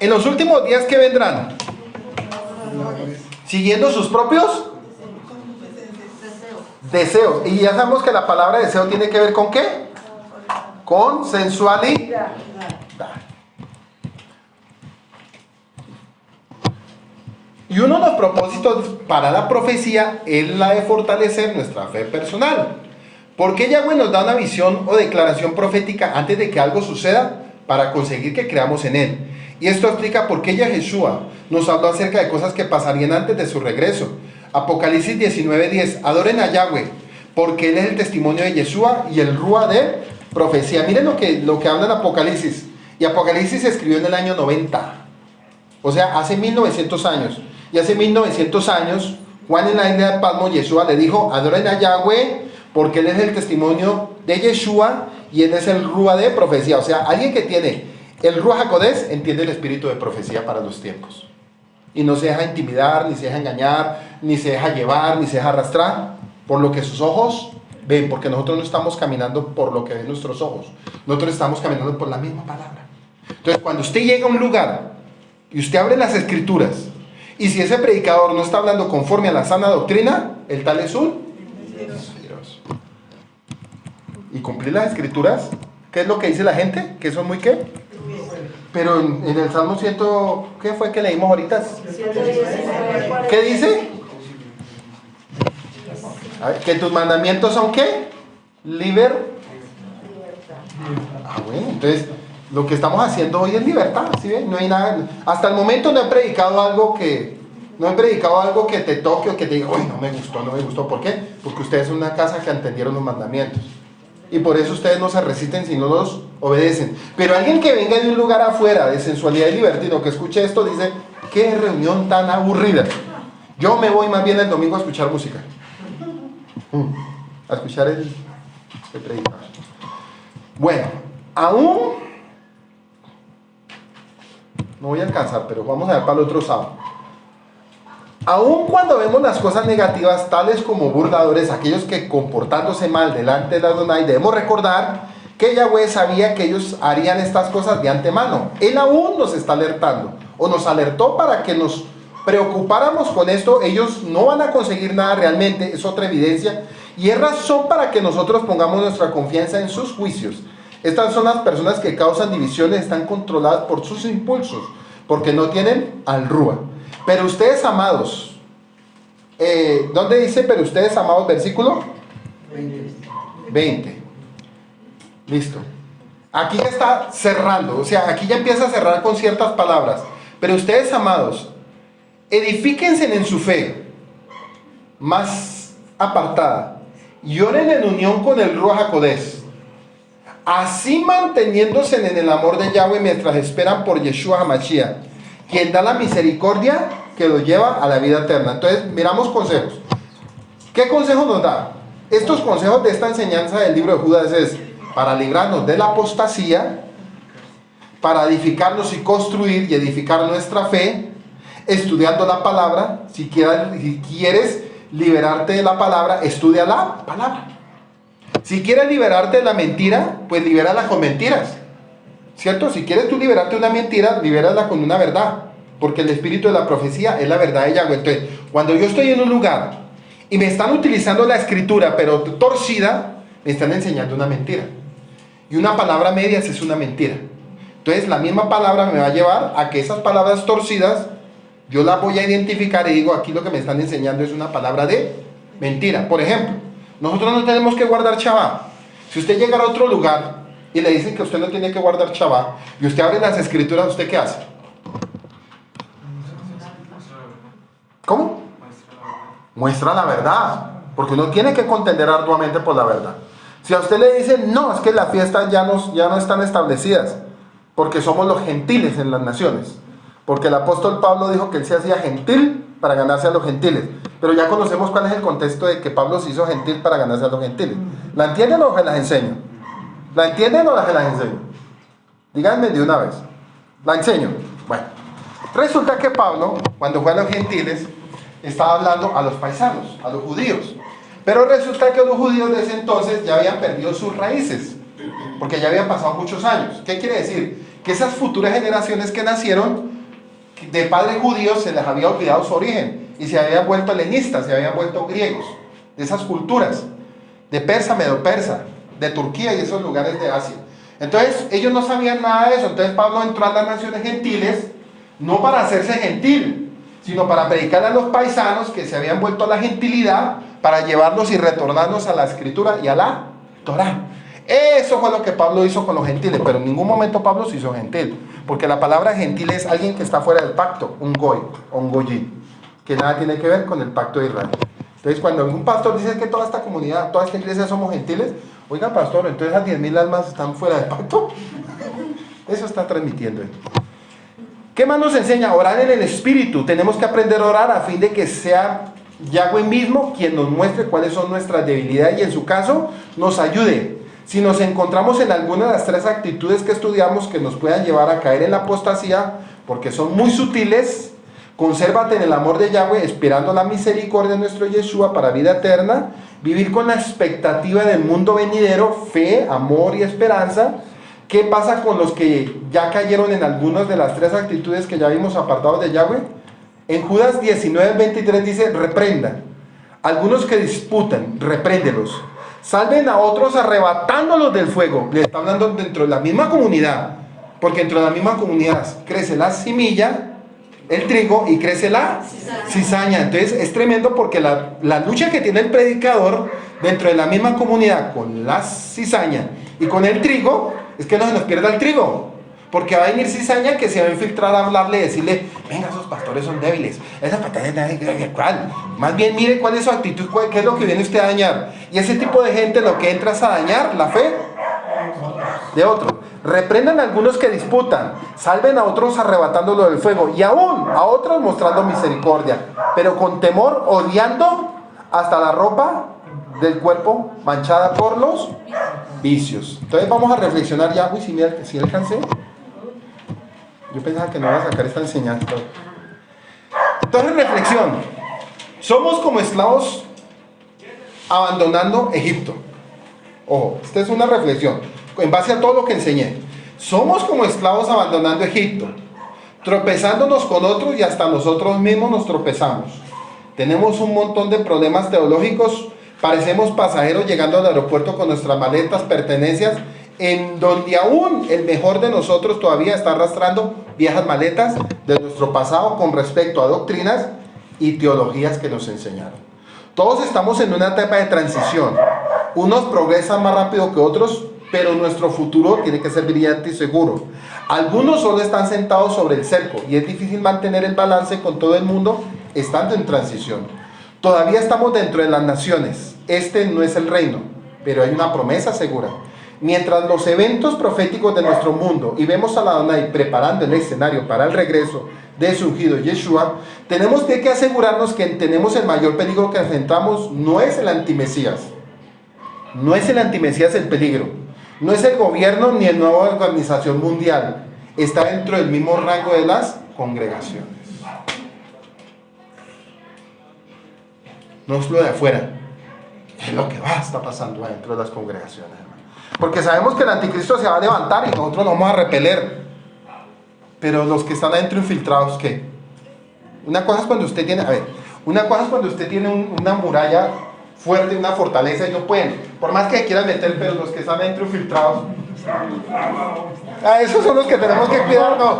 En los últimos días que vendrán, siguiendo sus propios deseos. Y ya sabemos que la palabra deseo tiene que ver con ¿qué? Con sensualidad. Y uno de los propósitos para la profecía es la de fortalecer nuestra fe personal. Porque Yahweh nos da una visión o declaración profética antes de que algo suceda para conseguir que creamos en Él. Y esto explica por qué Yeshua nos habló acerca de cosas que pasarían antes de su regreso. Apocalipsis 19:10. Adoren a Yahweh, porque Él es el testimonio de Yeshua y el Rúa de profecía. Miren lo que habla en Apocalipsis. Y Apocalipsis se escribió en el año 90. O sea, hace 1900 años. Y hace 1900 años, Juan en la isla de Patmos, Yeshua le dijo, adoren a Yahweh, porque Él es el testimonio de Yeshua y Él es el Rúa de profecía. O sea, alguien que tiene el Ruach HaKodesh entiende el espíritu de profecía para los tiempos. Y no se deja intimidar, ni se deja engañar, ni se deja llevar, ni se deja arrastrar por lo que sus ojos ven, porque nosotros no estamos caminando por lo que ven nuestros ojos. Nosotros estamos caminando por la misma palabra. Entonces, cuando usted llega a un lugar y usted abre las escrituras, y si ese predicador no está hablando conforme a la sana doctrina, el tal es un mentiroso. Y cumplir las escrituras, ¿qué es lo que dice la gente? ¿Que son muy qué? Pero en el Salmo 100, ¿qué fue que leímos ahorita? ¿Qué dice? A ver, que tus mandamientos son ¿qué? Libertad. Bueno, entonces lo que estamos haciendo hoy es libertad, ¿sí ven? No hay nada. Hasta el momento no he predicado algo que te toque o que te diga, uy, no me gustó. ¿Por qué? Porque ustedes son una casa que entendieron los mandamientos. Y por eso ustedes no se resisten si no los obedecen. Pero alguien que venga de un lugar afuera de sensualidad y libertino, que escuche esto, dice, qué reunión tan aburrida. Yo me voy más bien el domingo a escuchar música. A escuchar el predicador. Bueno, aún no voy a alcanzar, pero vamos a ver para el otro sábado. Aun cuando vemos las cosas negativas, tales como burladores, aquellos que comportándose mal delante de Adonai, debemos recordar que Yahweh sabía que ellos harían estas cosas de antemano. Él aún nos está alertando, o nos alertó para que nos preocupáramos con esto. Ellos no van a conseguir nada realmente, es otra evidencia, y es razón para que nosotros pongamos nuestra confianza en sus juicios. Estas son las personas que causan divisiones, están controladas por sus impulsos, porque no tienen al Rúa. Pero ustedes, amados, ¿dónde dice pero ustedes, amados? Versículo 20. Listo. Aquí ya está cerrando, o sea, aquí ya empieza a cerrar con ciertas palabras. Pero ustedes, amados, edifíquense en su fe más apartada y oren en unión con el Ruach HaKodesh, así manteniéndose en el amor de Yahweh mientras esperan por Yeshua HaMashiach, quien da la misericordia que los lleva a la vida eterna. Entonces, miramos consejos. ¿Qué consejos nos da? Estos consejos de esta enseñanza del libro de Judas es para librarnos de la apostasía, para edificarnos y construir y edificar nuestra fe, estudiando la palabra. Si quieres liberarte de la palabra, estudia la palabra. Si quieres liberarte de la mentira, pues libérala con mentiras, ¿cierto? Si quieres tú liberarte de una mentira, libérala con una verdad, porque el espíritu de la profecía es la verdad de Yahweh. Entonces, cuando yo estoy en un lugar y me están utilizando la escritura, pero torcida, me están enseñando una mentira. Y una palabra medias es una mentira. Entonces, la misma palabra me va a llevar a que esas palabras torcidas, yo las voy a identificar y digo, aquí lo que me están enseñando es una palabra de mentira. Por ejemplo, nosotros no tenemos que guardar Shabbat. Si usted llega a otro lugar y le dicen que usted no tiene que guardar Shabbat, y usted abre las escrituras, ¿usted qué hace? ¿Cómo? Muestra la verdad, porque uno tiene que contender arduamente por la verdad. Si a usted le dicen, no, es que las fiestas ya no están establecidas, porque somos los gentiles en las naciones, porque el apóstol Pablo dijo que él se hacía gentil para ganarse a los gentiles, pero ya conocemos cuál es el contexto de que Pablo se hizo gentil para ganarse a los gentiles. ¿La entienden o se las enseño? ¿La entienden o se las enseño? Díganme de una vez. ¿La enseño? Bueno, Resulta que Pablo, cuando fue a los gentiles, estaba hablando a los paisanos, a los judíos. Pero resulta que los judíos de ese entonces ya habían perdido sus raíces, porque ya habían pasado muchos años. ¿Qué quiere decir? Que esas futuras generaciones que nacieron de padres judíos se les había olvidado su origen y se habían vuelto helenistas, se habían vuelto griegos, de esas culturas, de Persa, Medo-Persa, de Turquía y esos lugares de Asia. Entonces ellos no sabían nada de eso. Entonces Pablo entró a las naciones gentiles, no para hacerse gentil, sino para predicar a los paisanos que se habían vuelto a la gentilidad, para llevarlos y retornarlos a la escritura y a la Torá. Eso fue lo que Pablo hizo con los gentiles, pero en ningún momento Pablo se hizo gentil, porque la palabra gentil es alguien que está fuera del pacto, un goy o un goyí, que nada tiene que ver con el pacto de Israel. Entonces cuando algún pastor dice que toda esta comunidad, toda esta iglesia somos gentiles, oiga pastor, entonces las 10.000 almas están fuera del pacto. Eso está transmitiendo él. ¿Qué más nos enseña? Orar en el Espíritu. Tenemos que aprender a orar a fin de que sea Yahweh mismo quien nos muestre cuáles son nuestras debilidades y en su caso nos ayude. Si nos encontramos en alguna de las tres actitudes que estudiamos que nos puedan llevar a caer en la apostasía, porque son muy sutiles, consérvate en el amor de Yahweh, esperando la misericordia de nuestro Yeshua para vida eterna, vivir con la expectativa del mundo venidero, fe, amor y esperanza. ¿Qué pasa con los que ya cayeron en algunas de las tres actitudes que ya vimos apartados de Yahweh? En Judas 19:23 dice, reprendan. Algunos que disputan, repréndelos. Salven a otros arrebatándolos del fuego. Le está hablando dentro de la misma comunidad, porque dentro de la misma comunidad crece la semilla, el trigo, y crece la cizaña. Entonces es tremendo porque la lucha que tiene el predicador dentro de la misma comunidad con la cizaña y con el trigo, es que no se nos pierda el trigo. Porque va a venir cizaña que se va a infiltrar a hablarle y decirle, venga, esos pastores son débiles, esas patadas ¿cuál? Más bien mire cuál es su actitud, qué es lo que viene usted a dañar. Y ese tipo de gente lo que entra es a dañar la fe de otro. Reprendan a algunos que disputan, salven a otros arrebatándolo del fuego, y aún a otros mostrando misericordia, pero con temor, odiando hasta la ropa del cuerpo manchada por los vicios. Entonces vamos a reflexionar ya. Uy, si alcancé. Yo pensaba que no iba a sacar esta enseñanza. Entonces, reflexión. Somos como esclavos abandonando Egipto. Ojo, esta es una reflexión en base a todo lo que enseñé. Somos como esclavos abandonando Egipto, tropezándonos con otros y hasta nosotros mismos nos tropezamos. Tenemos un montón de problemas teológicos. Parecemos pasajeros llegando al aeropuerto con nuestras maletas, pertenencias, en donde aún el mejor de nosotros todavía está arrastrando viejas maletas de nuestro pasado con respecto a doctrinas y teologías que nos enseñaron. Todos estamos en una etapa de transición. Unos progresan más rápido que otros, pero nuestro futuro tiene que ser brillante y seguro. Algunos solo están sentados sobre el cerco y es difícil mantener el balance con todo el mundo estando en transición. Todavía estamos dentro de las naciones. Este no es el reino, pero hay una promesa segura. Mientras los eventos proféticos de nuestro mundo y vemos a la Adonai preparando el escenario para el regreso de su ungido Yeshua, tenemos que asegurarnos que tenemos el mayor peligro que enfrentamos. No es el antimesías. No es el antimesías el peligro. No es el gobierno ni la nueva organización mundial. Está dentro del mismo rango de las congregaciones. No es lo de afuera. Es lo que está pasando dentro de las congregaciones, hermano. Porque sabemos que el anticristo se va a levantar y nosotros lo vamos a repeler. Pero los que están adentro infiltrados, ¿qué? Una cosa es cuando usted tiene, una muralla fuerte, una fortaleza y no pueden, por más que quieran meter, pero los que están adentro infiltrados, esos son los que tenemos que cuidarnos.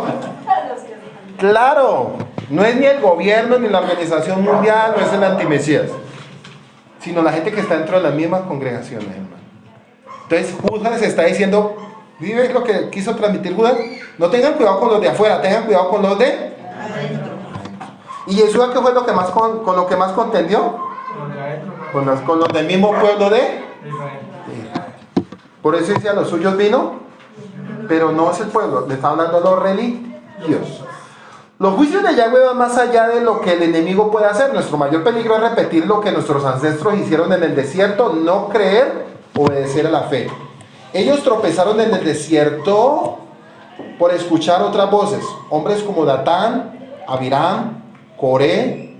Claro, no es ni el gobierno ni la organización mundial, no es el antimesías, sino la gente que está dentro de las mismas congregaciones, hermano. Entonces Judas está diciendo, ¿vive lo que quiso transmitir Judas? No tengan cuidado con los de afuera, tengan cuidado con los de adentro. ¿Y Jesús qué fue lo que más con lo que más contendió? Con los del mismo pueblo de Israel. Por eso dice, a los suyos vino, pero no es el pueblo, le está hablando a los religiosos. Los juicios de Yahweh van más allá de lo que el enemigo puede hacer. Nuestro mayor peligro es repetir lo que nuestros ancestros hicieron en el desierto, no creer, obedecer a la fe. Ellos tropezaron en el desierto por escuchar otras voces. Hombres como Datán, Abiram, Coré,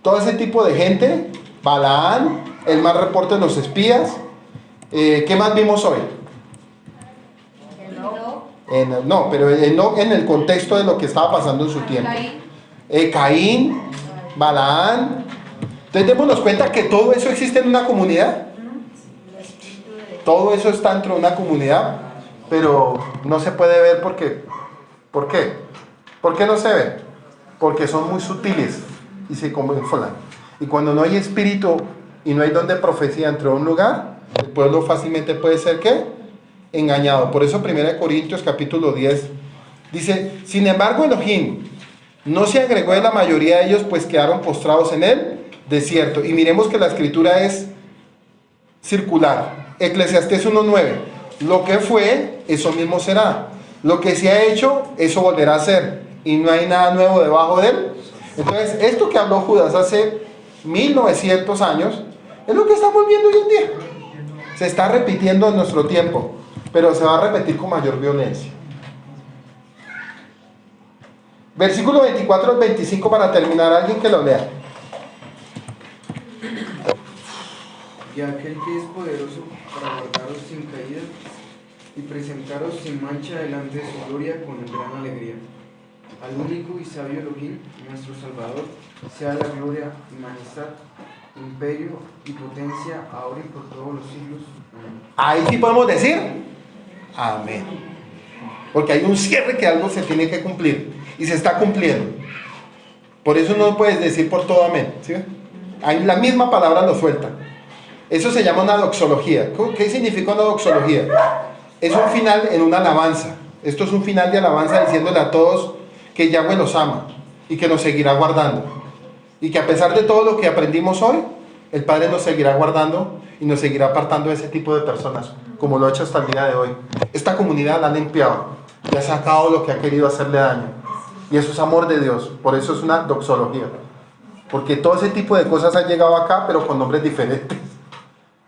todo ese tipo de gente, Balaán, el mal reporte de los espías. ¿Qué más vimos hoy? No, pero no en el contexto de lo que estaba pasando en su tiempo. Caín, Balaán. Entonces démonos cuenta que todo eso existe en una comunidad. Todo eso está dentro de una comunidad, pero no se puede ver porque... ¿Por qué? ¿Por qué no se ve? Porque son muy sutiles y se camuflan. Y cuando no hay espíritu y no hay don de profecía dentro de un lugar, el pueblo fácilmente puede ser, ¿qué? Engañado. Por eso 1 Corintios capítulo 10 dice: sin embargo Elohim no se agregó de la mayoría de ellos, pues quedaron postrados en el desierto. Y miremos que la escritura es circular. Eclesiastés 1:9: lo que fue, eso mismo será. Lo que se ha hecho, eso volverá a ser. Y no hay nada nuevo debajo de él. Entonces, esto que habló Judas hace 1900 años, es lo que estamos viendo hoy en día. Se está repitiendo en nuestro tiempo, pero se va a repetir con mayor violencia. Versículo 24 al 25 para terminar, alguien que lo lea. Y aquel que es poderoso para guardaros sin caída y presentaros sin mancha delante de su gloria con gran alegría. Al único y sabio Elohim, nuestro Salvador, sea la gloria y majestad, imperio y potencia, ahora y por todos los siglos. Amén. Ahí sí podemos decir amén. Porque hay un cierre que algo se tiene que cumplir y se está cumpliendo. Por eso no puedes decir por todo amén, ¿sí? Ahí la misma palabra lo suelta. Eso se llama una doxología. ¿Qué significa una doxología? Es un final en una alabanza. Esto es un final de alabanza diciéndole a todos que Yahweh los ama y que nos seguirá guardando. Y que a pesar de todo lo que aprendimos hoy, el Padre nos seguirá guardando y nos seguirá apartando de ese tipo de personas, como lo ha hecho hasta el día de hoy. Esta comunidad la ha limpiado y ha sacado lo que ha querido hacerle daño. Y eso es amor de Dios. Por eso es una doxología. Porque todo ese tipo de cosas han llegado acá, pero con nombres diferentes.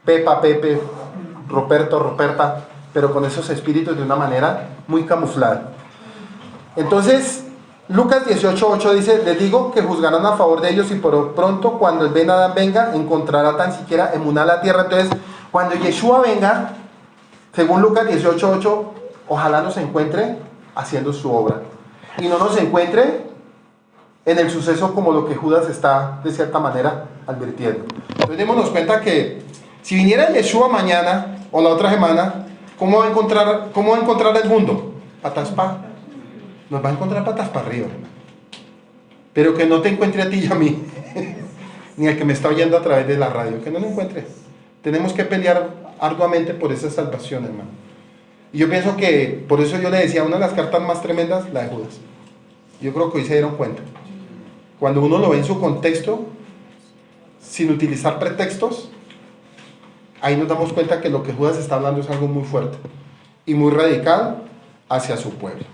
Pepa, Pepe, Roberto, Roberta, pero con esos espíritus de una manera muy camuflada. Entonces, Lucas 18:8 dice: les digo que juzgarán a favor de ellos y por pronto cuando el Ben Adán venga encontrará tan siquiera emuná la tierra. Entonces, cuando Yeshua venga, según Lucas 18:8, ojalá nos encuentre haciendo su obra y no nos encuentre en el suceso como lo que Judas está de cierta manera advirtiendo. Entonces démonos cuenta que si viniera Yeshua mañana o la otra semana, ¿cómo va a encontrar el mundo? Patas pa. Nos va a encontrar patas para arriba. Pero que no te encuentre a ti y a mí, ni al que me está oyendo a través de la radio, que no lo encuentre. Tenemos que pelear arduamente por esa salvación, hermano. Y yo pienso que, por eso yo le decía, una de las cartas más tremendas, la de Judas. Yo creo que hoy se dieron cuenta. Cuando uno lo ve en su contexto, sin utilizar pretextos, ahí nos damos cuenta que lo que Judas está hablando es algo muy fuerte y muy radical hacia su pueblo.